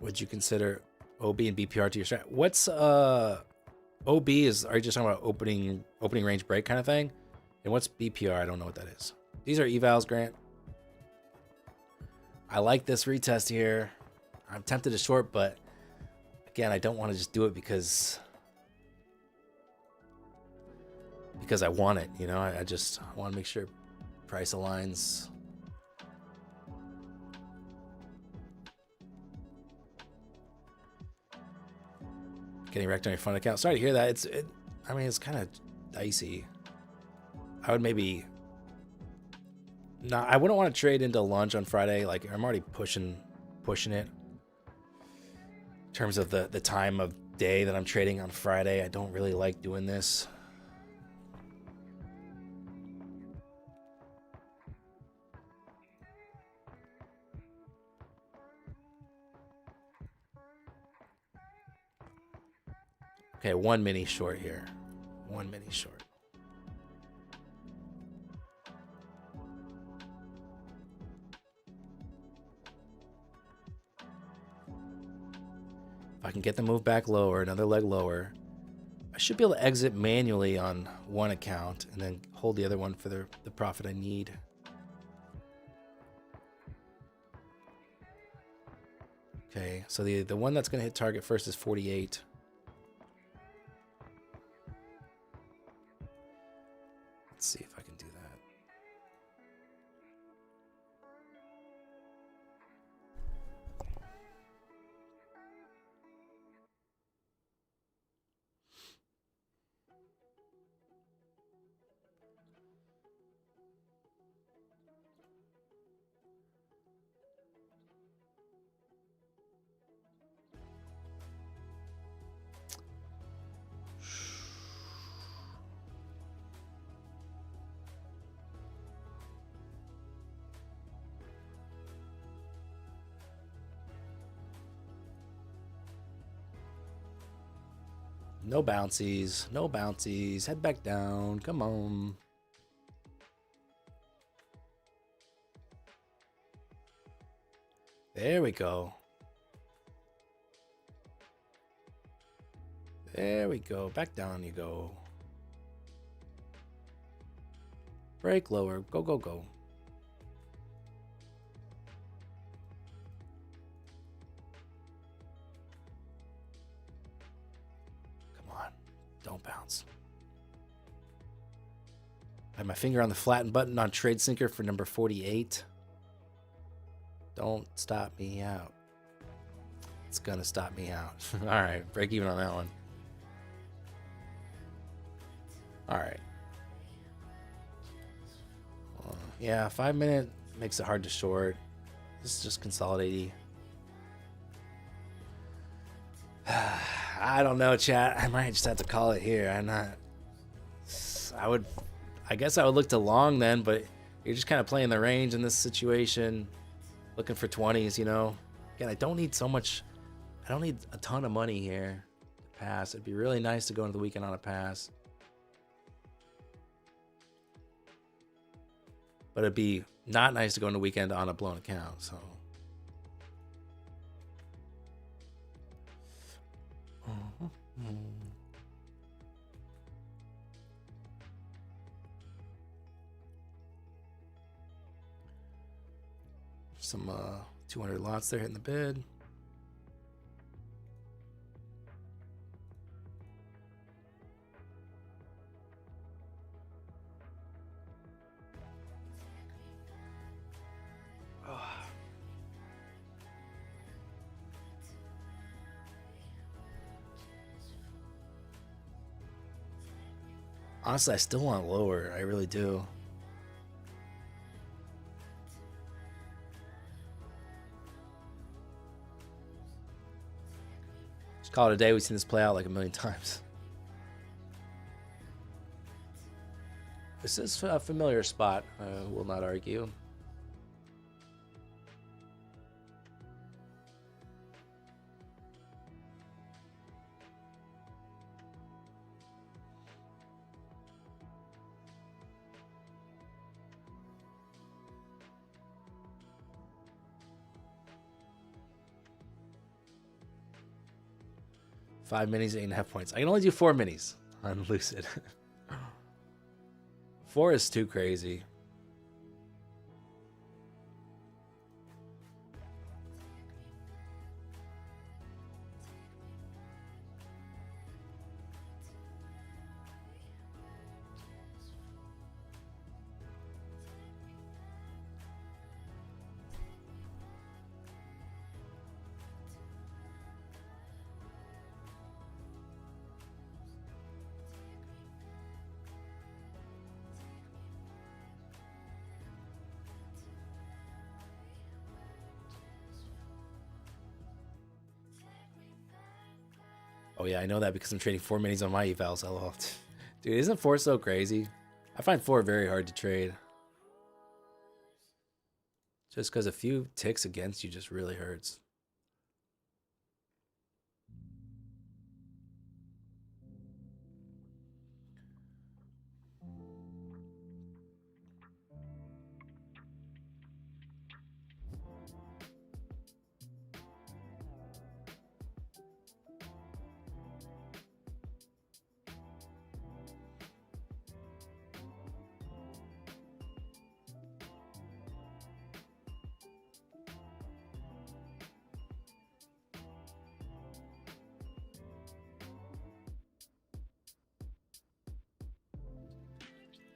Would you consider OB and BPR to your strat? What's OB is? Are you just talking about opening range break kind of thing? And what's BPR? I don't know what that is. These are evals, Grant. I like this retest here. I'm tempted to short, but again, I don't want to just do it because I want it. You know, I just want to make sure price aligns. Getting wrecked on your fund account. Sorry to hear that. I mean, it's kind of dicey. I would maybe not. I wouldn't want to trade into lunch on Friday. Like, I'm already pushing it. In terms of the time of day that I'm trading on Friday, I don't really like doing this. Okay, one mini short here. One mini short. If I can get the move back lower, another leg lower, I should be able to exit manually on one account and then hold the other one for the profit I need. Okay, so the one that's going to hit target first is 48. Let's see if I can do that. No bouncies, no bouncies. Head back down. Come on. There we go. There we go. Back down you go. Break lower. Go, go, go. Don't bounce. I have my finger on the flatten button on Trade Sinker for number 48. Don't stop me out. It's gonna stop me out. All right, break even on that one. All right. Yeah, 5 minute makes it hard to short. This is just consolidating. I don't know, chat. I might just have to call it here. I guess I would look to long then, but you're just kind of playing the range in this situation, looking for 20s, you know. Again, I don't need a ton of money here to pass. It'd be really nice to go into the weekend on a pass. But it'd be not nice to go into the weekend on a blown account, so. Some 200 lots there hitting the bid. Honestly, I still want lower. I really do. Just call it a day. We've seen this play out like a million times. This is a familiar spot. I will not argue. Five minis, 8.5 points. I can only do 4 minis on Lucid. 4 is too crazy. Oh yeah, I know that because I'm trading 4 minis on my evals. LOL. Dude, isn't 4 so crazy? I find 4 very hard to trade. Just because a few ticks against you just really hurts.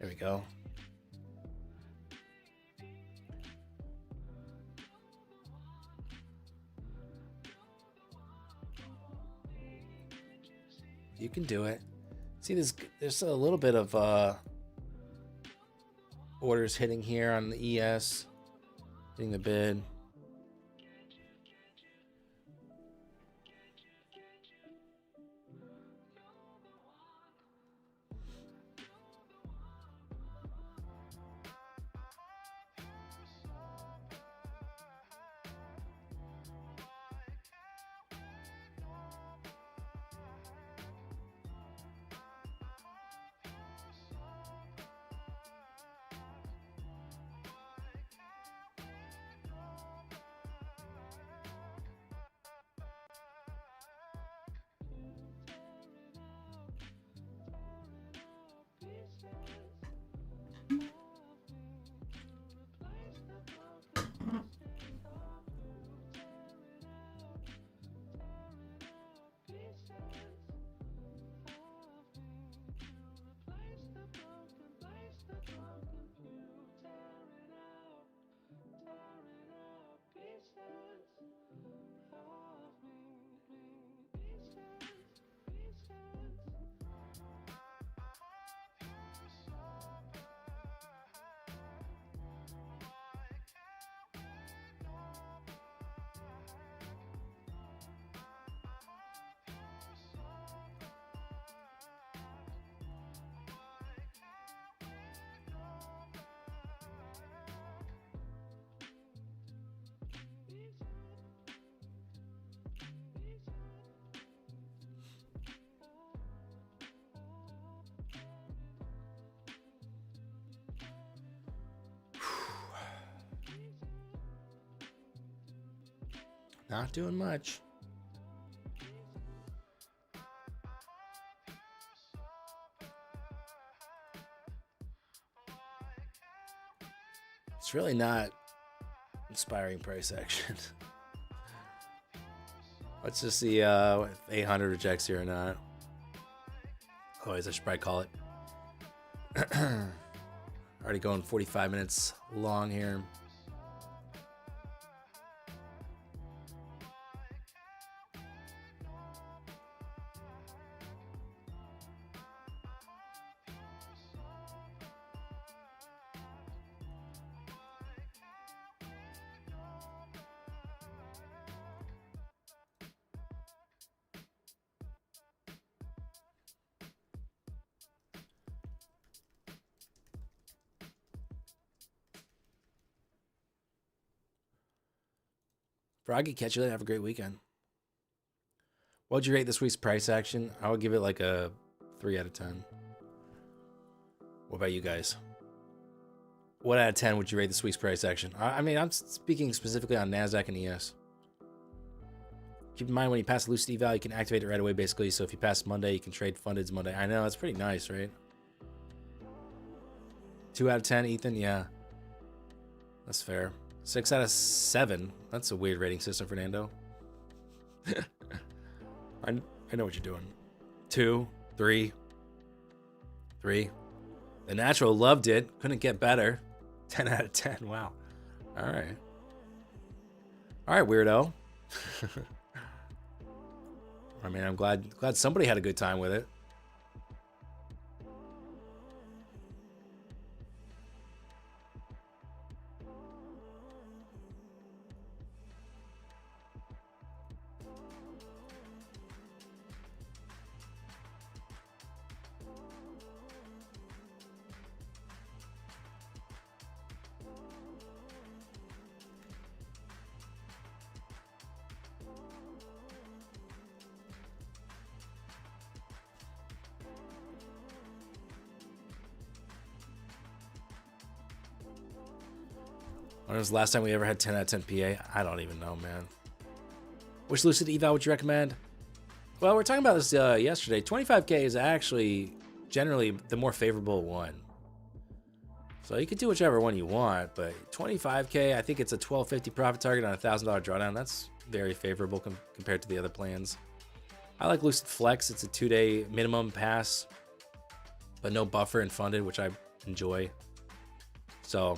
There we go. You can do it. See, there's a little bit of orders hitting here on the ES, hitting the bid. Not doing much. It's really not inspiring price action. Let's just see if 800 rejects here or not. Otherwise, I should probably call it. Already going 45 minutes long here. Froggy, catch you later. Have a great weekend. What would you rate this week's price action? I would give it like a 3 out of 10. What about you guys? What out of 10 would you rate this week's price action? I mean, I'm speaking specifically on NASDAQ and ES. Keep in mind, when you pass Lucid eval, you can activate it right away, basically. So if you pass Monday, you can trade fundeds Monday. I know, that's pretty nice, right? 2 out of 10, Ethan? Yeah. That's fair. 6 out of 7. That's a weird rating system, Fernando. I know what you're doing. 2, 3. 3. The Natural loved it. Couldn't get better. 10 out of 10. Wow. All right. All right, weirdo. I mean, I'm glad somebody had a good time with it. When was the last time we ever had 10 out of 10 PA? I don't even know, man. Which Lucid eval would you recommend? Well, we were talking about this yesterday. 25K is actually generally the more favorable one. So you can do whichever one you want, but 25K, I think it's a 1250 profit target on a $1,000 drawdown. That's very favorable compared to the other plans. I like Lucid Flex. It's a 2-day minimum pass, but no buffer and funded, which I enjoy. So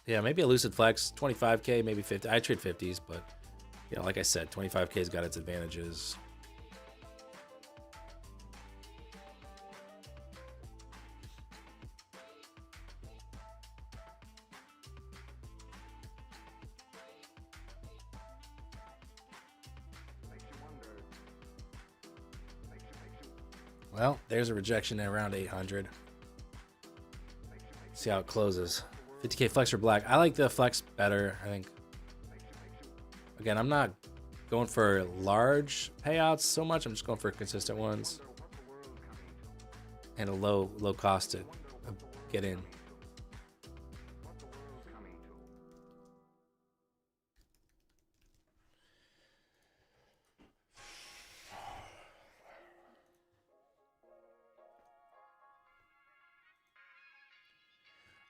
yeah, maybe a Lucid Flex, 25K, maybe 50. I trade 50s, but you know, like I said, 25K's got its advantages. Well, there's a rejection at around 800. See how it closes. 50K flex or black. I like the flex better, I think. Again, I'm not going for large payouts so much. I'm just going for consistent ones. And a low cost to get in.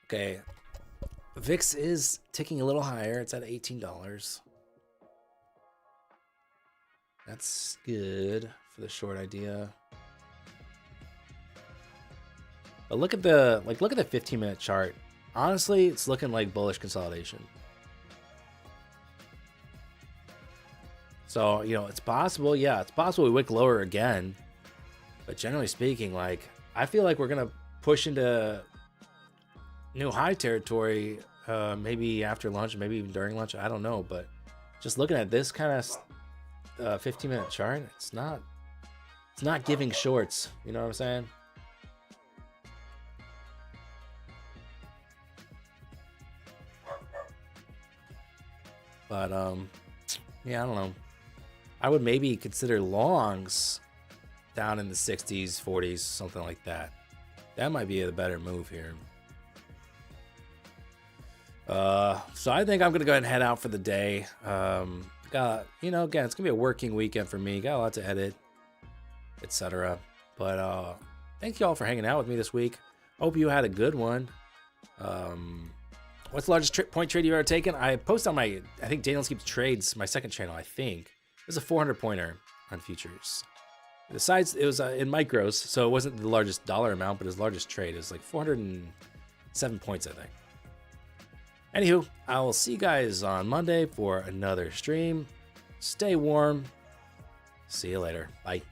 Okay. VIX is ticking a little higher. It's at $18. That's good for the short idea. But look at the 15-minute chart. Honestly, it's looking like bullish consolidation. So, you know, it's possible. Yeah, it's possible we wick lower again. But generally speaking, like, I feel like we're gonna push into new high territory, maybe after lunch, maybe even during lunch. I don't know, but just looking at this kind of 15-minute chart, it's not giving shorts. You know what I'm saying? But yeah, I don't know. I would maybe consider longs down in the 60s, 40s, something like that. That might be a better move here. So I think I'm gonna go ahead and head out for the day. Got, again, it's gonna be a working weekend for me. Got a lot to edit, etc. But thank you all for hanging out with me this week. Hope you had a good one. What's the largest point trade you've ever taken? I post on I think Daniel Keeps Trades, my second channel, I think. It was a 400 pointer on futures. Besides, it was in micros, so it wasn't the largest dollar amount, but his largest trade. It was like 407 points, I think. Anywho, I will see you guys on Monday for another stream. Stay warm. See you later. Bye.